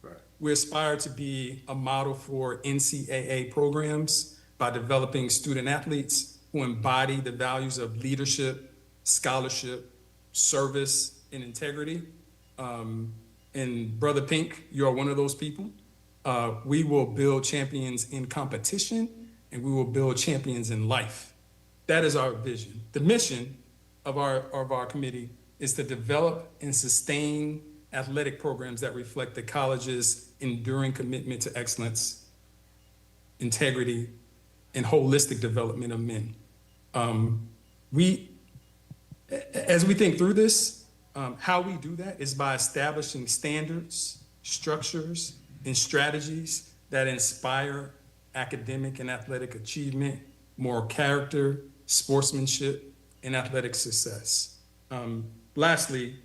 Right. We aspire to be a model for NCAA programs by developing student athletes who embody the values of leadership, scholarship, service, and integrity. And Brother Pink, you are one of those people. We will build champions in competition, and we will build champions in life. That is our vision. The mission of our committee is to develop and sustain athletic programs that reflect the college's enduring commitment to excellence, integrity, and holistic development of men. As we think through this, how we do that is by establishing standards, structures, and strategies that inspire academic and athletic achievement, moral character, sportsmanship, and athletic success. Lastly,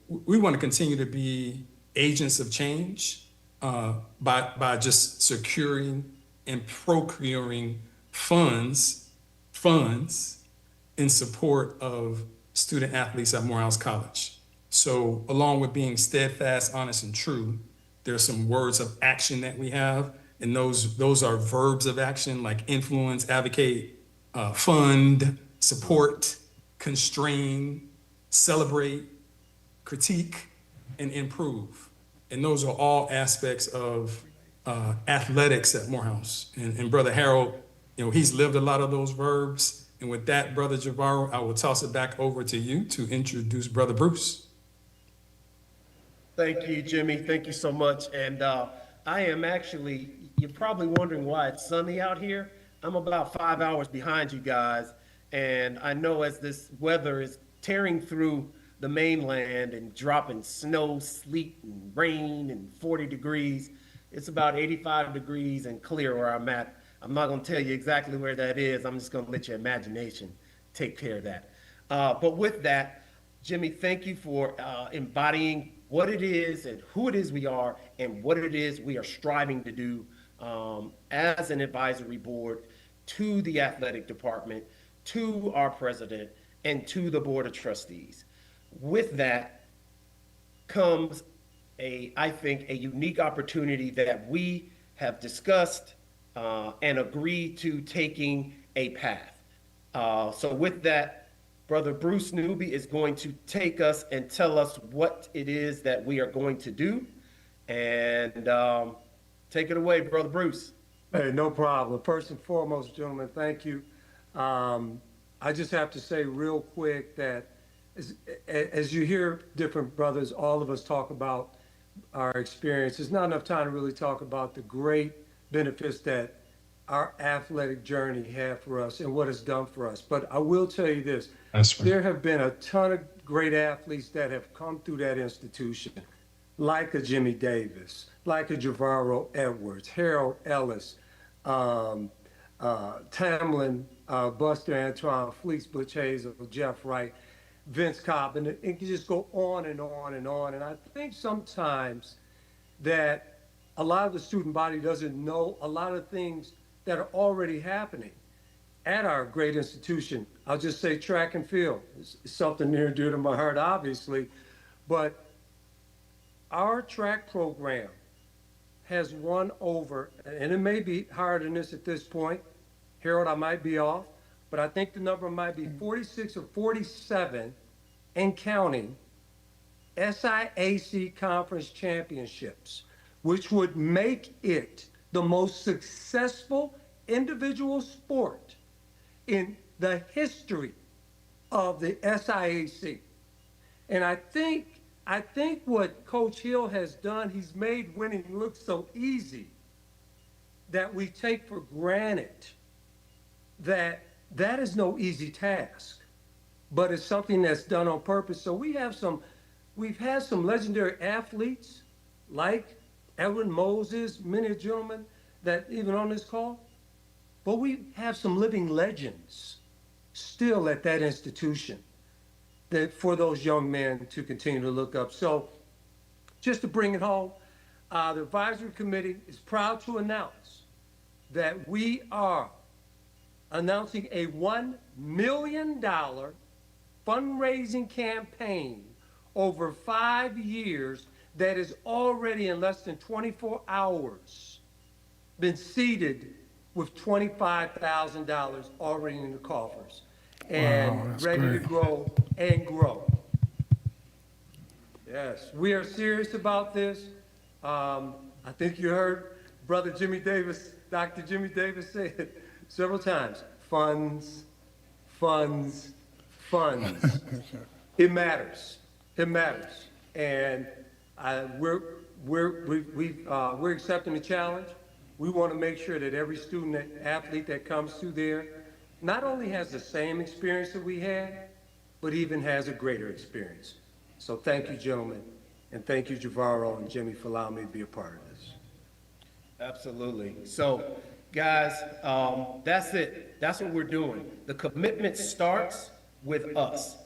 we want to continue to be agents of change by just securing and procuring funds in support of student athletes at Morehouse College. So along with being steadfast, honest, and true, there are some words of action that we have, and those are verbs of action like influence, advocate, fund, support, constrain, celebrate, critique, and improve. And those are all aspects of athletics at Morehouse. And Brother Harold, he's lived a lot of those verbs. And with that, Brother Javaro, I will toss it back over to you to introduce Brother Bruce. Thank you, Jimmy. Thank you so much. And I am actually, you're probably wondering why it's sunny out here. I'm about 5 hours behind you guys. And I know as this weather is tearing through the mainland and dropping snow, sleet, and rain, and 40 degrees, it's about 85 degrees and clear where I'm at. I'm not going to tell you exactly where that is. I'm just going to let your imagination take care of that. But with that, Jimmy, thank you for embodying what it is and who it is we are and what it is we are striving to do as an advisory board to the athletic department, to our president, and to the board of trustees. With that comes I think, a unique opportunity that we have discussed and agreed to taking a path. So with that, Brother Bruce Newby is going to take us and tell us what it is that we are going to do. And take it away, Brother Bruce. Hey, no problem. First and foremost, gentlemen, thank you. I just have to say real quick that as you hear different brothers, all of us talk about our experience, there's not enough time to really talk about the great benefits that our athletic journey had for us and what it's done for us. But I will tell you this, there have been a ton of great athletes that have come through that institution, like a Jimmy Davis, like a Javaro Edwards, Harold Ellis, Tamlin, Buster Antoine, Fleece Butch Hazel, Jeff Wright, Vince Cobb, and it can just go on and on and on. And I think sometimes that a lot of the student body doesn't know a lot of things that are already happening at our great institution. I'll just say track and field. It's something near and dear to my heart, obviously, but our track program has won over, and it may be higher than this at this point, Harold, I might be off, but I think the number might be 46 or 47 and counting SIAC conference championships, which would make it the most successful individual sport in the history of the SIAC. And I think what Coach Hill has done, he's made winning look so easy that we take for granted that is no easy task, but it's something that's done on purpose. So we've had some legendary athletes like Edwin Moses, many gentlemen that even on this call, but we have some living legends still at that institution that for those young men to continue to look up. So just to bring it home, the advisory committee is proud to announce that we are announcing a $1 million fundraising campaign over 5 years that is already in less than 24 hours been seeded with $25,000 already in the coffers and ready to grow and grow. Yes, we are serious about this. I think you heard Brother Jimmy Davis, Dr. Jimmy Davis say it several times. Funds, funds, funds. It matters. It matters. And we're accepting the challenge. We want to make sure that every student athlete that comes through there not only has the same experience that we had, but even has a greater experience. So thank you, gentlemen, and thank you, Javaro and Jimmy, for allowing me to be a part of this. Absolutely. So, guys, that's it. That's what we're doing. The commitment starts with us.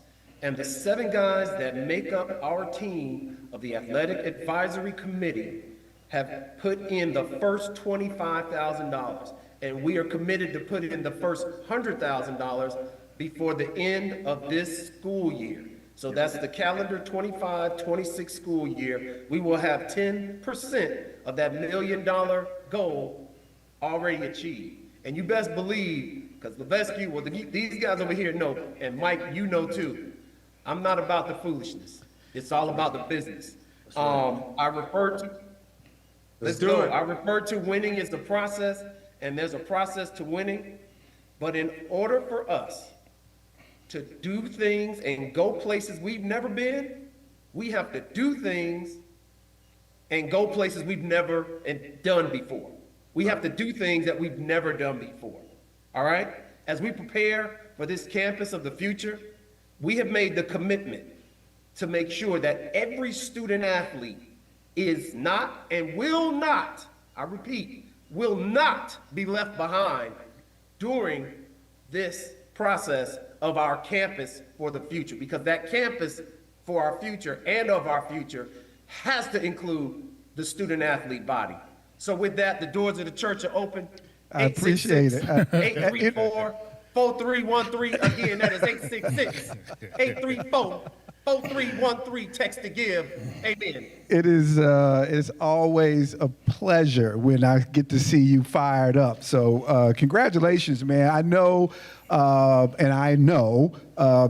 And the 7 guys that make up our team of the Athletic Advisory Committee have put in the first $25,000. And we are committed to put in the first $100,000 before the end of this school year. So that's the calendar 25-26 school year. We will have 10% of that $1 million goal already achieved. And you best believe, because Levesque, well, these guys over here know, and Mike, you know too, I'm not about the foolishness. It's all about the business. I refer to, let's go. I refer to winning as the process, and there's a process to winning. But in order for us to do things and go places we've never been, we have to do things and go places we've never done before. We have to do things that we've never done before. All right? As we prepare for this campus of the future, we have made the commitment to make sure that every student athlete is not and will not, I repeat, will not be left behind during this process of our campus for the future, because that campus for our future and of our future has to include the student athlete body. So with that, the doors of the church are open. I appreciate it. 834-4313. Again, that is 866-834-4313. Text to give. Amen. It is it's always a pleasure when I get to see you fired up. So congratulations, man. I know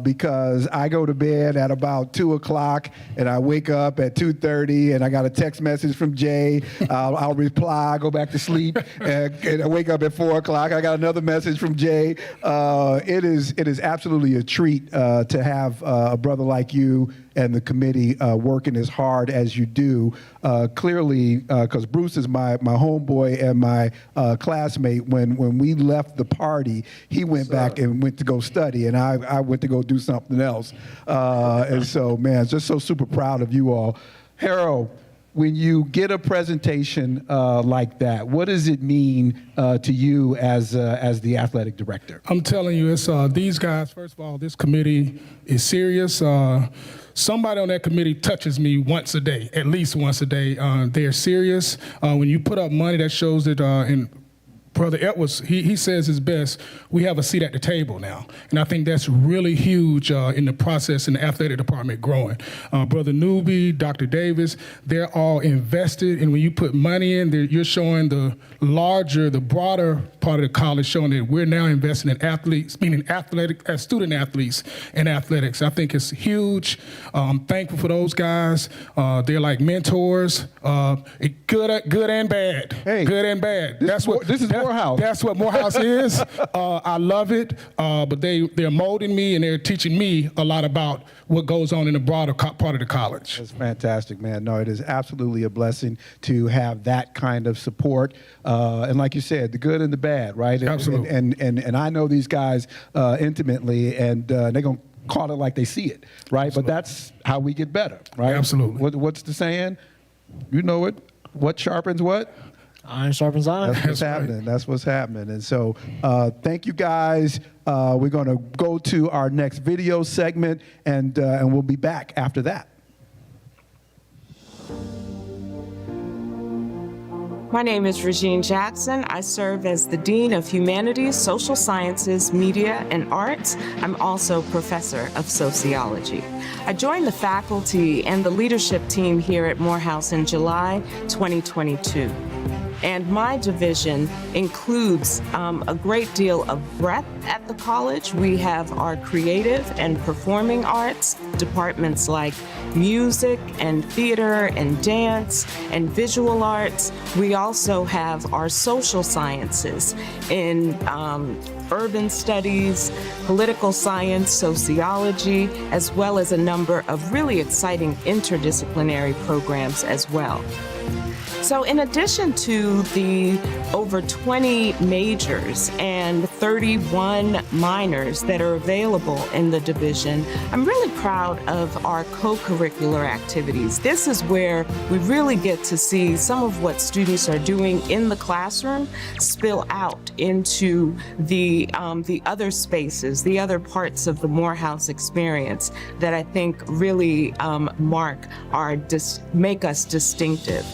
because I go to bed at about 2 o'clock and I wake up at 2:30 and I got a text message from Jay. I'll reply, go back to sleep, and I wake up at 4 o'clock. I got another message from Jay. It is absolutely a treat to have a brother like you and the committee working as hard as you do. Clearly, because Bruce is my homeboy and my classmate, when we left the party, he went back and went to go study, and I went to go do something else. And so, man, just so super proud of you all. Harold, when you get a presentation like that, what does it mean to you as the athletic director? I'm telling you, it's these guys. First of all, this committee is serious. Somebody on that committee touches me once a day, at least once a day. They're serious. When you put up money, that shows that in Brother Edwards, he says his best, we have a seat at the table now. And I think that's really huge in the process in the athletic department growing. Brother Newby, Dr. Davis, they're all invested. And when you put money in, you're showing the broader part of the college, showing that we're now investing in athletes, meaning student athletes in athletics. I think it's huge. I'm thankful for those guys. They're like mentors, good and bad. Hey, good and bad. This is Morehouse. That's what Morehouse is. I love it. But they're molding me and they're teaching me a lot about what goes on in the broader part of the college. That's fantastic, man. No, it is absolutely a blessing to have that kind of support. And like you said, the good and the bad, right? Absolutely. And I know these guys intimately, and they're going to call it like they see it, right? Absolutely. But that's how we get better, right? Absolutely. What's the saying? You know it. What sharpens what? Iron sharpens iron. That's what's happening. That's what's happening. And so thank you, guys. We're going to go to our next video segment, and we'll be back after that. My name is Regine Jackson. I serve as the Dean of Humanities, Social Sciences, Media, and Arts. I'm also Professor of Sociology. I joined the faculty and the leadership team here at Morehouse in July 2022. And my division includes a great deal of breadth at the college. We have our creative and performing arts, departments like music and theater and dance and visual arts. We also have our social sciences in urban studies, political science, sociology, as well as a number of really exciting interdisciplinary programs as well. So in addition to the over 20 majors and 31 minors that are available in the division, I'm really proud of our co-curricular activities. This is where we really get to see some of what students are doing in the classroom spill out into the other spaces, the other parts of the Morehouse experience that I think really make us distinctive.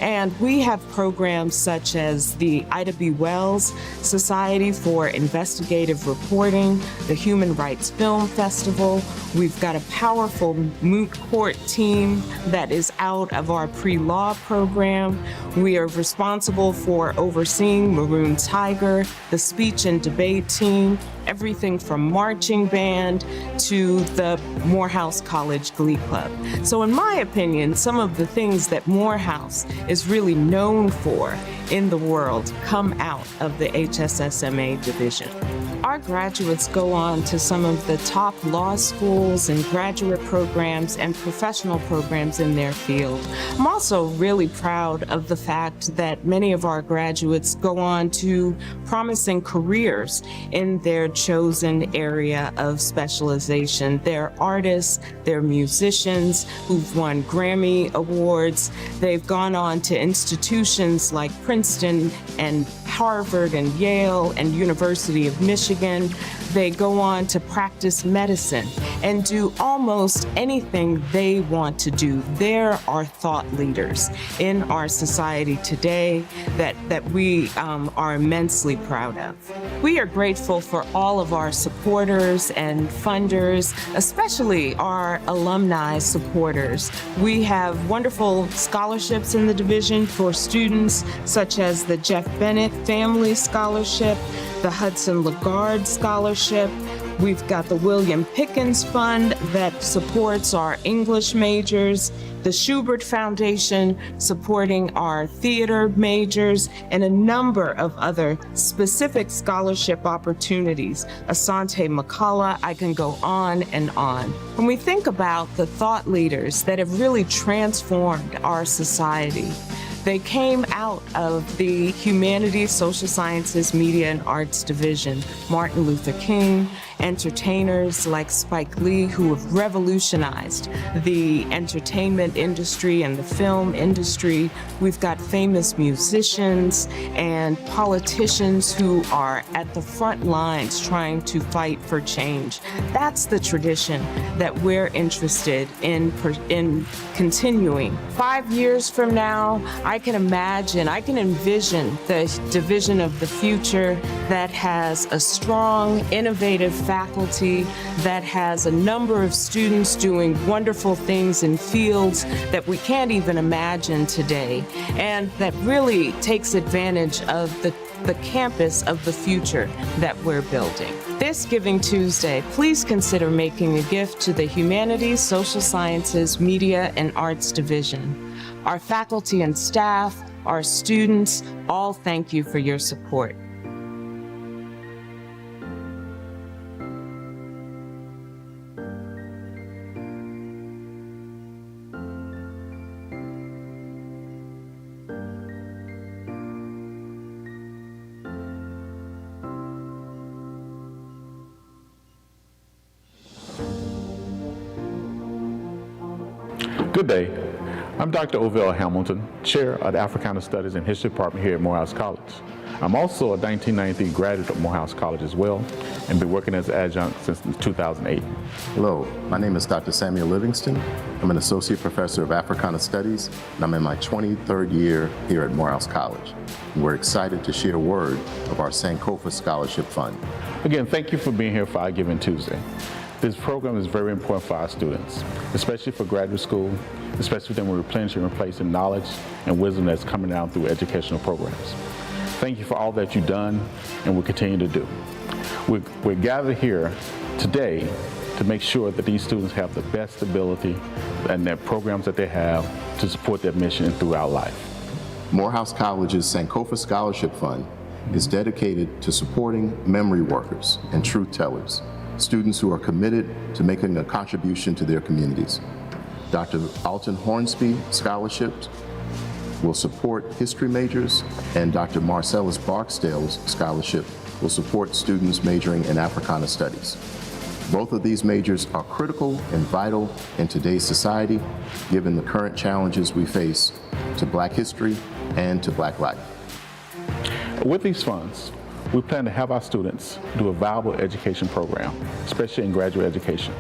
And we have programs such as the Ida B. Wells Society for Investigative Reporting, the Human Rights Film Festival. We've got a powerful moot court team that is out of our pre-law program. We are responsible for overseeing Maroon Tiger, the speech and debate team, everything from marching band to the Morehouse College Glee Club. So in my opinion, some of the things that Morehouse is really known for in the world come out of the HSSMA division. Our graduates go on to some of the top law schools and graduate programs and professional programs in their field. I'm also really proud of the fact that many of our graduates go on to promising careers in their chosen area of specialization. They're artists, they're musicians who've won Grammy Awards. They've gone on to institutions like Princeton and Harvard and Yale and University of Michigan. they go on to practice medicine and do almost anything they want to do. There are thought leaders in our society today that we are immensely proud of. We are grateful for all of our supporters and funders, especially our alumni supporters. We have wonderful scholarships in the division for students such as the Jeff Bennett Family Scholarship, the Hudson Lagarde Scholarship. We've got the William Pickens Fund that supports our English majors, the Schubert Foundation supporting our theater majors, and a number of other specific scholarship opportunities. Asante Makala, I can go on and on. When we think about the thought leaders that have really transformed our society, they came out of the Humanities, Social Sciences, Media, and Arts Division. Martin Luther King, entertainers like Spike Lee, who have revolutionized the entertainment industry and the film industry. We've got famous musicians and politicians who are at the front lines trying to fight for change. That's the tradition that we're interested in continuing. 5 years from now, I can envision the division of the future that has a strong, innovative faculty, that has a number of students doing wonderful things in fields that we can't even imagine today, and that really takes advantage of the campus of the future that we're building. This Giving Tuesday, please consider making a gift to the Humanities, Social Sciences, Media, and Arts Division. Our faculty and staff, our students, all thank you for your support. Good day. I'm Dr. Ovell Hamilton, Chair of the Africana Studies and History Department here at Morehouse College. I'm also a 1993 graduate of Morehouse College as well, and been working as an adjunct since 2008. Hello, my name is Dr. Samuel Livingston. I'm an Associate Professor of Africana Studies, and I'm in my 23rd year here at Morehouse College. And we're excited to share word of our Sankofa Scholarship Fund. Again, thank you for being here for our Giving Tuesday. This program is very important for our students, especially for graduate school, especially when we're replenishing and replacing knowledge and wisdom that's coming down through educational programs. Thank you for all that you've done and will continue to do. We're gathered here today to make sure that these students have the best ability and their programs that they have to support their mission throughout life. Morehouse College's Sankofa Scholarship Fund is dedicated to supporting memory workers and truth tellers, students who are committed to making a contribution to their communities. Dr. Alton Hornsby Scholarships will support history majors, and Dr. Marcellus Barksdale's scholarship will support students majoring in Africana Studies. Both of these majors are critical and vital in today's society, given the current challenges we face to Black history and to Black life. With these funds, we plan to have our students do a viable education program, especially in graduate education.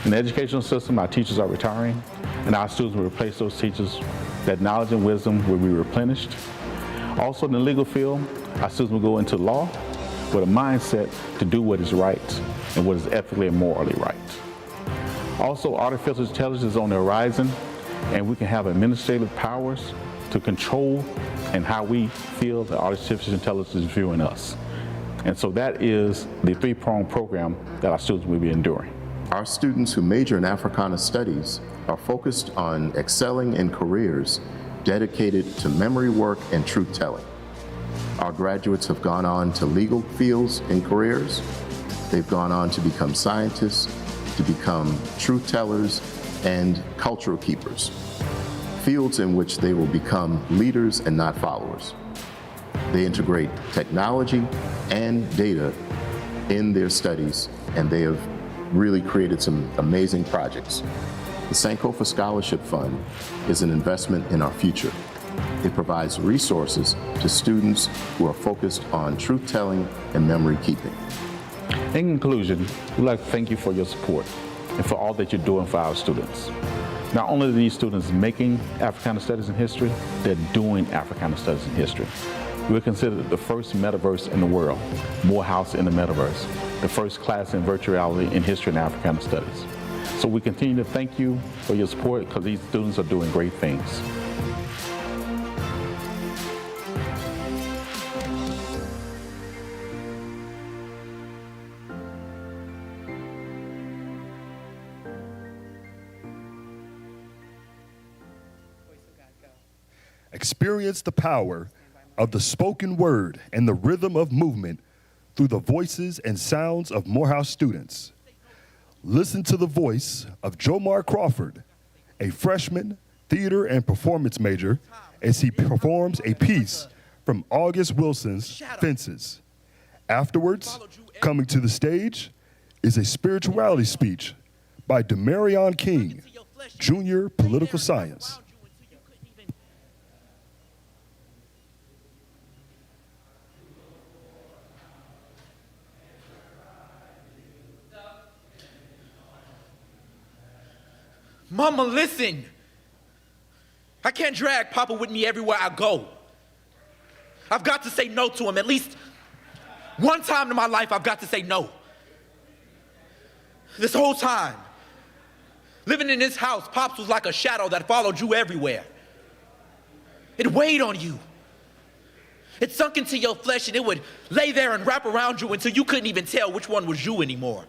In the educational system, our teachers are retiring, and our students will replace those teachers. That knowledge and wisdom will be replenished. Also in the legal field, our students will go into law with a mindset to do what is right and what is ethically and morally right. Also, artificial intelligence is on the horizon, and we can have administrative powers to control and how we feel that artificial intelligence is viewing us. And so that is the three-pronged program that our students will be enduring. Our students who major in Africana Studies are focused on excelling in careers dedicated to memory work and truth-telling. Our graduates have gone on to legal fields and careers. They've gone on to become scientists, to become truth-tellers, and cultural keepers, fields in which they will become leaders and not followers. They integrate technology and data in their studies, and they have really created some amazing projects. The Sankofa Scholarship Fund is an investment in our future. It provides resources to students who are focused on truth-telling and memory keeping. In conclusion, we'd like to thank you for your support and for all that you're doing for our students. Not only are these students making Africana Studies and History, they're doing Africana Studies and History. We're considered the first metaverse in the world, Morehouse in the metaverse, the first class in virtual reality in history and Africana Studies. So we continue to thank you for your support because these students are doing great things. Experience the power of the spoken word and the rhythm of movement through the voices and sounds of Morehouse students. Listen to the voice of Jomar Crawford, a freshman theater and performance major, as he performs a piece from August Wilson's Fences. Afterwards, coming to the stage, is a spirituality speech by Demarion King, Junior Political Science. Mama, listen. I can't drag Papa with me everywhere I go. I've got to say no to him. At least one time in my life, I've got to say no. This whole time, living in this house, Pops was like a shadow that followed you everywhere. It weighed on you. It sunk into your flesh and it would lay there and wrap around you until you couldn't even tell which one was you anymore.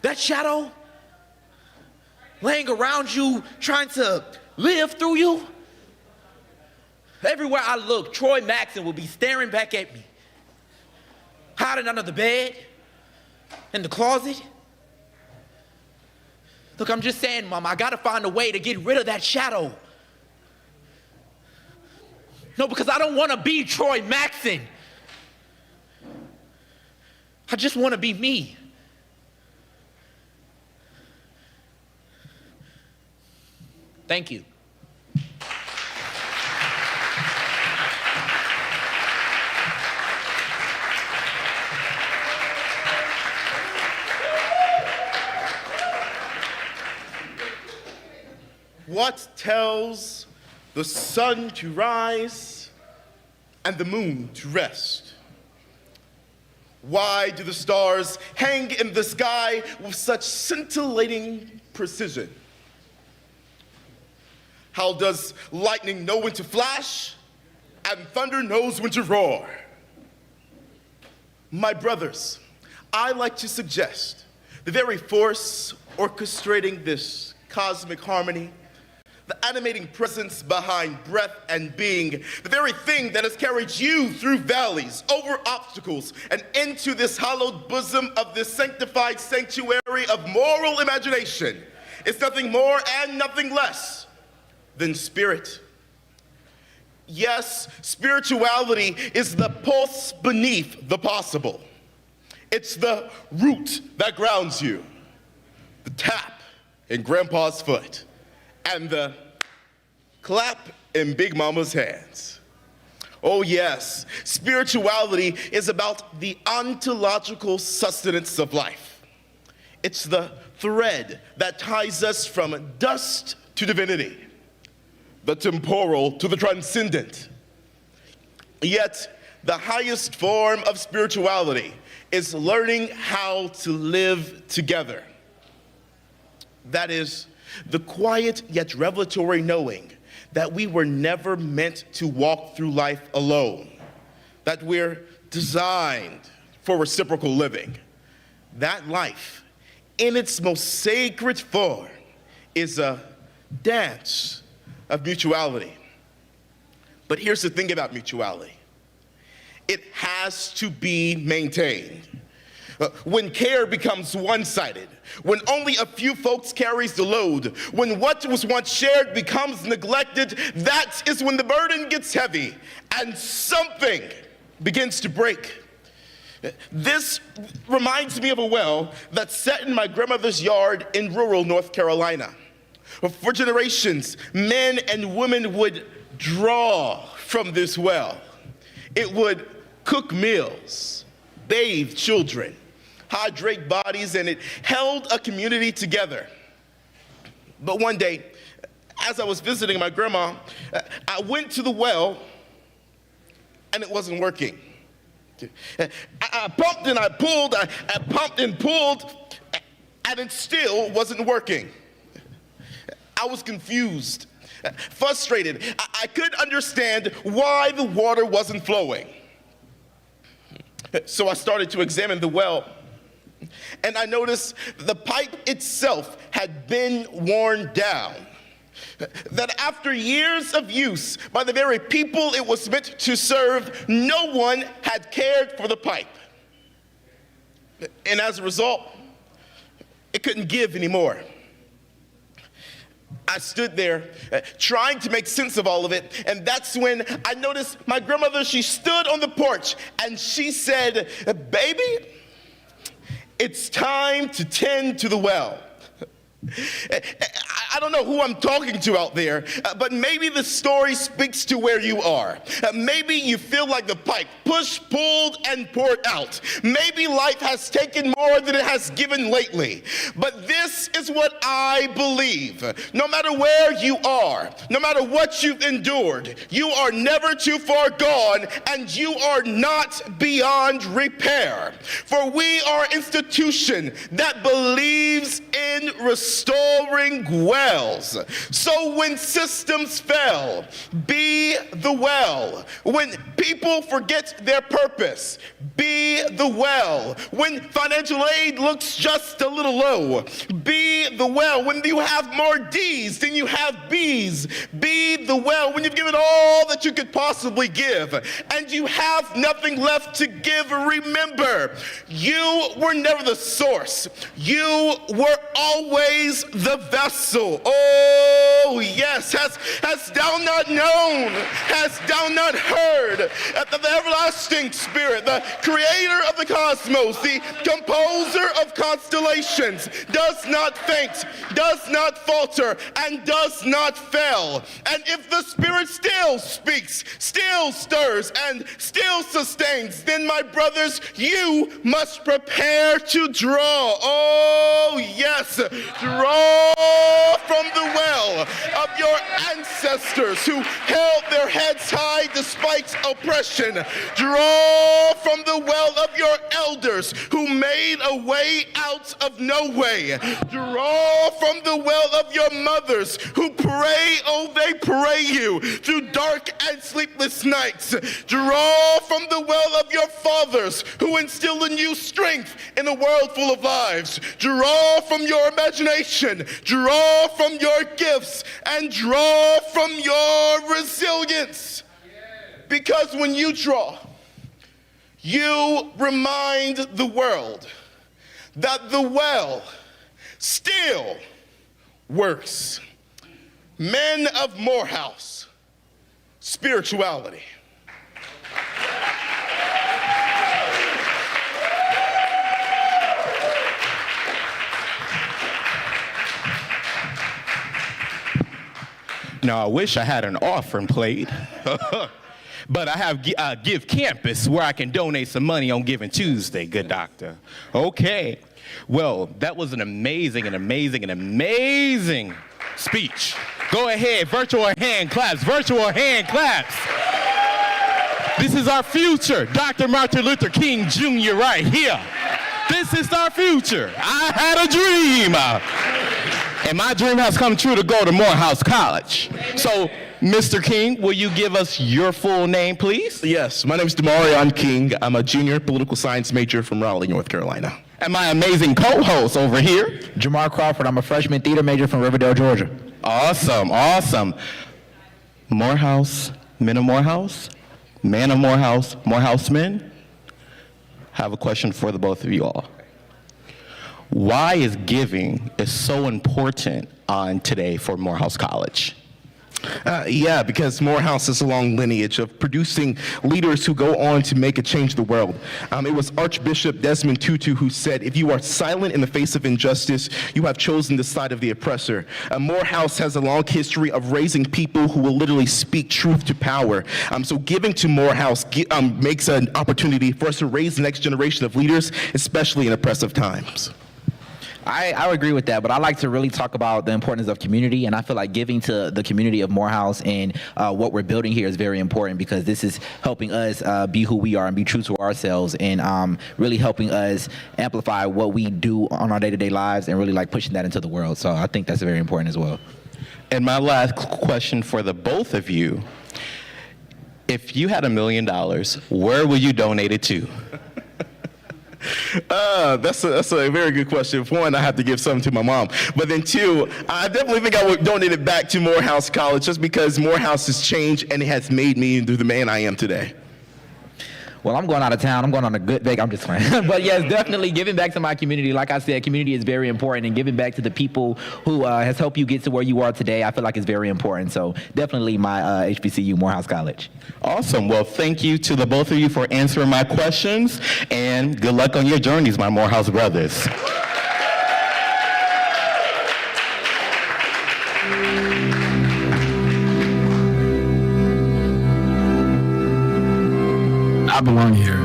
That shadow, laying around you, trying to live through you. Everywhere I look, Troy Maxson would be staring back at me, hiding under the bed, in the closet. Look, I'm just saying, Mama, I gotta find a way to get rid of that shadow. No, because I don't wanna be Troy Maxson. I just wanna be me. Thank you. What tells the sun to rise and the moon to rest? Why do the stars hang in the sky with such scintillating precision? How does lightning know when to flash and thunder knows when to roar? My brothers, I like to suggest the very force orchestrating this cosmic harmony, the animating presence behind breath and being, the very thing that has carried you through valleys, over obstacles, and into this hallowed bosom of this sanctified sanctuary of moral imagination is nothing more and nothing less than spirit. Yes, spirituality is the pulse beneath the possible. It's the root that grounds you, the tap in Grandpa's foot, and the clap in Big Mama's hands. Oh yes, spirituality is about the ontological sustenance of life. It's the thread that ties us from dust to divinity, the temporal to the transcendent. Yet, the highest form of spirituality is learning how to live together. That is, the quiet yet revelatory knowing that we were never meant to walk through life alone, that we're designed for reciprocal living. That life, in its most sacred form, is a dance of mutuality. But here's the thing about mutuality. It has to be maintained. When care becomes one-sided, when only a few folks carries the load, when what was once shared becomes neglected, that is when the burden gets heavy and something begins to break. This reminds me of a well that sat in my grandmother's yard in rural North Carolina. For generations, men and women would draw from this well. It would cook meals, bathed children, hydrate bodies, and it held a community together. But one day, as I was visiting my grandma, I went to the well, and it wasn't working. I pumped and I pulled, I pumped and pulled, and it still wasn't working. I was confused, frustrated. I couldn't understand why the water wasn't flowing. So I started to examine the well, and I noticed the pipe itself had been worn down. That after years of use by the very people it was meant to serve, no one had cared for the pipe. And as a result, it couldn't give anymore. I stood there trying to make sense of all of it, and that's when I noticed my grandmother. She stood on the porch and she said, "Baby, it's time to tend to the well." I don't know who I'm talking to out there, but maybe the story speaks to where you are. Maybe you feel like the pipe pushed, pulled, and poured out. Maybe life has taken more than it has given lately. But this is what I believe. No matter where you are, no matter what you've endured, you are never too far gone, and you are not beyond repair. For we are an institution that believes in restoring wells. So when systems fail, be the well. When people forget their purpose, be the well. When financial aid looks just a little low, be the well. When you have more D's than you have B's, be the well. When you've given all that you could possibly give and you have nothing left to give, remember, you were never the source. You were always the vessel. Oh, yes. Has thou not known? Hast thou not heard that the everlasting Spirit, the creator of the cosmos, the composer of constellations, does not faint, does not falter, and does not fail? And if the Spirit still speaks, still stirs, and still sustains, then, my brothers, you must prepare to draw. Oh, yes. Draw from the well of your ancestors who held their heads high despite oppression. Draw from the well of your elders who made a way out of no way. Draw from the well of your mothers who pray, oh, they pray you through dark and sleepless nights. Draw from the well of your fathers who instill in you strength in a world full of lives. Draw from your imagination. Draw from your gifts, and draw from your resilience. Because when you draw, you remind the world that the well still works. Men of Morehouse, spirituality. Now, I wish I had an offering plate, but I have Give Campus where I can donate some money on Giving Tuesday, good doctor. Okay, well, that was an amazing speech. Go ahead, virtual hand claps, virtual hand claps. This is our future, Dr. Martin Luther King Jr. right here. This is our future. I had a dream. And my dream has come true to go to Morehouse College. So, Mr. King, will you give us your full name, please? Yes, my name is Demarion King. I'm a junior political science major from Raleigh, North Carolina. And my amazing co-host over here, Jamar Crawford. I'm a freshman theater major from Riverdale, Georgia. Awesome, awesome. Morehouse, men of Morehouse, man of Morehouse, Morehouse men. I have a question for the both of you all. Why is giving so important on today for Morehouse College? Yeah, because Morehouse is a long lineage of producing leaders who go on to make a change in the world. It was Archbishop Desmond Tutu who said, if you are silent in the face of injustice, you have chosen the side of the oppressor. Morehouse has a long history of raising people who will literally speak truth to power. So giving to Morehouse makes an opportunity for us to raise the next generation of leaders, especially in oppressive times. I would agree with that, but I like to really talk about the importance of community, and I feel like giving to the community of Morehouse and what we're building here is very important, because this is helping us be who we are and be true to ourselves, and really helping us amplify what we do on our day-to-day lives and really like pushing that into the world. So I think that's very important as well. And my last question for the both of you, if you had $1 million, where will you donate it to? That's a very good question. For one, I have to give something to my mom. But then two, I definitely think I would donate it back to Morehouse College, just because Morehouse has changed and it has made me into the man I am today. Well, I'm going out of town. I'm going on a good vacation. I'm just playing. But yes, definitely giving back to my community. Like I said, community is very important, and giving back to the people who has helped you get to where you are today, I feel like is very important. So definitely my HBCU, Morehouse College. Awesome. Well, thank you to the both of you for answering my questions, and good luck on your journeys, my Morehouse brothers. I belong here.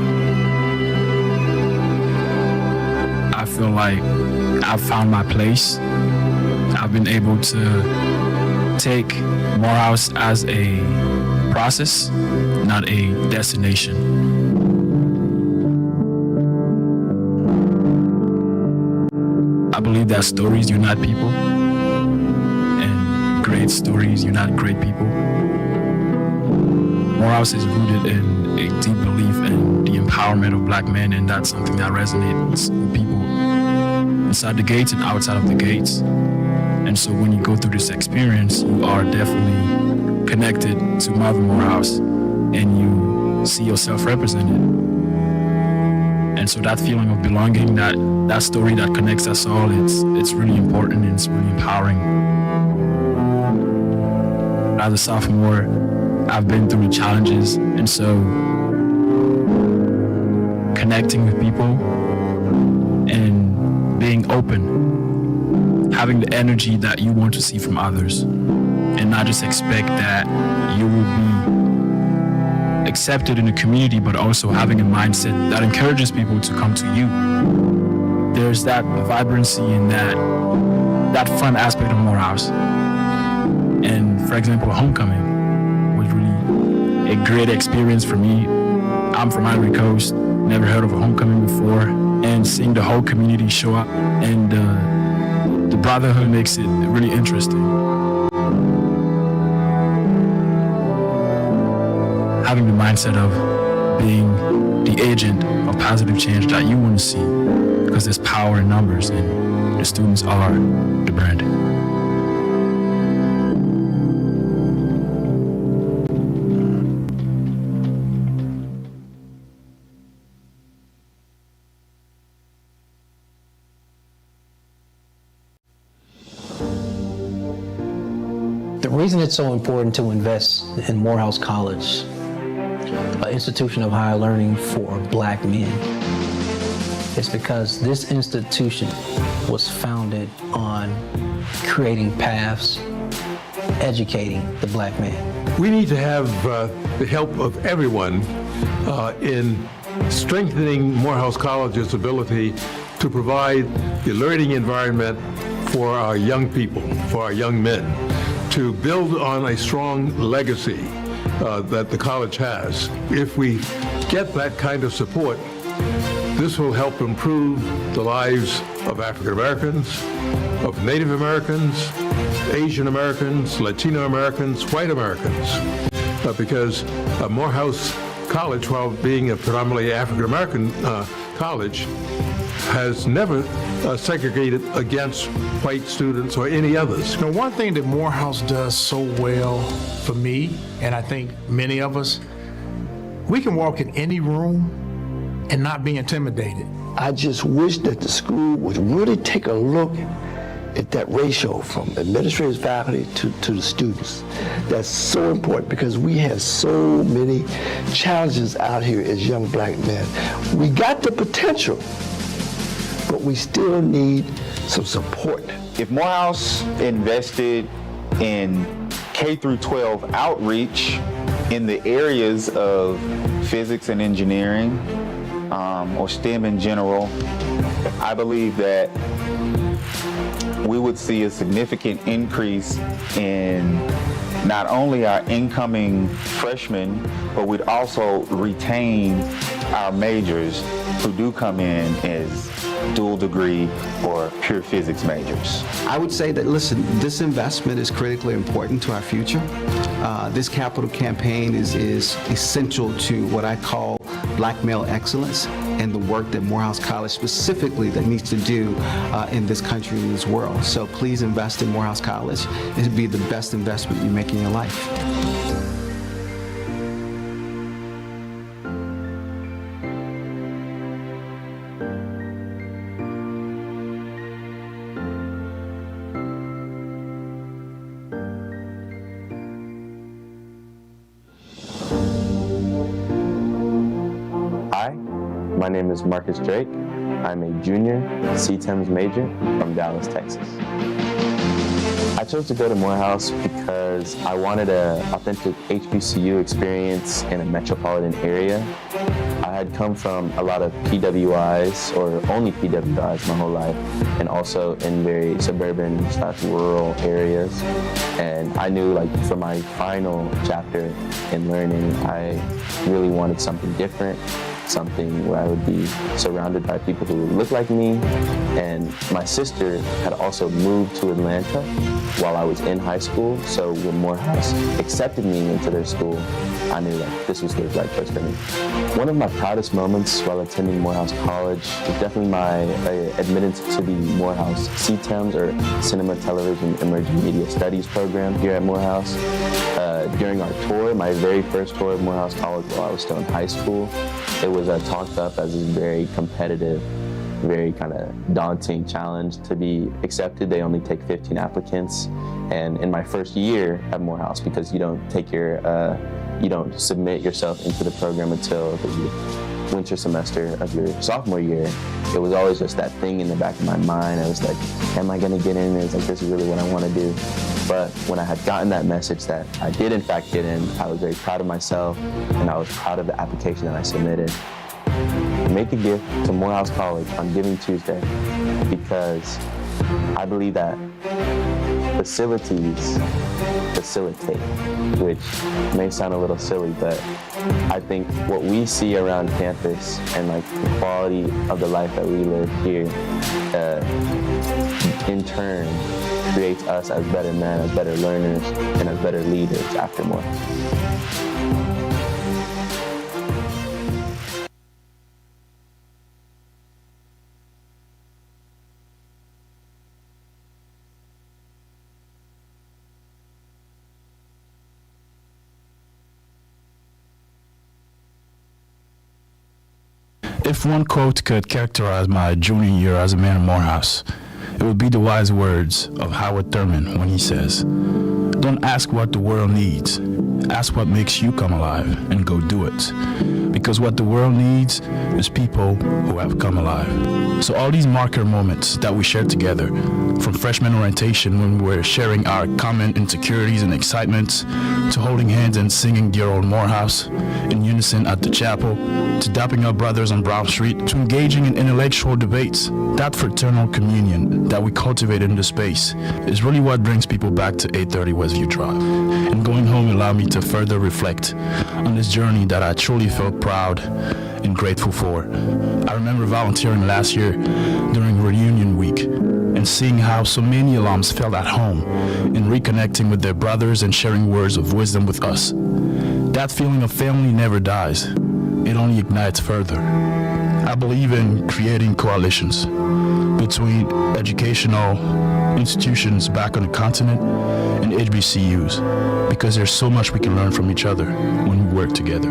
I feel like I've found my place. I've been able to take Morehouse as a process, not a destination. I believe that stories unite people, and great stories unite great people. Morehouse is rooted in a deep belief in the empowerment of Black men, and that's something that resonates with people inside the gates and outside of the gates. And so when you go through this experience, you are definitely connected to Mother Morehouse, and you see yourself represented. And so that feeling of belonging, that story that connects us all, it's really important, and it's really empowering. As a sophomore, I've been through the challenges, and so connecting with people and being open, having the energy that you want to see from others, and not just expect that you will be accepted in the community, but also having a mindset that encourages people to come to you. There's that vibrancy and that fun aspect of Morehouse. And for example, homecoming was really a great experience for me. I'm from Ivory Coast, never heard of a homecoming before, and seeing the whole community show up, and the Brotherhood makes it really interesting. Having the mindset of being the agent of positive change that you want to see, because there's power in numbers, and the students are the brand. The reason it's so important to invest in Morehouse College, an institution of higher learning for Black men, is because this institution was founded on creating paths, educating the Black man. We need to have the help of everyone in strengthening Morehouse College's ability to provide the learning environment for our young people, for our young men, to build on a strong legacy that the college has. If we get that kind of support, this will help improve the lives of African Americans, of Native Americans, Asian Americans, Latino Americans, white Americans, because Morehouse College, while being a predominantly African American college, has never segregated against white students or any others. You know, one thing that Morehouse does so well for me, and I think many of us, we can walk in any room and not be intimidated. I just wish that the school would really take a look that ratio from administrators, faculty to the students. That's so important because we have so many challenges out here as young black men. We got the potential, but we still need some support. If Morehouse invested in K through 12 outreach in the areas of physics and engineering, or STEM in general, I believe that we would see a significant increase in not only our incoming freshmen, but we'd also retain our majors who do come in as dual degree or pure physics majors. I would say that, listen, this investment is critically important to our future. This capital campaign is essential to what I call black male excellence and the work that Morehouse College specifically that needs to do in this country and this world. So please invest in Morehouse College. It would be the best investment you make in your life. My name is Marcus Drake. I'm a junior CTEMS major from Dallas, Texas. I chose to go to Morehouse because I wanted an authentic HBCU experience in a metropolitan area. I had come from a lot of PWIs, or only PWIs my whole life, and also in very suburban/rural areas. And I knew, like, for my final chapter in learning, I really wanted something different, something where I would be surrounded by people who look like me. And my sister had also moved to Atlanta while I was in high school, so when Morehouse accepted me into their school, I knew that this was the right choice for me. One of my proudest moments while attending Morehouse College was definitely my admittance to the Morehouse CTEMS, or Cinema, Television, Emerging Media Studies program here at Morehouse. During our tour, my very first tour of Morehouse College while I was still in high school, it was talked up as a very competitive, very kind of daunting challenge to be accepted. They only take 15 applicants. And in my first year at Morehouse, because you don't submit yourself into the program until the winter semester of your sophomore year, it was always just that thing in the back of my mind. I was like, am I gonna get in? It was like, this is really what I wanna do. But when I had gotten that message that I did in fact get in, I was very proud of myself, and I was proud of the application that I submitted. Make a gift to Morehouse College on Giving Tuesday, because I believe that facilities facilitate, which may sound a little silly, but I think what we see around campus and like the quality of the life that we live here, in turn, creates us as better men, as better learners, and as better leaders after Morehouse. If one quote could characterize my junior year as a man of Morehouse, it would be the wise words of Howard Thurman when he says, "Don't ask what the world needs. Ask what makes you come alive and go do it. Because what the world needs is people who have come alive." So all these marker moments that we shared together, from freshman orientation when we were sharing our common insecurities and excitements, to holding hands and singing Dear Old Morehouse in unison at the chapel, to dapping up brothers on Brown Street, to engaging in intellectual debates, that fraternal communion that we cultivate in the space is really what brings people back to 830 Westview Drive. And going home allowed me to further reflect on this journey that I truly felt proud and grateful for. I remember volunteering last year during reunion week and seeing how so many alums felt at home in reconnecting with their brothers and sharing words of wisdom with us. That feeling of family never dies. It only ignites further. I believe in creating coalitions between educational institutions back on the continent and HBCUs, because there's so much we can learn from each other when we work together.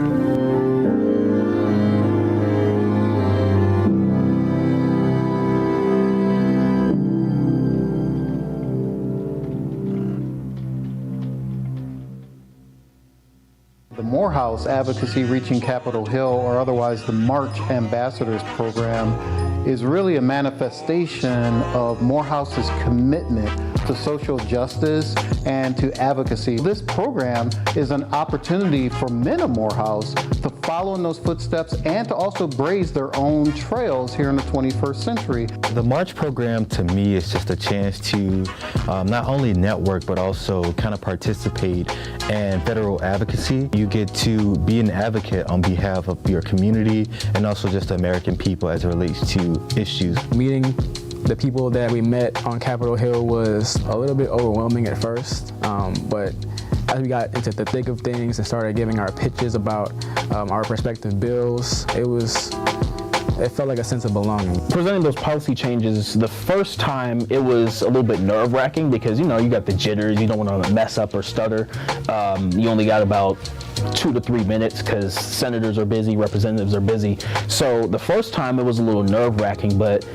Morehouse Advocacy Reaching Capitol Hill, or otherwise the March Ambassadors Program, is really a manifestation of Morehouse's commitment to social justice and to advocacy. This program is an opportunity for men of Morehouse to follow in those footsteps and to also blaze their own trails here in the 21st century. The March program to me is just a chance to not only network but also kind of participate in federal advocacy. You get to be an advocate on behalf of your community and also just the American people as it relates to issues. Meeting the people that we met on Capitol Hill was a little bit overwhelming at first, but as we got into the thick of things and started giving our pitches about our respective bills, it felt like a sense of belonging. Presenting those policy changes, the first time it was a little bit nerve-wracking because, you got the jitters, you don't want to mess up or stutter. You only got about 2 to 3 minutes because senators are busy, representatives are busy. So the first time it was a little nerve-wracking, but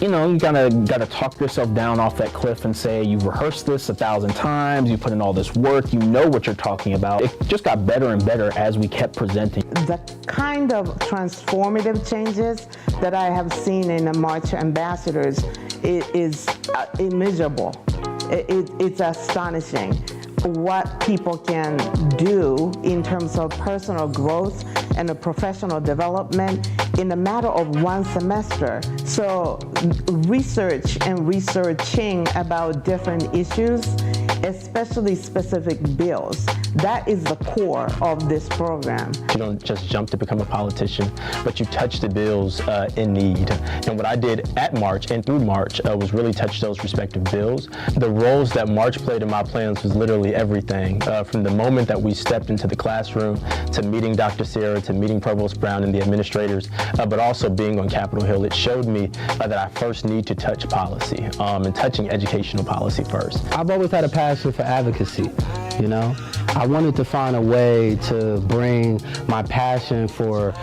you kind of got to talk yourself down off that cliff and say, you've rehearsed this 1,000 times, you put in all this work, you know what you're talking about. It just got better and better as we kept presenting. The kind of transformative changes that I have seen in the March Ambassadors is immeasurable. It's astonishing what people can do in terms of personal growth and a professional development in a matter of one semester. So research and researching about different issues, especially specific bills, that is the core of this program. You don't just jump to become a politician, but you touch the bills in need. And what I did at March and through March was really touch those respective bills. The roles that March played in my plans was literally everything. From the moment that we stepped into the classroom to meeting Dr. Sarah, to meeting Provost Brown and the administrators, but also being on Capitol Hill, it showed me that I first need to touch policy and touching educational policy first. I've always had a passion for advocacy, I wanted to find a way to bring my passion for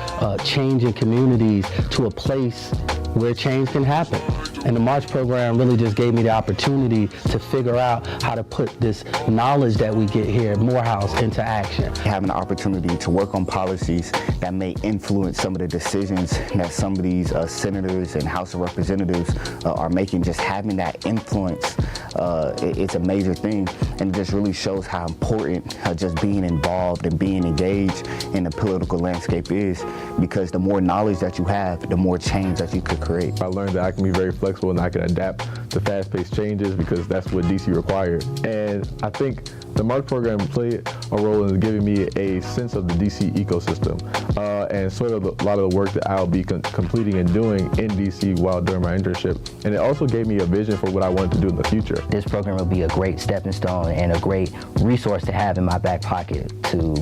changing communities to a place where change can happen. And the March program really just gave me the opportunity to figure out how to put this knowledge that we get here at Morehouse into action. Having the opportunity to work on policies that may influence some of the decisions that some of these senators and House of Representatives are making, just having that influence, it's a major thing, and it just really shows how important just being involved and being engaged in the political landscape is, because the more knowledge that you have, the more change that you could create. I learned that I can be very flexible and I can adapt to fast-paced changes because that's what DC required. And I think the March program played a role in giving me a sense of the DC ecosystem and sort of a lot of the work that I'll be completing and doing in DC while during my internship. And it also gave me a vision for what I wanted to do in the future. This program will be a great stepping stone and a great resource to have in my back pocket to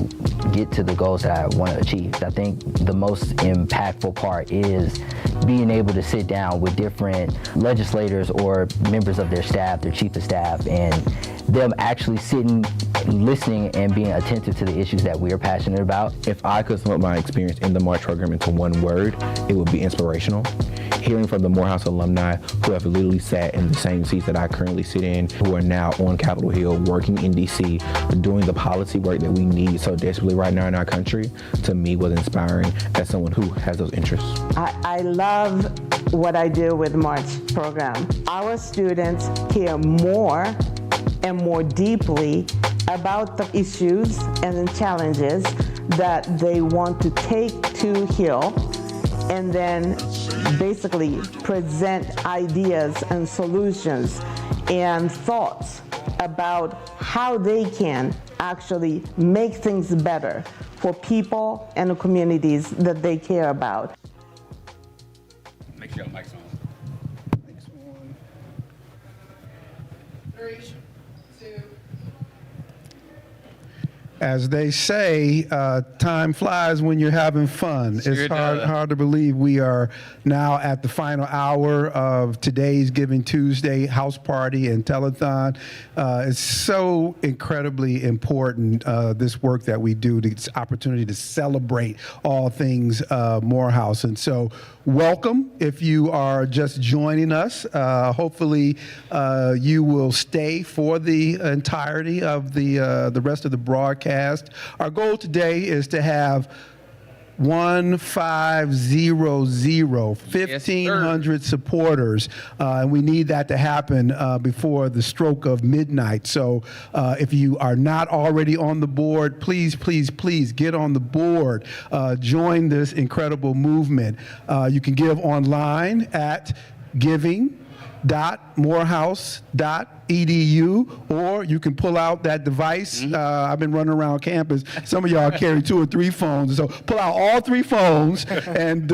get to the goals that I want to achieve. I think the most impactful part is being able to sit down with different legislators or members of their staff, their chief of staff, and them actually sitting, listening, and being attentive to the issues that we're passionate about. If I could sum up my experience in the March program into one word, it would be inspirational. Hearing from the Morehouse alumni who have literally sat in the same seats that I currently sit in, who are now on Capitol Hill, working in DC, doing the policy work that we need so desperately right now in our country, to me was inspiring as someone who has those interests. I love what I do with March program. Our students care more and more deeply about the issues and the challenges that they want to take to Hill, and then basically present ideas and solutions and thoughts about how they can actually make things better for people and the communities that they care about. Make sure your mic's on. As they say, time flies when you're having fun. Sure It's does. hard to believe we are now at the final hour of today's Giving Tuesday house party and telethon. It's so incredibly important, this work that we do, this opportunity to celebrate all things Morehouse. And so welcome if you are just joining us. Hopefully you will stay for the entirety of the rest of the broadcast. broadcast. Our goal today is to have 1,500 supporters, and we need that to happen before the stroke of midnight. So if you are not already on the board, please, please, please get on the board. Join this incredible movement. You can give online at giving.morehouse.edu, or you can pull out that device. I've been running around campus. Some of y'all carry 2 or 3 phones, so pull out all 3 phones and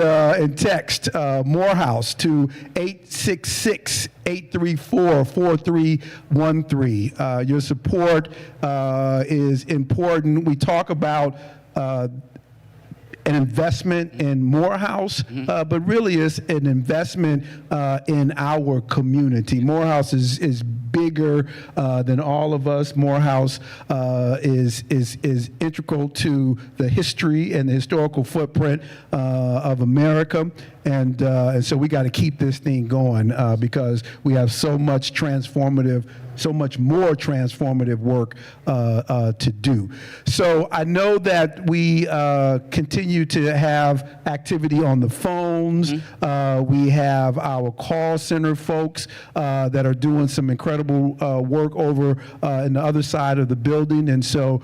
text Morehouse to 866-834-4313. Your support is important. We talk about an investment in Morehouse, but really it's an investment in our community. Morehouse is bigger than all of us. Morehouse is integral to the history and the historical footprint of America. And so we got to keep this thing going because we have so much more transformative work to do. So I know that we continue to have activity on the phones. We have our call center folks that are doing some incredible work over in the other side of the building. And so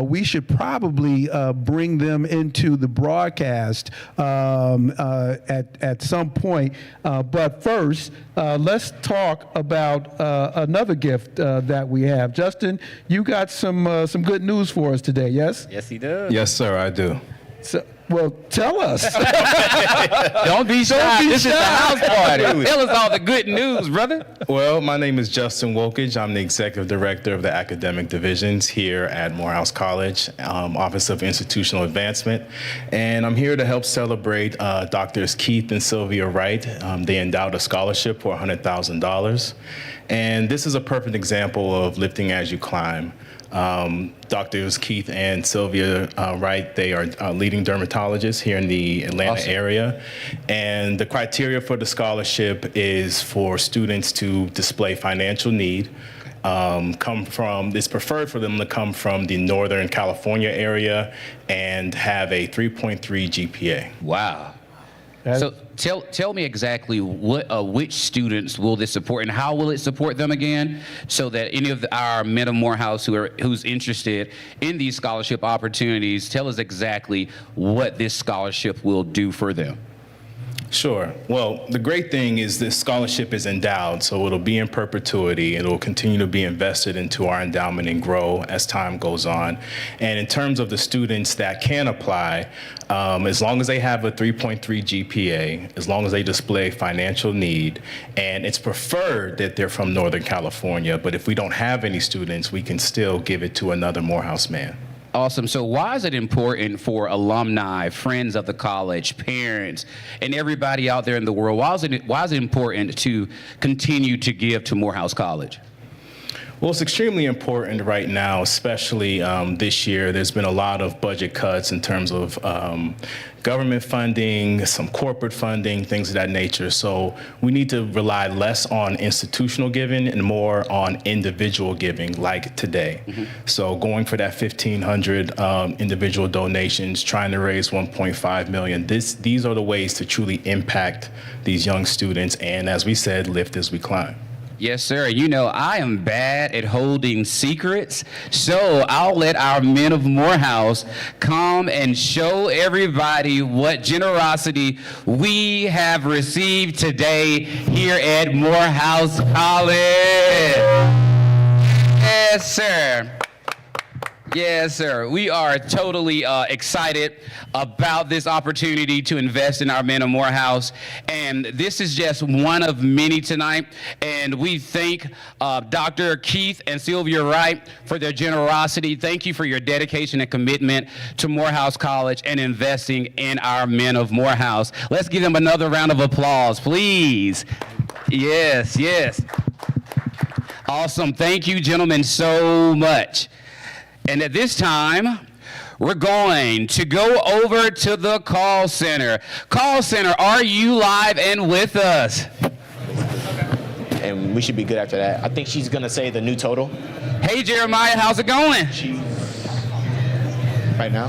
we should probably bring them into the broadcast at some point. But first, let's talk about another gift that we have. Justin, you got some good news for us today, yes? Yes, he does. Yes, sir, I do. So, well, tell us. Don't be shy. This is the house party. Tell us all the good news, brother. Well, my name is Justin Wokage. I'm the Executive Director of the Academic Divisions here at Morehouse College, Office of Institutional Advancement. And I'm here to help celebrate Drs. Keith and Sylvia Wright. They endowed a scholarship for $100,000. And this is a perfect example of lifting as you climb. Drs. Keith and Sylvia Wright, they are leading dermatologists here in the Atlanta area. And the criteria for the scholarship is for students to display financial need, it's preferred for them to come from the Northern California area and have a 3.3 GPA. Wow. So tell me exactly which students will this support and how will it support them again, so that any of our men of Morehouse who's interested in these scholarship opportunities, tell us exactly what this scholarship will do for them. Sure. Well, the great thing is this scholarship is endowed, so it'll be in perpetuity. It'll continue to be invested into our endowment and grow as time goes on. And in terms of the students that can apply, as long as they have a 3.3 GPA, as long as they display financial need, and it's preferred that they're from Northern California, but if we don't have any students, we can still give it to another Morehouse man. Awesome. So why is it important for alumni, friends of the college, parents, and everybody out there in the world? Why is it important to continue to give to Morehouse College? Well, it's extremely important right now, especially this year. There's been a lot of budget cuts in terms of government funding, some corporate funding, things of that nature. So we need to rely less on institutional giving and more on individual giving, like today. So going for that 1,500 individual donations, trying to raise 1.5 million. These are the ways to truly impact these young students, and as we said, lift as we climb. Yes, sir. You know, I am bad at holding secrets, so I'll let our men of Morehouse come and show everybody what generosity we have received today here at Morehouse College. Yes, sir. Yes, sir. We are totally excited about this opportunity to invest in our men of Morehouse. And this is just one of many tonight. And we thank Dr. Keith and Sylvia Wright for their generosity. Thank you for your dedication and commitment to Morehouse College and investing in our men of Morehouse. Let's give them another round of applause, please. Yes, yes. Awesome. Thank you, gentlemen, so much. And at this time, we're going to go over to the call center. Call center, are you live and with us? And we should be good after that. I think she's going to say the new total. Hey, Jeremiah, how's it going? right now.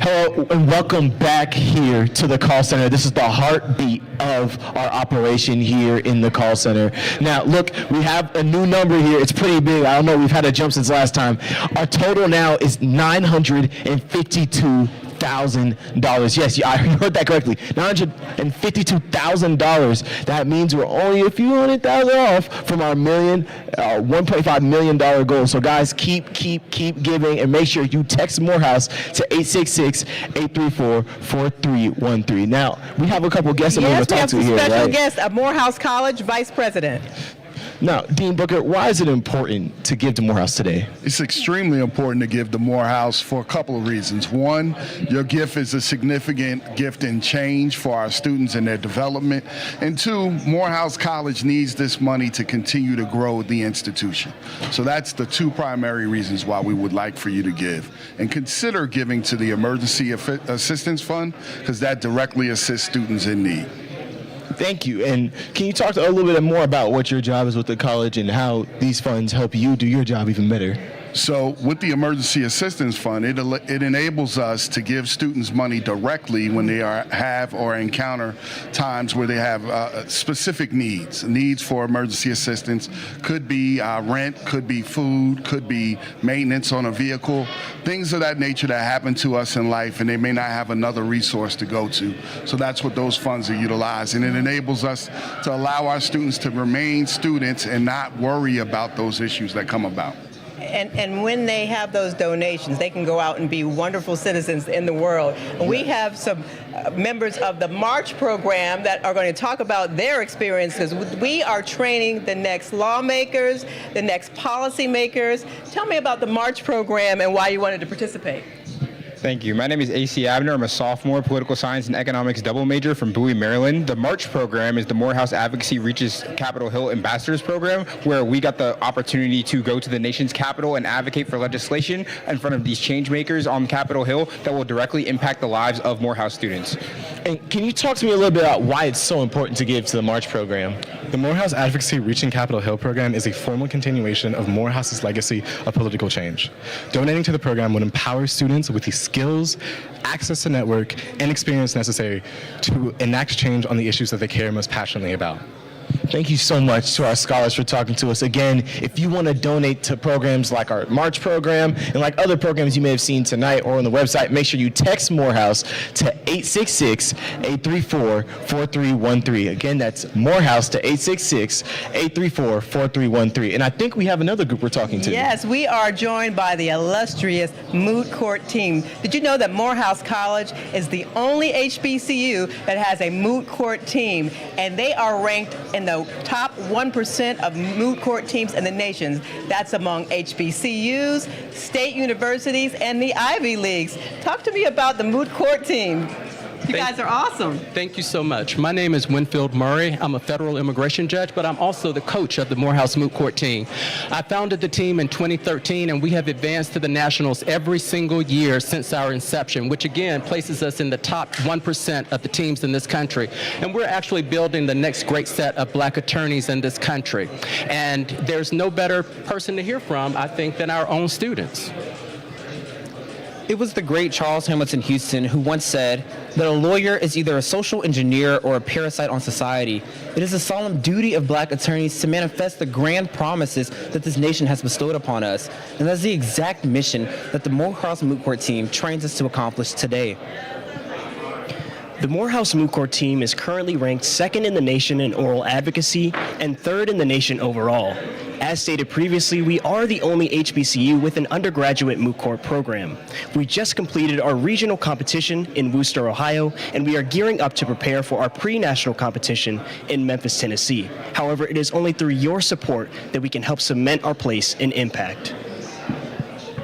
Hello and welcome back here to the call center. This is the heartbeat of our operation here in the call center. Now, look, we have a new number here. It's pretty big. I don't know. We've had a jump since last time. Our total now is $952,000. Yes, I heard that correctly. $952,000. That means we're only a few $100,000 off from our $1.5 million goal. So guys, keep giving, and make sure you text Morehouse to 866-834-4313. Now, we have a couple guests that we're going to talk to here, special right? guest, a Morehouse College Vice President. Now, Dean Booker, why is it important to give to Morehouse today? It's extremely important to give to Morehouse for a couple of reasons. One, your gift is a significant gift in change for our students and their development. And two, Morehouse College needs this money to continue to grow the institution. So that's the two primary reasons why we would like for you to give. And consider giving to the Emergency Assistance Fund, because that directly assists students in need. Thank you. And can you talk a little bit more about what your job is with the college and how these funds help you do your job even better? So with the Emergency Assistance Fund, it enables us to give students money directly when they have or encounter times where they have specific needs. Needs for emergency assistance could be rent, could be food, could be maintenance on a vehicle, things of that nature that happen to us in life, and they may not have another resource to go to. So that's what those funds are utilized, and it enables us to allow our students to remain students and not worry about those issues that come about. And when they have those donations, they can go out and be wonderful citizens in the world. And we have some members of the March program that are going to talk about their experiences. We are training the next lawmakers, the next policymakers. Tell me about the March program and why you wanted to participate. Thank you. My name is A.C. Abner. I'm a sophomore political science and economics double major from Bowie, Maryland. The March program is the Morehouse Advocacy Reaches Capitol Hill Ambassadors Program, where we got the opportunity to go to the nation's capital and advocate for legislation in front of these change makers on Capitol Hill that will directly impact the lives of Morehouse students. And can you talk to me a little bit about why it's so important to give to the March program? The Morehouse Advocacy Reaching Capitol Hill program is a formal continuation of Morehouse's legacy of political change. Donating to the program would empower students with the skills, access to network, and experience necessary to enact change on the issues that they care most passionately about. Thank you so much to our scholars for talking to us. Again, if you want to donate to programs like our March program and like other programs you may have seen tonight or on the website, make sure you text Morehouse to 866-834-4313. Again, that's Morehouse to 866-834-4313. And I think we have another group we're talking to. Yes, we are joined by the illustrious Moot Court team. Did you know that Morehouse College is the only HBCU that has a Moot Court team, and they are ranked in the top 1% of moot court teams in the nation. That's among HBCUs, state universities, and the Ivy Leagues. Talk to me about the moot court team. You guys are awesome. Thank you so much. My name is Winfield Murray. I'm a federal immigration judge, but I'm also the coach of the Morehouse Moot Court team. I founded the team in 2013, and we have advanced to the nationals every single year since our inception, which again places us in the top 1% of the teams in this country. And we're actually building the next great set of black attorneys in this country. And there's no better person to hear from, I think, than our own students. It was the great Charles Hamilton Houston who once said that a lawyer is either a social engineer or a parasite on society. It is a solemn duty of black attorneys to manifest the grand promises that this nation has bestowed upon us. And that's the exact mission that the Morehouse Moot Court team trains us to accomplish today. The Morehouse Moot Court team is currently ranked second in the nation in oral advocacy and third in the nation overall. As stated previously, we are the only HBCU with an undergraduate moot court program. We just completed our regional competition in Wooster, Ohio, and we are gearing up to prepare for our pre-national competition in Memphis, Tennessee. However, it is only through your support that we can help cement our place in impact.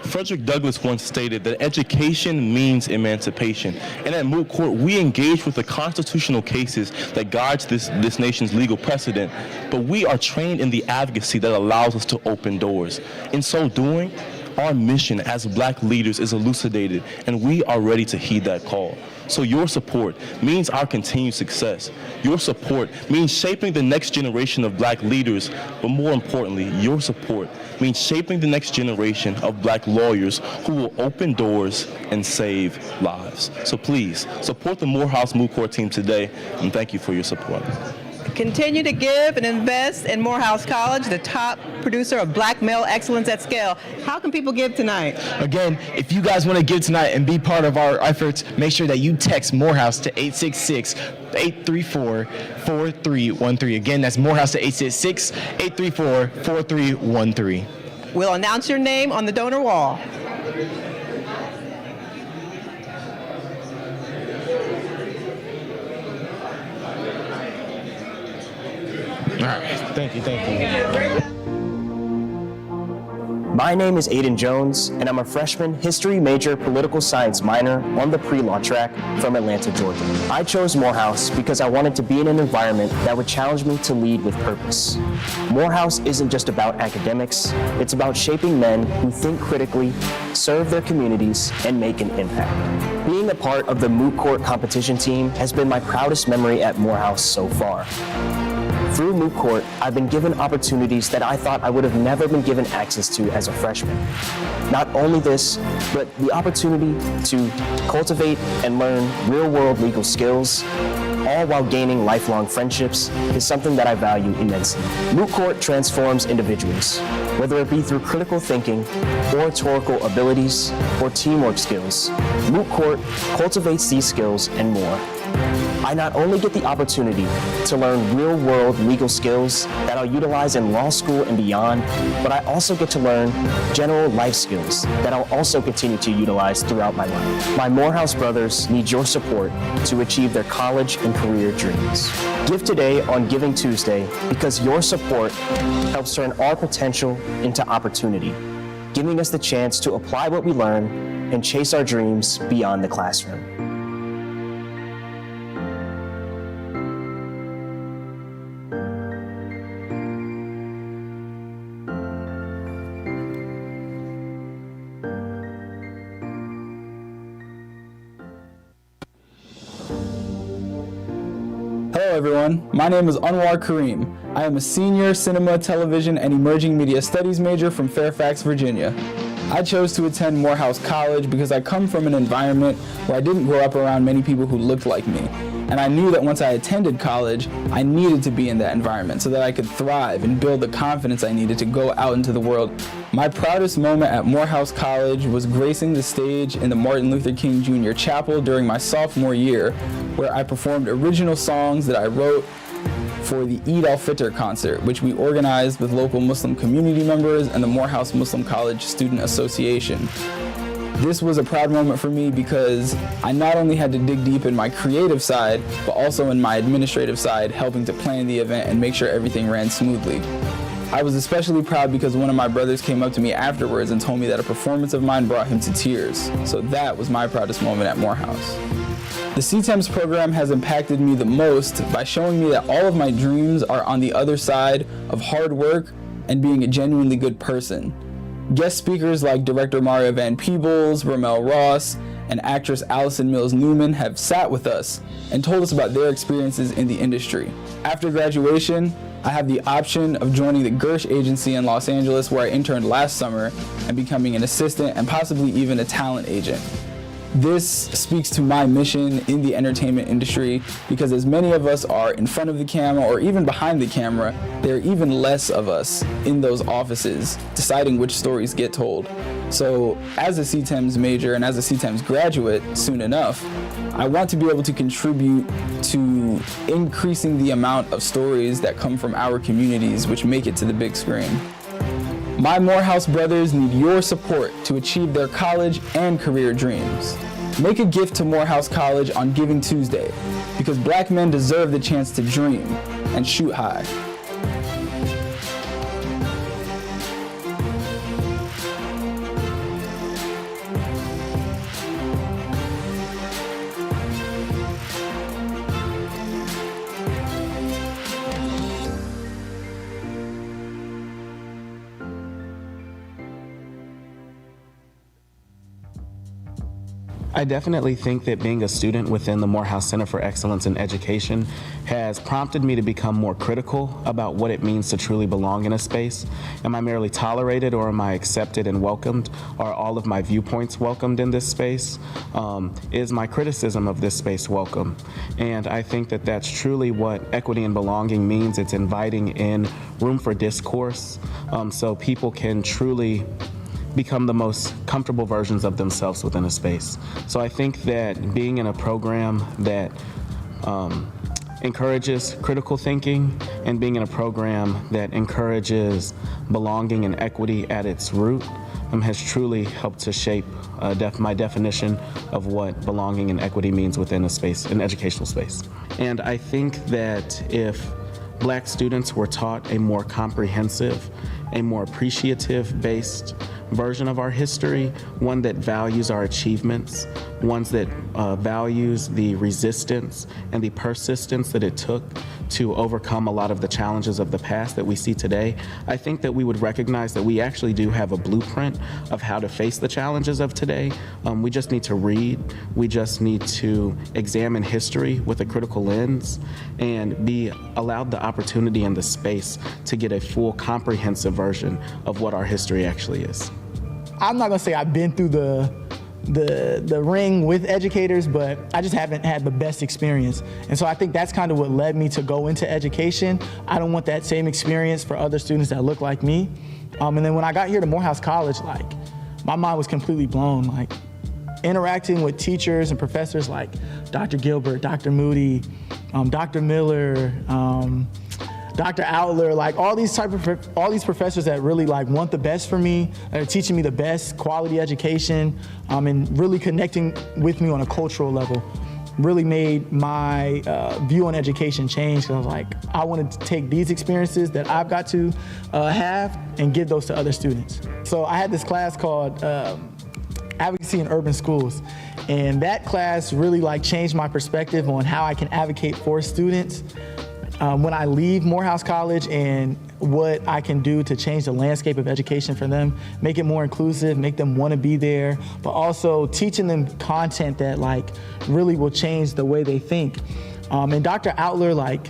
Frederick Douglass once stated that education means emancipation. And at Moot Court, we engage with the constitutional cases that guides this nation's legal precedent, but we are trained in the advocacy that allows us to open doors. In so doing, our mission as black leaders is elucidated, and we are ready to heed that call. So your support means our continued success. Your support means shaping the next generation of black leaders, but more importantly, your support means shaping the next generation of black lawyers who will open doors and save lives. So please, support the Morehouse Moot Court team today, and thank you for your support. Continue to give and invest in Morehouse College, the top producer of black male excellence at scale. How can people give tonight? Again, if you guys want to give tonight and be part of our efforts, make sure that you text Morehouse to 866-834-4313. Again, that's Morehouse to 866-834-4313. We'll announce your name on the donor wall. All right, thank you. My name is Aiden Jones, and I'm a freshman history major political science minor on the pre-law track from Atlanta, Georgia. I chose Morehouse because I wanted to be in an environment that would challenge me to lead with purpose. Morehouse isn't just about academics, it's about shaping men who think critically, serve their communities, and make an impact. Being a part of the Moot Court competition team has been my proudest memory at Morehouse so far. Through Moot Court, I've been given opportunities that I thought I would have never been given access to as a freshman. Not only this, but the opportunity to cultivate and learn real-world legal skills, all while gaining lifelong friendships, is something that I value immensely. Moot Court transforms individuals, whether it be through critical thinking, oratorical abilities, or teamwork skills. Moot Court cultivates these skills and more. I not only get the opportunity to learn real-world legal skills that I'll utilize in law school and beyond, but I also get to learn general life skills that I'll also continue to utilize throughout my life. My Morehouse brothers need your support to achieve their college and career dreams. Give today on Giving Tuesday because your support helps turn our potential into opportunity, giving us the chance to apply what we learn and chase our dreams beyond the classroom. Hello everyone, my name is Anwar Kareem. I am a senior cinema, television, and emerging media studies major from Fairfax, Virginia. I chose to attend Morehouse College because I come from an environment where I didn't grow up around many people who looked like me. And I knew that once I attended college, I needed to be in that environment so that I could thrive and build the confidence I needed to go out into the world. My proudest moment at Morehouse College was gracing the stage in the Martin Luther King Jr. Chapel during my sophomore year, where I performed original songs that I wrote for the Eid al-Fitr concert, which we organized with local Muslim community members and the Morehouse Muslim College Student Association. This was a proud moment for me because I not only had to dig deep in my creative side, but also in my administrative side, helping to plan the event and make sure everything ran smoothly. I was especially proud because one of my brothers came up to me afterwards and told me that a performance of mine brought him to tears. So that was my proudest moment at Morehouse. The CTEMS program has impacted me the most by showing me that all of my dreams are on the other side of hard work and being a genuinely good person. Guest speakers like director Mario Van Peebles, Ramel Ross, and actress Allison Mills Newman have sat with us and told us about their experiences in the industry. After graduation, I have the option of joining the Gersh agency in Los Angeles, where I interned last summer, and becoming an assistant and possibly even a talent agent. This speaks to my mission in the entertainment industry because as many of us are in front of the camera or even behind the camera, there are even less of us in those offices deciding which stories get told. So as a CTEMS major and as a CTEMS graduate soon enough, I want to be able to contribute to increasing the amount of stories that come from our communities which make it to the big screen. My Morehouse brothers need your support to achieve their college and career dreams. Make a gift to Morehouse College on Giving Tuesday, because black men deserve the chance to dream and shoot high. I definitely think that being a student within the Morehouse Center for Excellence in Education has prompted me to become more critical about what it means to truly belong in a space. Am I merely tolerated, or am I accepted and welcomed? Are all of my viewpoints welcomed in this space? Is my criticism of this space welcome? And I think that that's truly what equity and belonging means. It's inviting in room for discourse, so people can truly become the most comfortable versions of themselves within a space. So I think that being in a program that encourages critical thinking, and being in a program that encourages belonging and equity at its root has truly helped to shape my definition of what belonging and equity means within a space, an educational space. And I think that if Black students were taught a more comprehensive, a more appreciative-based version of our history, one that values our achievements, ones that values the resistance and the persistence that it took to overcome a lot of the challenges of the past that we see today, I think that we would recognize that we actually do have a blueprint of how to face the challenges of today. We just need to read, we just need to examine history with a critical lens, and be allowed the opportunity and the space to get a full comprehensive version of what our history actually is. I'm not gonna say I've been through the ring with educators, but I just haven't had the best experience. And so I think that's kind of what led me to go into education. I don't want that same experience for other students that look like me. And then when I got here to Morehouse College, like, my mind was completely blown. Like, interacting with teachers and professors like Dr. Gilbert, Dr. Moody, Dr. Miller, Dr. Outler, like all these professors that really like want the best for me, that are teaching me the best quality education, and really connecting with me on a cultural level, really made my view on education change. Because I was like, I wanted to take these experiences that I've got to have and give those to other students. So I had this class called Advocacy in Urban Schools, and that class really like changed my perspective on how I can advocate for students when I leave Morehouse College, and what I can do to change the landscape of education for them, make it more inclusive, make them want to be there, but also teaching them content that like really will change the way they think. And Dr. Outler, like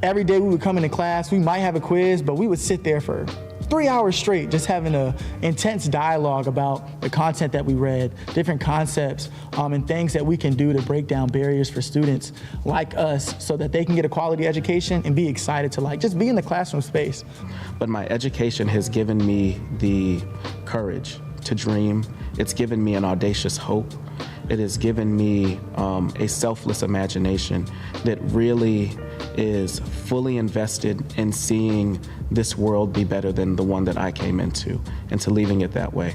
every day we would come into class, we might have a quiz, but we would sit there for 3 hours straight just having an intense dialogue about the content that we read, different concepts, and things that we can do to break down barriers for students like us so that they can get a quality education and be excited to like just be in the classroom space. But my education has given me the courage to dream. It's given me an audacious hope. It has given me a selfless imagination that really is fully invested in seeing this world be better than the one that I came into, and to leaving it that way.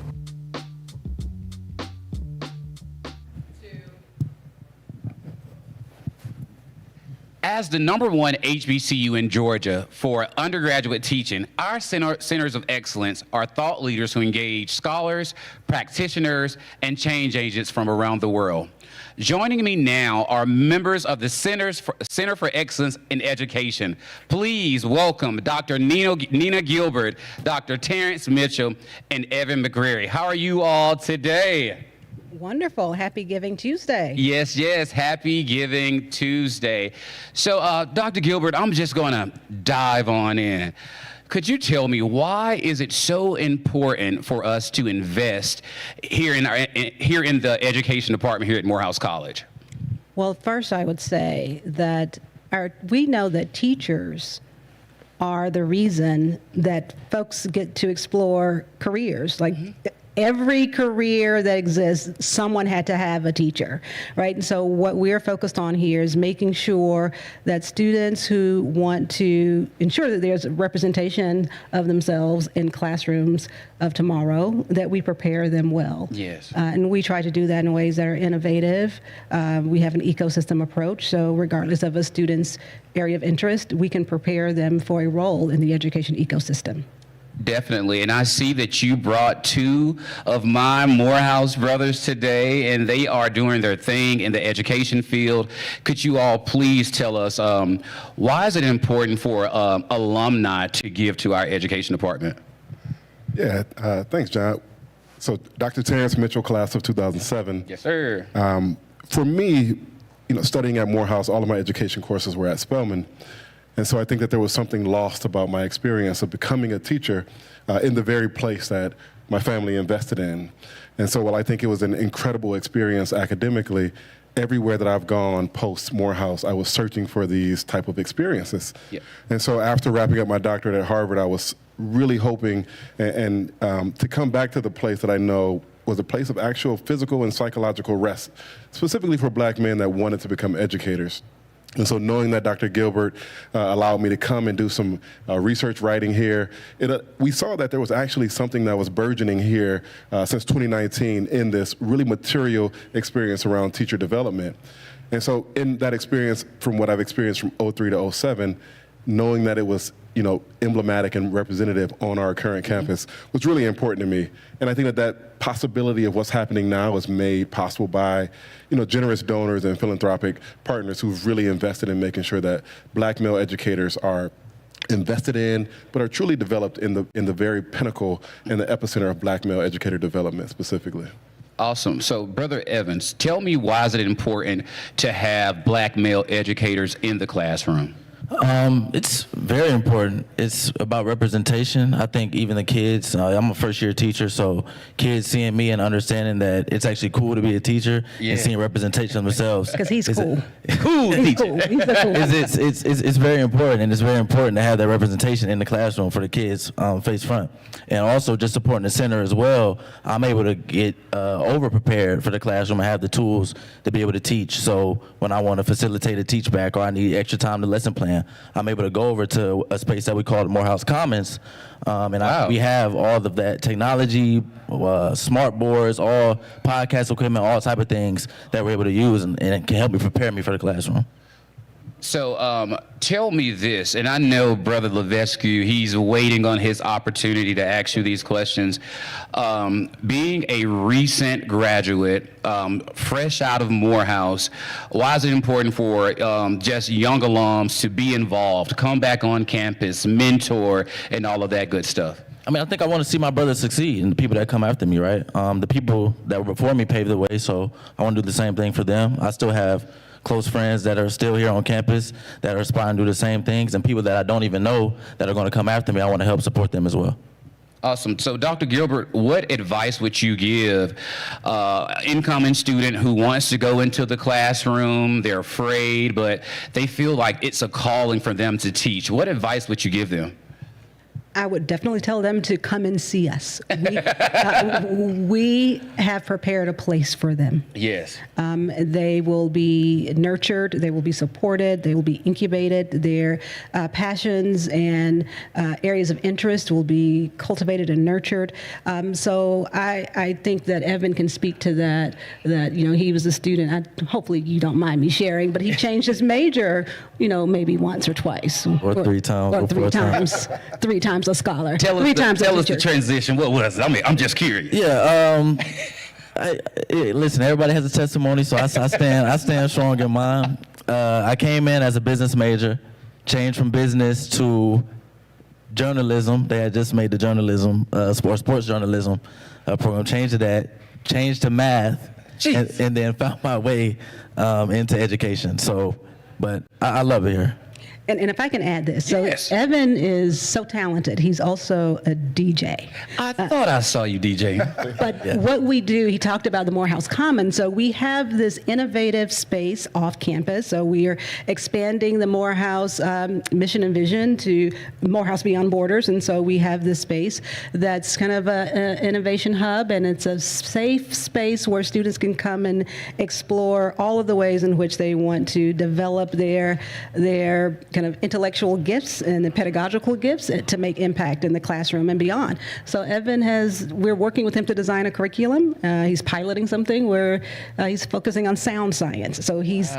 As the #1 HBCU in Georgia for undergraduate teaching, our centers of excellence are thought leaders who engage scholars, practitioners, and change agents from around the world. Joining me now are members of the Center for Excellence in Education. Please welcome Dr. Nina Gilbert, Dr. Terrence Mitchell, and Evan McCreary. How are you all today? Wonderful. Happy Giving Tuesday. Yes, yes. Happy Giving Tuesday. So, Dr. Gilbert, I'm just going to dive on in. Could you tell me, why is it so important for us to invest here in the education department here at Morehouse College? Well, first I would say that we know that teachers are the reason that folks get to explore careers. Like, every career that exists, someone had to have a teacher, right? And so what we're focused on here is making sure that students who want to ensure that there's a representation of themselves in classrooms of tomorrow, that we prepare them well. Yes. And we try to do that in ways that are innovative. We have an ecosystem approach, so regardless of a student's area of interest, we can prepare them for a role in the education ecosystem. Definitely, and I see that you brought 2 of my Morehouse brothers today, and they are doing their thing in the education field. Could you all please tell us, why is it important for alumni to give to our education department? Yeah, thanks, John. So Dr. Terrence Mitchell, class of 2007. Yes, sir. For me, studying at Morehouse, all of my education courses were at Spelman. And so I think that there was something lost about my experience of becoming a teacher in the very place that my family invested in. And so while I think it was an incredible experience academically, everywhere that I've gone post Morehouse, I was searching for these type of experiences. Yeah. And so after wrapping up my doctorate at Harvard, I was really hoping and to come back to the place that I know was a place of actual physical and psychological rest, specifically for Black men that wanted to become educators. And so knowing that Dr. Gilbert allowed me to come and do some research writing here, we saw that there was actually something that was burgeoning here since 2019 in this really material experience around teacher development. And so in that experience, from what I've experienced from 03 to 07, knowing that it was emblematic and representative on our current campus was really important to me. And I think that that possibility of what's happening now was made possible by generous donors and philanthropic partners who've really invested in making sure that Black male educators are invested in, but are truly developed in the very pinnacle and the epicenter of Black male educator development specifically. Awesome. So, Brother Evans, tell me, why is it important to have Black male educators in the classroom? It's very important. It's about representation. I think even the kids, I'm a first-year teacher, so kids seeing me and understanding that it's actually cool to be a teacher and seeing representation of themselves. Because he's cool. Cool He's teacher. cool. He's a cool. It's very important, and it's very important to have that representation in the classroom for the kids face front. And also just supporting the center as well, I'm able to get over-prepared for the classroom and have the tools to be able to teach. So when I want to facilitate a teach back or I need extra time to lesson plan, I'm able to go over to a space that we call the Morehouse Commons, and we have all of that technology, smart boards, all podcast equipment, all type of things that we're able to use, and it can help me prepare me for the classroom. So tell me this, and I know Brother Levesque, he's waiting on his opportunity to ask you these questions. Being a recent graduate, fresh out of Morehouse, why is it important for just young alums to be involved, come back on campus, mentor, and all of that good stuff? I mean, I think I want to see my brothers succeed and the people that come after me, right? The people that were before me paved the way, so I want to do the same thing for them. I still have close friends that are still here on campus that are aspiring to do the same things, and people that I don't even know that are going to come after me. I want to help support them as well. Awesome. So, Dr. Gilbert, what advice would you give incoming student who wants to go into the classroom? They're afraid, but they feel like it's a calling for them to teach. What advice would you give them? I would definitely tell them to come and see us. We have prepared a place for them. Yes. They will be nurtured, they will be supported, they will be incubated. Their passions and areas of interest will be cultivated and nurtured. So I think that Evan can speak to that, he was a student, hopefully you don't mind me sharing, but he changed his major, maybe once or twice. Or three times. Or three times. 3 times a scholar. Tell us the transition. What was it? I'm just curious. Yeah. Listen, everybody has a testimony, so I stand strong in mine. I came in as a business major, changed from business to journalism. They had just made the journalism, sports journalism program, changed to that, changed to math, and then found my way into education. So, but I love it here. And if I can add this, so Evan is so talented. He's also a DJ. I thought I saw you DJ. But what we do, he talked about the Morehouse Commons. So we have this innovative space off campus. So we are expanding the Morehouse mission and vision to Morehouse Beyond Borders. And so we have this space that's kind of an innovation hub, and it's a safe space where students can come and explore all of the ways in which they want to develop their kind of intellectual gifts and the pedagogical gifts to make impact in the classroom and beyond. So Evan we're working with him to design a curriculum. He's piloting something where he's focusing on sound science. So his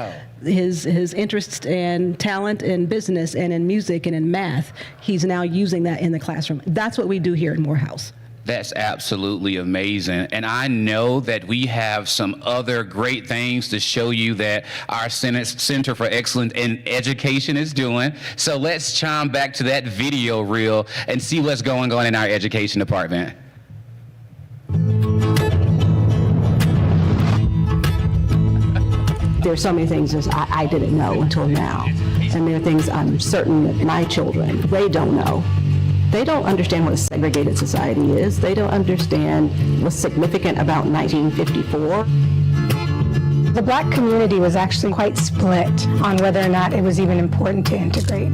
interest and talent in business and in music and in math, he's now using that in the classroom. That's what we do here at Morehouse. That's absolutely amazing. And I know that we have some other great things to show you that our Center for Excellence in Education is doing. So let's chime back to that video reel and see what's going on in our education department. There's so many things that I didn't know until now. And there are things I'm certain that my children, they don't know. They don't understand what a segregated society is. They don't understand what's significant about 1954. The Black community was actually quite split on whether or not it was even important to integrate.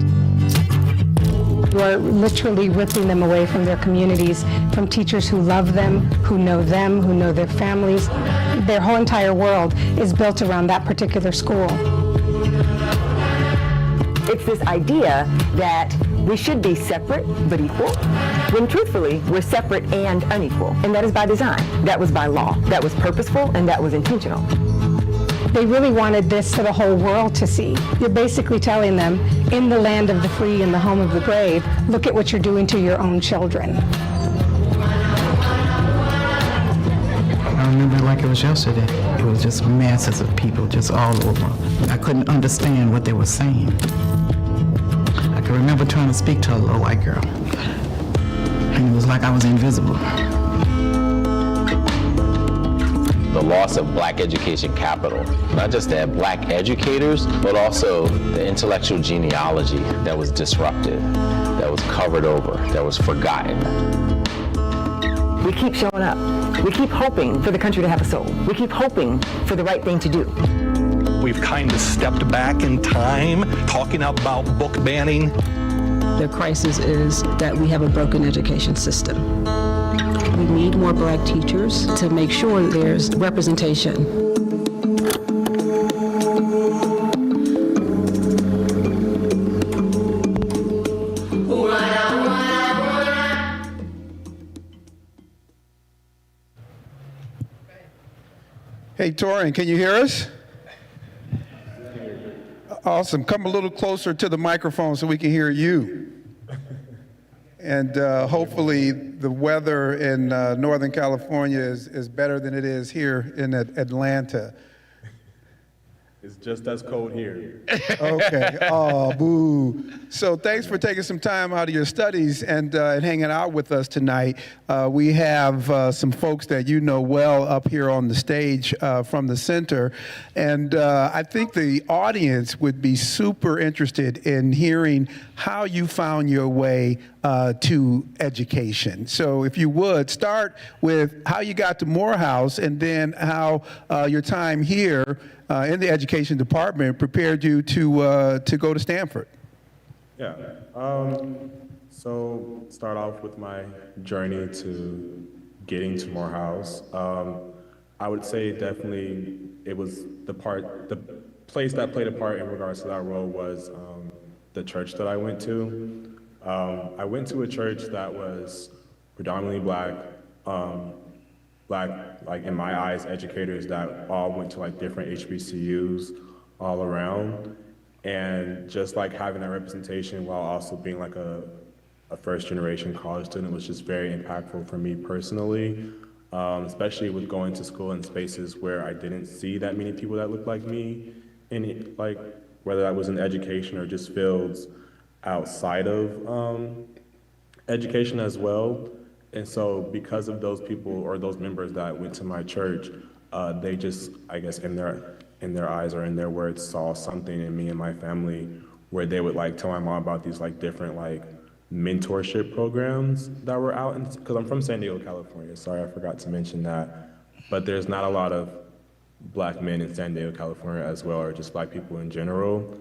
We're literally ripping them away from their communities, from teachers who love them, who know their families. Their whole entire world is built around that particular school. It's this idea that we should be separate but equal, when truthfully, we're separate and unequal. And that is by design. That was by law. That was purposeful, and that was intentional. They really wanted this for the whole world to see. You're basically telling them, in the land of the free and the home of the brave, look at what you're doing to your own children. I remember it like it was yesterday. It was just masses of people just all over. I couldn't understand what they were saying. I can remember trying to speak to a little white girl, and it was like I was invisible. The loss of Black education capital, not just that Black educators, but also the intellectual genealogy that was disrupted, that was covered over, that was forgotten. We keep showing up. We keep hoping for the country to have a soul. We keep hoping for the right thing to do. We've kind of stepped back in time, talking about book banning. The crisis is that we have a broken education system. We need more Black teachers to make sure that there's representation. Hey, Torin, can you hear us? Awesome. Come a little closer to the microphone so we can hear you. And hopefully the weather in Northern California is better than it is here in Atlanta. It's just as cold here. Okay. Oh, boo. So thanks for taking some time out of your studies and hanging out with us tonight. We have some folks that you know well up here on the stage from the center. And I think the audience would be super interested in hearing how you found your way to education. So if you would, start with how you got to Morehouse and then how your time here in the education department prepared you to go to Stanford. Yeah. So start off with my journey to getting to Morehouse. I would say definitely it was the place that played a part in regards to that role was the church that I went to. I went to a church that was predominantly Black, like in my eyes, educators that all went to like different HBCUs all around. And just like having that representation while also being like a first generation college student was just very impactful for me personally, especially with going to school in spaces where I didn't see that many people that looked like me, in like whether that was in education or just fields outside of education as well. And so because of those people or those members that went to my church, they just, I guess in their eyes or in their words, saw something in me and my family where they would like tell my mom about these like different like mentorship programs that were out. Because I'm from San Diego, California. Sorry, I forgot to mention that. But there's not a lot of Black men in San Diego, California as well, or just Black people in general.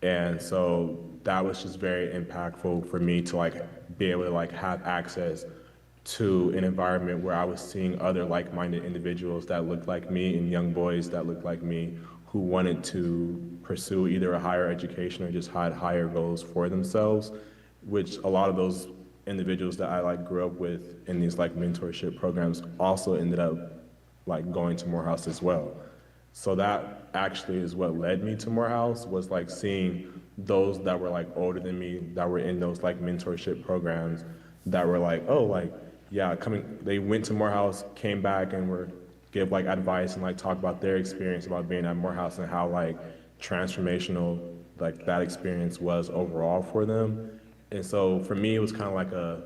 And so that was just very impactful for me to like be able to like have access to an environment where I was seeing other like-minded individuals that looked like me and young boys that looked like me who wanted to pursue either a higher education or just had higher goals for themselves, which a lot of those individuals that I like grew up with in these like mentorship programs also ended up like going to Morehouse as well. So that actually is what led me to Morehouse, was like seeing those that were like older than me that were in those like mentorship programs that were like, oh, like, yeah, they went to Morehouse, came back and were give like advice and like talk about their experience about being at Morehouse and how like transformational like that experience was overall for them. And so for me, it was kind of like a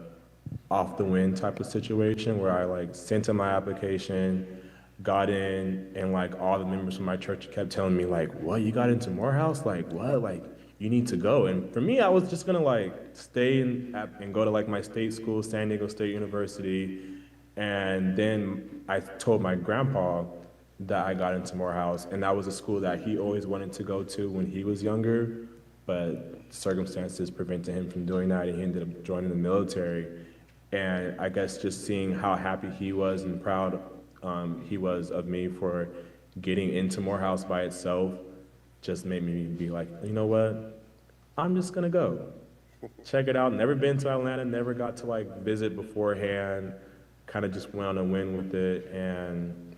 off the wind type of situation where I like sent in my application, got in, and like all the members from my church kept telling me like, what, you got into Morehouse? Like what? Like you need to go. And for me, I was just gonna like stay and go to like my state school, San Diego State University. And then I told my grandpa that I got into Morehouse, and that was a school that he always wanted to go to when he was younger, but circumstances prevented him from doing that, and he ended up joining the military. And I guess just seeing how happy he was and proud he was of me for getting into Morehouse by itself just made me be like, you know what, I'm just gonna go. Check it out. Never been to Atlanta, never got to like visit beforehand, kind of just went on a win with it and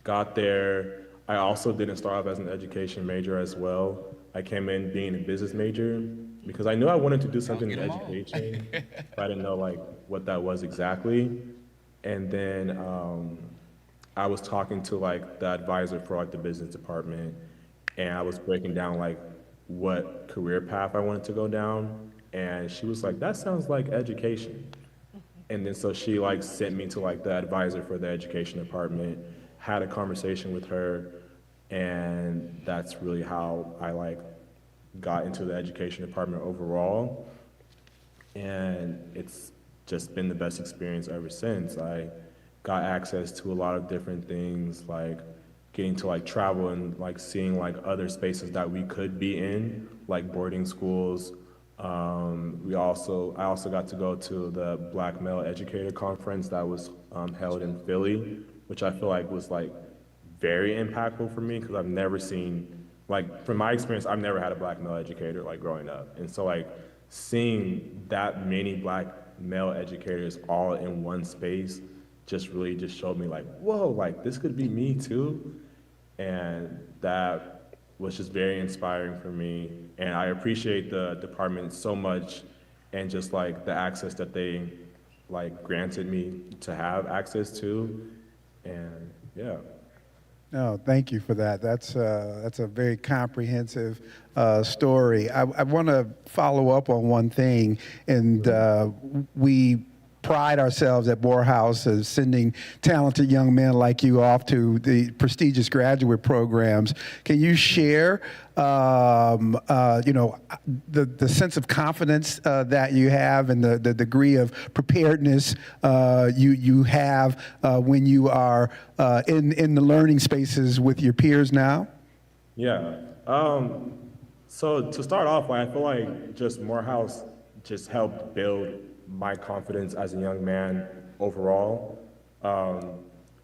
got there. I also didn't start off as an education major as well. I came in being a business major because I knew I wanted to do something in education, but I didn't know like what that was exactly. And then I was talking to like the advisor for like the business department, and I was breaking down like what career path I wanted to go down. And she was like, that sounds like education. And then so she like sent me to like the advisor for the education department, had a conversation with her, and that's really how I like got into the education department overall. And it's just been the best experience ever since. I got access to a lot of different things, like getting to like travel and like seeing like other spaces that we could be in, like boarding schools. I also got to go to the Black Male Educator Conference that was held in Philly, which I feel like was like very impactful for me because I've never seen, like from my experience, I've never had a black male educator like growing up. And so like seeing that many black male educators all in one space just really just showed me like, whoa, like this could be me too. And that was just very inspiring for me. And I appreciate the department so much and just like the access that they like granted me to have access to. And yeah. No, thank you for that. That's a very comprehensive story. I want to follow up on one thing, and we pride ourselves at Morehouse as sending talented young men like you off to the prestigious graduate programs. Can you share, the sense of confidence that you have and the degree of preparedness you have when you are in the learning spaces with your peers now? Yeah. So to start off, I feel like just Morehouse just helped build my confidence as a young man overall,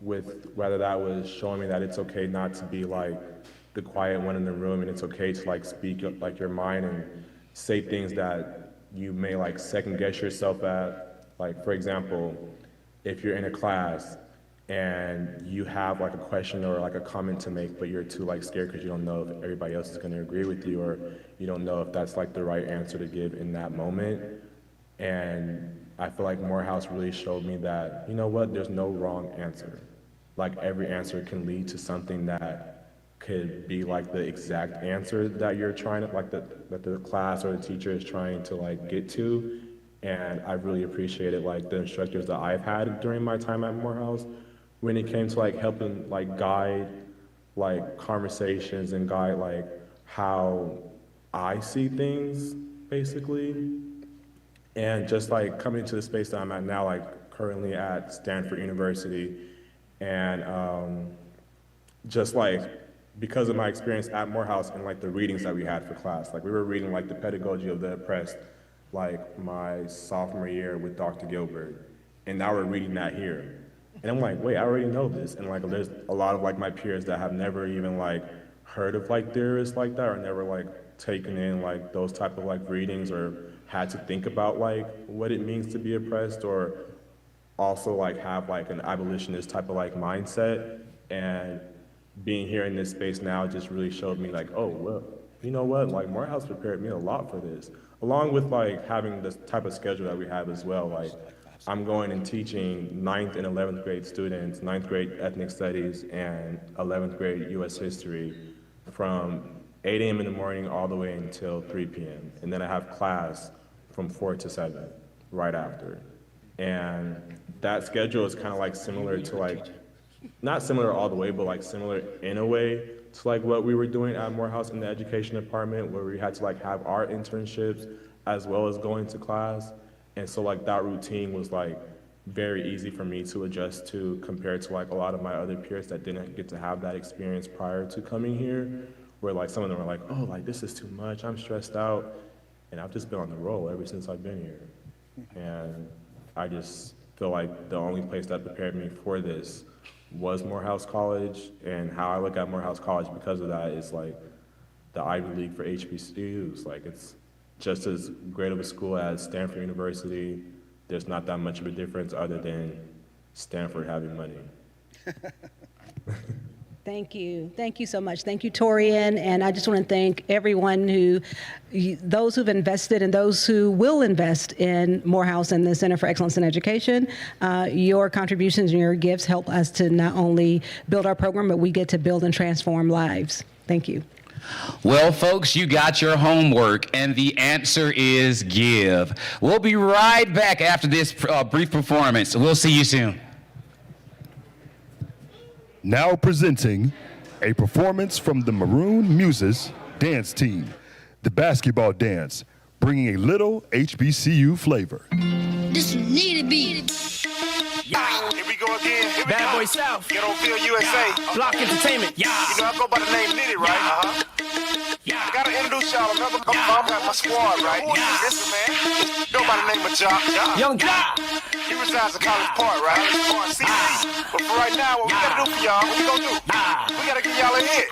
with whether that was showing me that it's okay not to be like the quiet one in the room, and it's okay to like speak like your mind and say things that you may like second guess yourself at. Like for example, if you're in a class and you have like a question or like a comment to make, but you're too like scared because you don't know if everybody else is going to agree with you, or you don't know if that's like the right answer to give in that moment. And I feel like Morehouse really showed me that, you know what, there's no wrong answer. Like every answer can lead to something that could be like the exact answer that you're trying to, like that the class or the teacher is trying to like get to. And I really appreciated like the instructors that I've had during my time at Morehouse when it came to like helping like guide like conversations and guide like how I see things basically. And just like coming into the space that I'm at now, like currently at Stanford University, and just like because of my experience at Morehouse and like the readings that we had for class, like we were reading like the Pedagogy of the Oppressed, like my sophomore year with Dr. Gilbert, and now we're reading that here. And I'm like, wait, I already know this. And like there's a lot of like my peers that have never even like heard of like theorists like that, or never like taken in like those type of like readings, or had to think about like what it means to be oppressed, or also like have like an abolitionist type of like mindset. And being here in this space now just really showed me like, oh, well, you know what, like Morehouse prepared me a lot for this, along with like having this type of schedule that we have as well. Like I'm going and teaching 9th and 11th grade students, 9th grade ethnic studies and 11th grade US history from 8 a.m. in the morning all the way until 3 p.m. And then I have class from 4 to 7 right after. And that schedule is kind of like similar to like not similar all the way, but like similar in a way to like what we were doing at Morehouse in the education department, where we had to like have our internships as well as going to class. And so like that routine was like very easy for me to adjust to compared to like a lot of my other peers that didn't get to have that experience prior to coming here, where like some of them were like, oh, like this is too much, I'm stressed out. And I've just been on the roll ever since I've been here. And I just feel like the only place that prepared me for this was Morehouse College, and how I look at Morehouse College because of that is like the Ivy League for HBCUs. Like it's just as great of a school as Stanford University. There's not that much of a difference other than Stanford having money. Thank you. Thank you so much. Thank you, Torian. And I just want to thank everyone those who've invested and those who will invest in Morehouse and the Center for Excellence in Education. Your contributions and your gifts help us to not only build our program, but we get to build and transform lives. Thank you. Well, folks, you got your homework, and the answer is give. We'll be right back after this brief performance. We'll see you soon. Now presenting a performance from the Maroon Muses dance team, the basketball dance, bringing a little HBCU flavor. This one need to be. Yeah, here we go again. Here we Bad go. Boy South. Get on Field USA. Block Entertainment. Yeah. You know I go by the name Nitty, right? Yeah. I gotta introduce y'all. Remember, I'm got my squad, right? Yeah. Listen, man. Go by the name of Ja. Young Ja. He resides in College Park, right? CC. But for right now, what we gotta do for y'all? What we gonna do? We gotta give y'all a hit.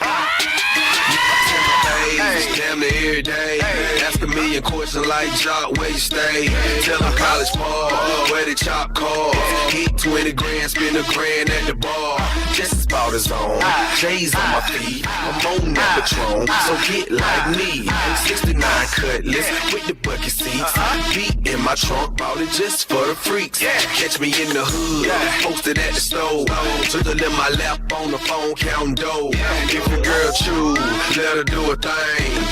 Damn near every day. Ask a million questions like Jock, where you stay? Tell them College Park, where they chop cars. Hit 20 grand, spend a grand at the bar. Just as about his own. J's on my feet, I'm on that Patron. So get like me. 69 Cutlass with the bucket seats. Beat in my trunk, bought it just for the freaks. Catch me in the hood, posted at the stove. Twiddle in my lap on the phone, counting dough. If your girl choose, let her do a thing.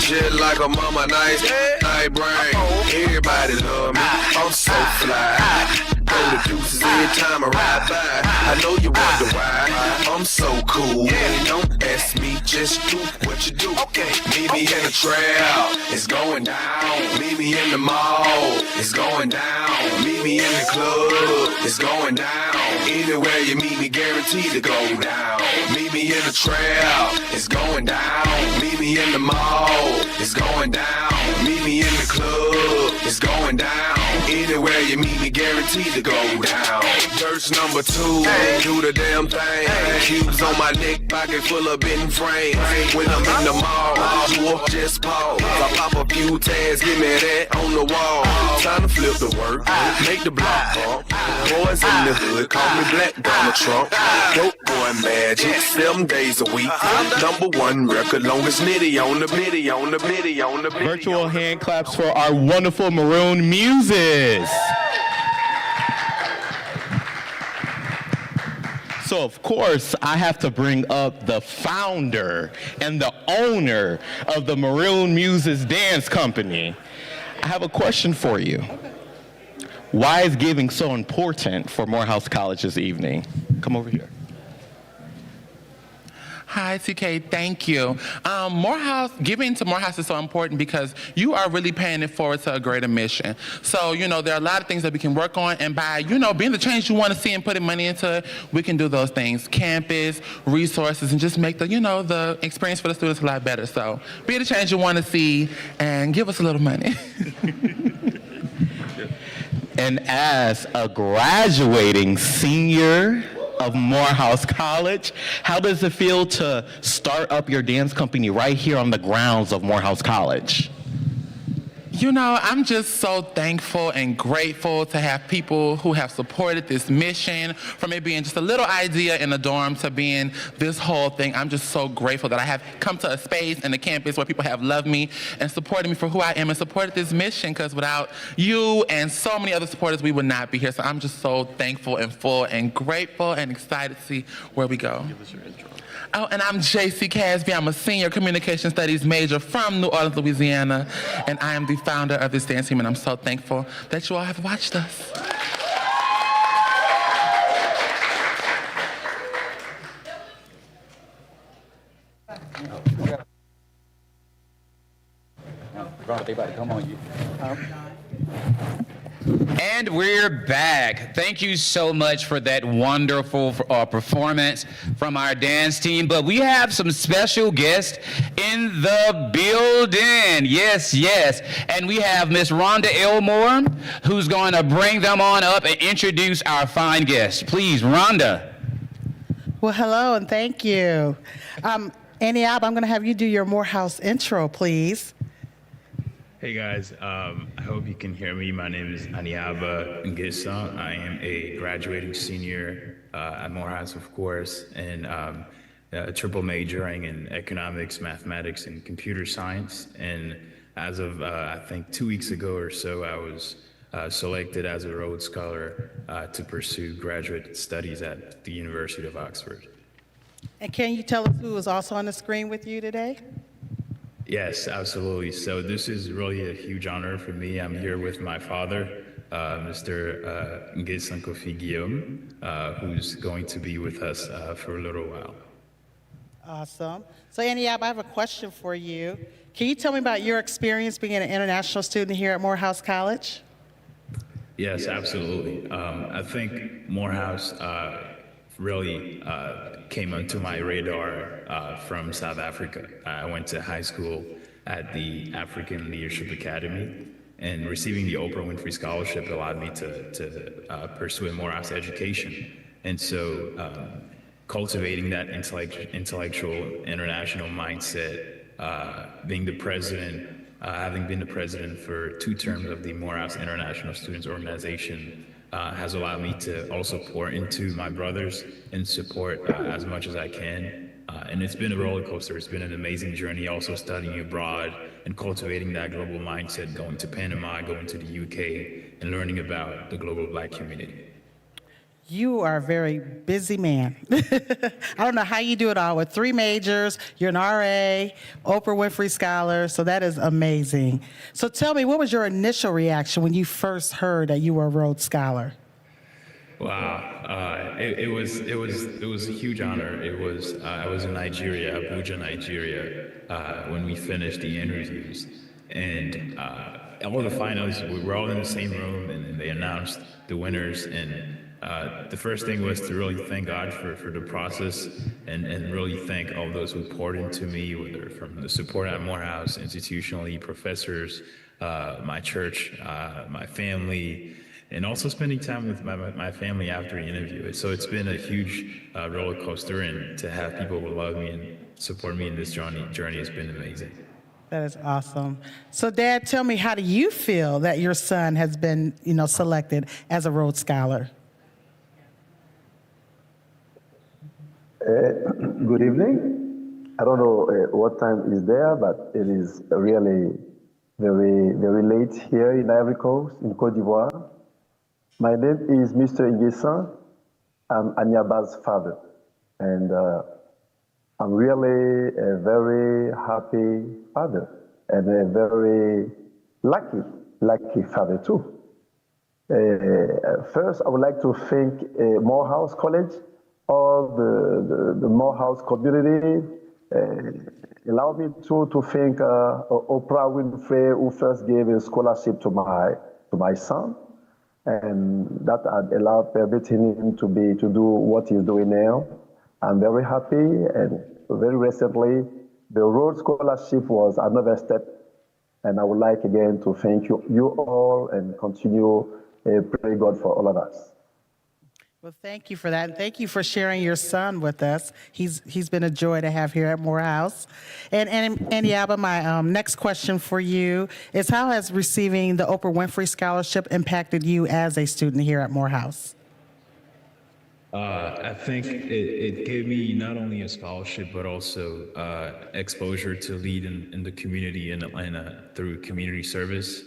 Just like a mama, nice brain. Everybody love me, I'm so fly. Go to deuces every time I ride by. I know you wonder why I'm so cool. Don't ask me, just do what you do. Meet me in the trail, it's going down. Meet me in the mall, it's going down. Meet me in the club, it's going down. Anywhere you meet me, guaranteed to go down. Meet me in the trail, it's going down. Meet me in the mall, it's going down. Meet me in the club, it's going down. Anywhere you meet me, guaranteed to go down. Verse number 2, do the damn thing. Cubes on my neck, pocket full of bitten frames. When I'm in the mall, you up, just pause. I pop a few tags, give me that on the wall. Time to flip the work, make the block bump. Boys in the hood, call me Black Donald Trump. Dope boy magic, 7 days a week. #1 record, longest nitty on the bitty, on the bitty, on the bitty. Virtual hand claps for our wonderful Maroon Muses. So of course, I have to bring up the founder and the owner of the Maroon Muses Dance Company. I have a question for you. Why is giving so important for Morehouse College this evening? Come over here. Hi, TK, thank you. Giving to Morehouse is so important because you are really paying it forward to a greater mission. So, there are a lot of things that we can work on, and by, being the change you want to see and putting money into it, we can do those things. Campus, resources, and just make the experience for the students a lot better. So, be the change you want to see and give us a little money. And as a graduating senior of Morehouse College, how does it feel to start up your dance company right here on the grounds of Morehouse College? I'm just so thankful and grateful to have people who have supported this mission, from it being just a little idea in the dorm to being this whole thing. I'm just so grateful that I have come to a space in the campus where people have loved me and supported me for who I am and supported this mission, because without you and so many other supporters, we would not be here. So I'm just so thankful and full and grateful and excited to see where we go. Give us your intro. Oh, and I'm JC Casby. I'm a senior communication studies major from New Orleans, Louisiana, and I am the founder of this dance team, and I'm so thankful that you all have watched us. They about to come on you. And we're back. Thank you so much for that wonderful performance from our dance team. But we have some special guests in the building. Yes, yes. And we have Miss Rhonda Elmore, who's going to bring them on up and introduce our fine guests. Please, Rhonda. Well, hello, and thank you. Aniab, I'm going to have you do your Morehouse intro, please. Hey guys, I hope you can hear me. My name is Aniaba Ngisa. I am a graduating senior at Morehouse, of course, and triple majoring in economics, mathematics, and computer science. And as of, I think 2 weeks ago or so, I was selected as a Rhodes Scholar to pursue graduate studies at the University of Oxford. And can you tell us who is also on the screen with you today? Yes, absolutely. So this is really a huge honor for me. I'm here with my father, Mr. Nguessan Kofi Guillaume, who's going to be with us for a little while. Awesome. So Aniab, I have a question for you. Can you tell me about your experience being an international student here at Morehouse College? Yes, absolutely. I think Morehouse really came onto my radar from South Africa. I went to high school at the African Leadership Academy, and receiving the Oprah Winfrey Scholarship allowed me to pursue a Morehouse education. And so cultivating that intellectual international mindset, being the president, having been the president for 2 terms of the Morehouse International Students Organization, has allowed me to also pour into my brothers and support as much as I can. And it's been a roller coaster. It's been an amazing journey, also studying abroad and cultivating that global mindset, going to Panama, going to the UK, and learning about the global Black community. You are a very busy man. I don't know how you do it all with 3 majors, you're an RA, Oprah Winfrey Scholar, so that is amazing. So tell me, what was your initial reaction when you first heard that you were a Rhodes Scholar? Wow, it was a huge honor. I was in Nigeria, Abuja, Nigeria, when we finished the interviews, and all the finalists, we were all in the same room, and they announced the winners. And the first thing was to really thank God for the process, and really thank all those who poured into me, whether from the support at Morehouse, institutionally, professors, my church, my family, and also spending time with my family after the interview. So it's been a huge roller coaster, and to have people who love me and support me in this journey has been amazing. That is awesome. So Dad, tell me, how do you feel that your son has been, selected as a Rhodes Scholar? Good evening. I don't know what time is there, but it is really very, very late here in Ivory Coast, in Côte d'Ivoire. My name is Mr. Nguessan. I'm Anyaba's father, and I'm really a very happy father and a very lucky father too. First, I would like to thank Morehouse College, all the Morehouse community. Allow me to thank Oprah Winfrey, who first gave a scholarship to my son, and that had allowed him to do what he's doing now. I'm very happy, and very recently, the Rhodes Scholarship was another step, and I would like again to thank you all, and continue pray God for all of us. Well, thank you for that. And thank you for sharing your son with us. He's been a joy to have here at Morehouse. And Yaba, my next question for you is, how has receiving the Oprah Winfrey Scholarship impacted you as a student here at Morehouse? I think it gave me not only a scholarship, but also exposure to lead in the community in Atlanta through community service.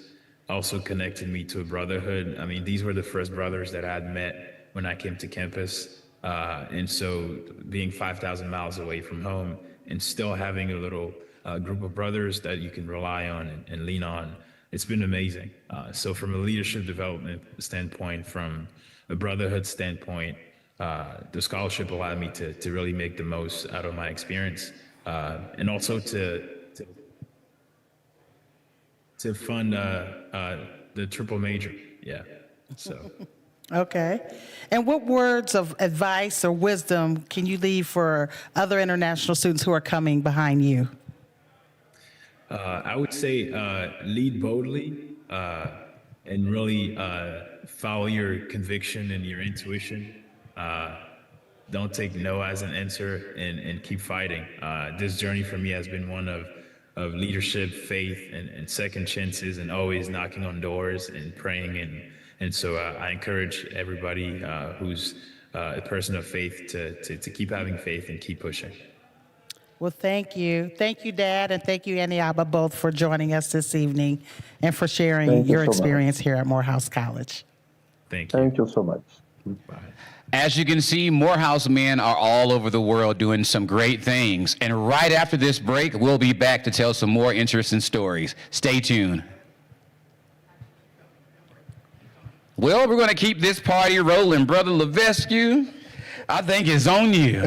Also connected me to a brotherhood. I mean, these were the first brothers that I had met when I came to campus. And so being 5,000 miles away from home and still having a little group of brothers that you can rely on and lean on, it's been amazing. So from a leadership development standpoint, from a brotherhood standpoint, the scholarship allowed me to really make the most out of my experience, and also to fund the triple major. Yeah. So. Okay. And what words of advice or wisdom can you leave for other international students who are coming behind you? I would say lead boldly and really follow your conviction and your intuition. Don't take no as an answer and keep fighting. This journey for me has been one of leadership, faith, and second chances, and always knocking on doors and praying. And so I encourage everybody who's a person of faith to keep having faith and keep pushing. Well, thank you. Thank you, Dad, and thank you, Aniaba, both for joining us this evening and for sharing your experience here at Morehouse College. Thank you. Thank you so much. Bye. As you can see, Morehouse men are all over the world doing some great things. And right after this break, we'll be back to tell some more interesting stories. Stay tuned. Well, we're going to keep this party rolling. Brother Levesque, I think it's on you.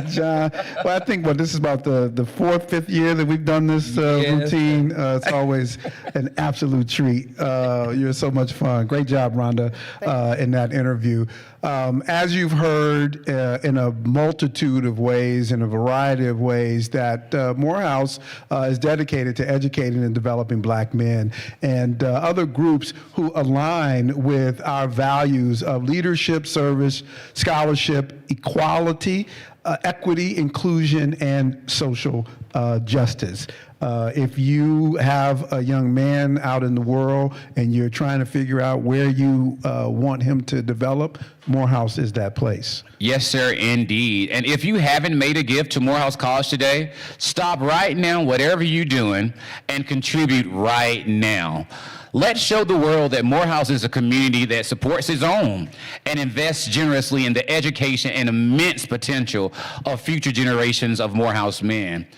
John, well, I think this is about the fourth, fifth year that we've done this routine. It's always an absolute treat. You're so much fun. Great job, Rhonda, in that interview. As you've heard in a multitude of ways, in a variety of ways, that Morehouse is dedicated to educating and developing Black men and other groups who align with our values of leadership, service, scholarship, equality, equity, inclusion, and social justice. If you have a young man out in the world and you're trying to figure out where you want him to develop, Morehouse is that place. Yes, sir, indeed. And if you haven't made a gift to Morehouse College today, stop right now, whatever you're doing, and contribute right now. Let's show the world that Morehouse is a community that supports its own and invests generously in the education and immense potential of future generations of Morehouse men.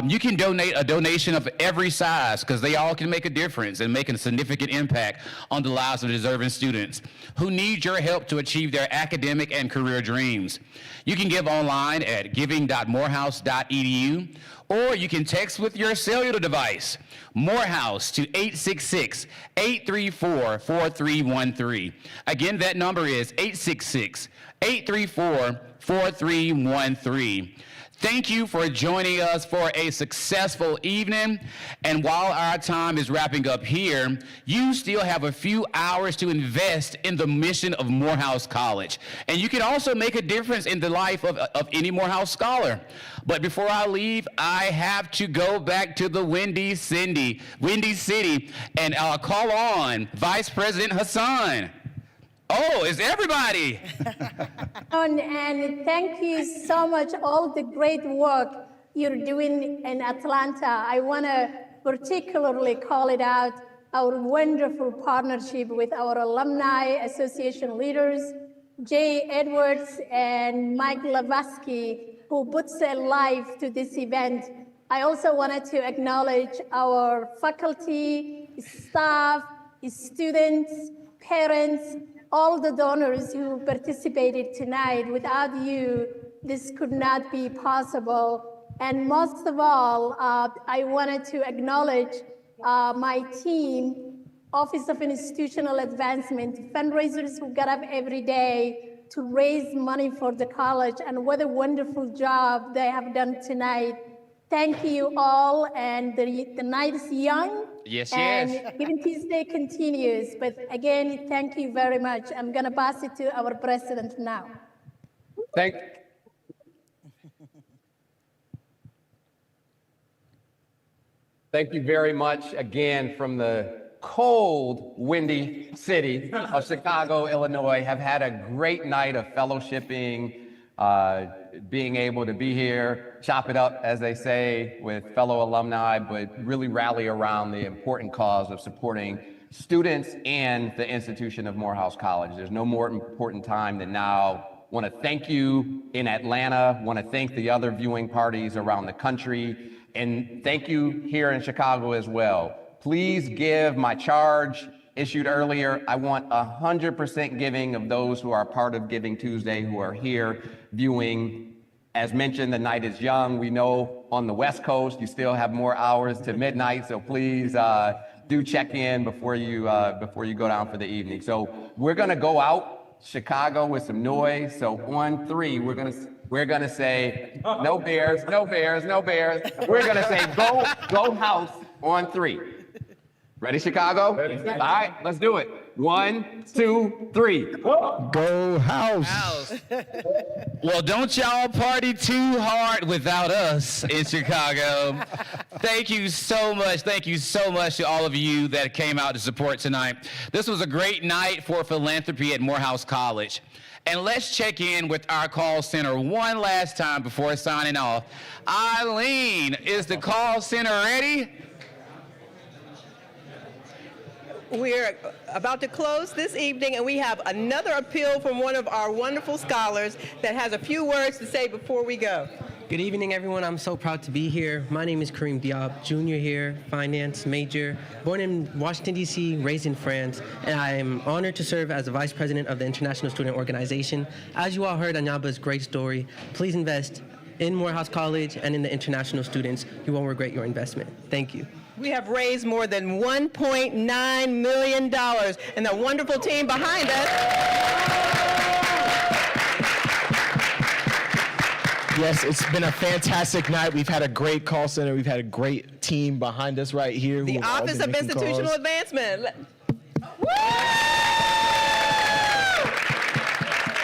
You can donate a donation of every size because they all can make a difference and make a significant impact on the lives of deserving students who need your help to achieve their academic and career dreams. You can give online at giving.morehouse.edu, or you can text with your cellular device, Morehouse, to 866-834-4313. Again, that number is 866-834-4313. Thank you for joining us for a successful evening. And while our time is wrapping up here, you still have a few hours to invest in the mission of Morehouse College. And you can also make a difference in the life of any Morehouse scholar. But before I leave, I have to go back to the Windy City and call on Vice President Hassan. Oh, it's everybody. And thank you so much, all the great work you're doing in Atlanta. I want to particularly call it out, our wonderful partnership with our Alumni Association leaders, Jay Edwards and Mike Levesque, who puts their life to this event. I also wanted to acknowledge our faculty, staff, students, parents, all the donors who participated tonight. Without you, this could not be possible. And most of all, I wanted to acknowledge my team, Office of Institutional Advancement, fundraisers who get up every day to raise money for the college, and what a wonderful job they have done tonight. Thank you all, and the night is young. Yes, and yes. Giving Tuesday continues, but again, thank you very much. I'm gonna pass it to our president now. Thank you very much again from the cold, windy city of Chicago, Illinois. Have had a great night of fellowshipping, being able to be here, chop it up, as they say, with fellow alumni, but really rally around the important cause of supporting students and the institution of Morehouse College. There's no more important time than now. Want to thank you in Atlanta, want to thank the other viewing parties around the country, and thank you here in Chicago as well. Please give my charge issued earlier. I want 100% giving of those who are part of Giving Tuesday, who are here viewing As mentioned, the night is young. We know on the West Coast, you still have more hours to midnight, so please do check in before you go down for the evening. So we're gonna go out Chicago with some noise. So on 3, we're gonna say no bears, no bears, no bears. We're gonna say go house on 3. Ready, Chicago? Ready. All right, let's do it. 1, 2, 3. Go house. Well, don't y'all party too hard without us in Chicago. Thank you so much. Thank you so much to all of you that came out to support tonight. This was a great night for philanthropy at Morehouse College. And let's check in with our call center one last time before signing off. Eileen, is the call center ready? We're about to close this evening, and we have another appeal from one of our wonderful scholars that has a few words to say before we go. Good evening, everyone. I'm so proud to be here. My name is Kareem Diop, junior here, finance major, born in Washington, D.C., raised in France, and I am honored to serve as the vice president of the International Student Organization. As you all heard Anyaba's great story, please invest in Morehouse College and in the international students. You won't regret your investment. Thank you. We have raised more than $1.9 million, and the wonderful team behind us. Yes, it's been a fantastic night. We've had a great call center. We've had a great team behind us right here. The Office of Institutional Advancement.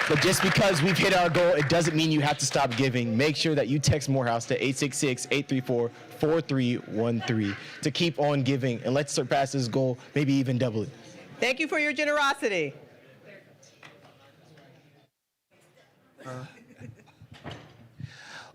But just because we've hit our goal, it doesn't mean you have to stop giving. Make sure that you text Morehouse to 866-834-4313 to keep on giving, and let's surpass this goal, maybe even double it. Thank you for your generosity.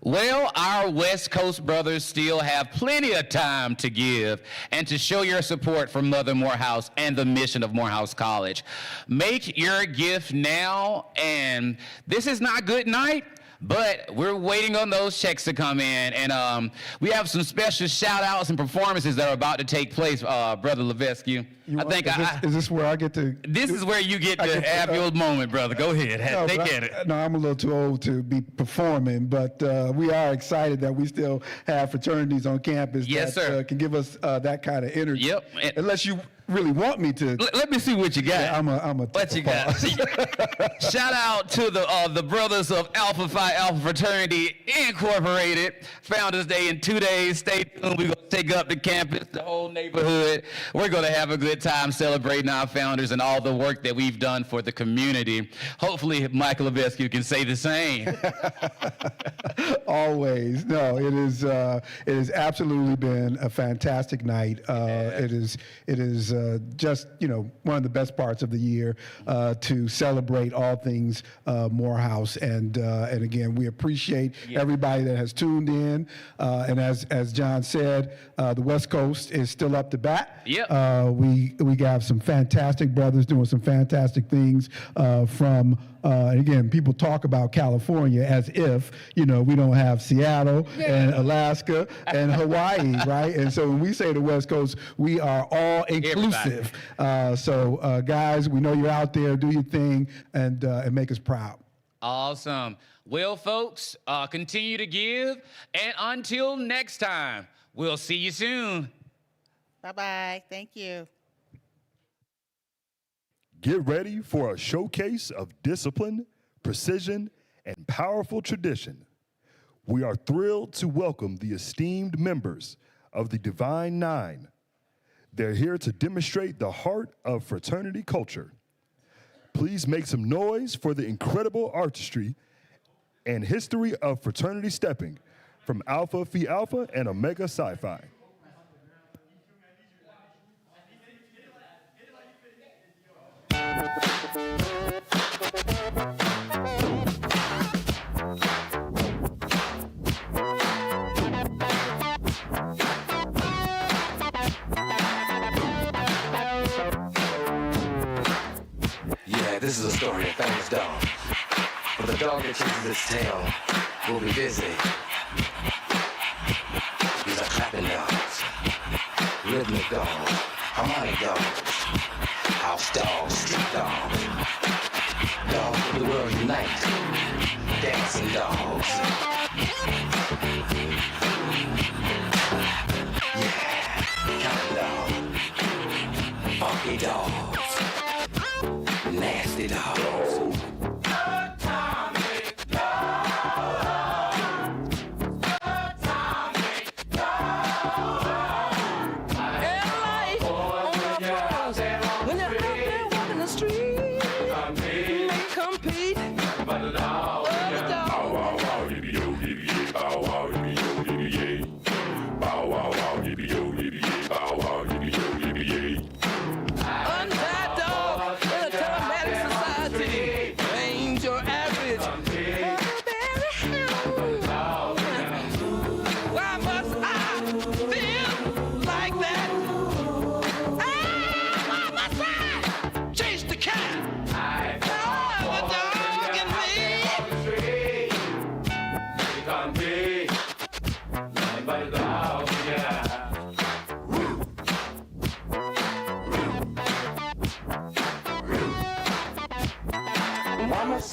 Well, our West Coast brothers still have plenty of time to give and to show your support for Mother Morehouse and the mission of Morehouse College. Make your gift now, and this is not good night, but we're waiting on those checks to come in, and we have some special shout-outs and performances that are about to take place, Brother Levesque. Is this where I get to? This is where you get to have your moment, brother. Go ahead. Take it. No, I'm a little too old to be performing, but we are excited that we still have fraternities on campus that can give us that kind of energy. Yep. Unless you really want me to. Let me see what you got. Yeah, I'm a what you got? Shout out to the brothers of Alpha Phi Alpha Fraternity Incorporated. Founders Day in 2 days. Stay tuned. We're going to take up the campus, the whole neighborhood. We're going to have a good time celebrating our founders and all the work that we've done for the community. Hopefully, Michael Levesque can say the same. Always. No, it has absolutely been a fantastic night. It is just, one of the best parts of the year to celebrate all things Morehouse. And again, we appreciate everybody that has tuned in. And as John said, the West Coast is still up to bat. Yep. We got some fantastic brothers doing some fantastic things from again, people talk about California as if, we don't have Seattle and Alaska and Hawaii, right? And so when we say the West Coast, we are all inclusive. So guys, we know you're out there, do your thing, and make us proud. Awesome. Well, folks, continue to give, and until next time, we'll see you soon. Bye-bye. Thank you. Get ready for a showcase of discipline, precision, and powerful tradition. We are thrilled to welcome the esteemed members of the Divine Nine. They're here to demonstrate the heart of fraternity culture. Please make some noise for the incredible artistry and history of fraternity stepping from Alpha Phi Alpha and Omega Psi Phi. Yeah, this is a story of famous dog. But the dog that chases its tail will be busy. These are clapping dogs, rhythmic dogs, harmonic dogs, house dogs, street dogs. Dogs of the world unite. Dancing dogs. Yeah, kind of dog. Funky dogs. Nasty dogs.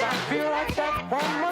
I feel like that one more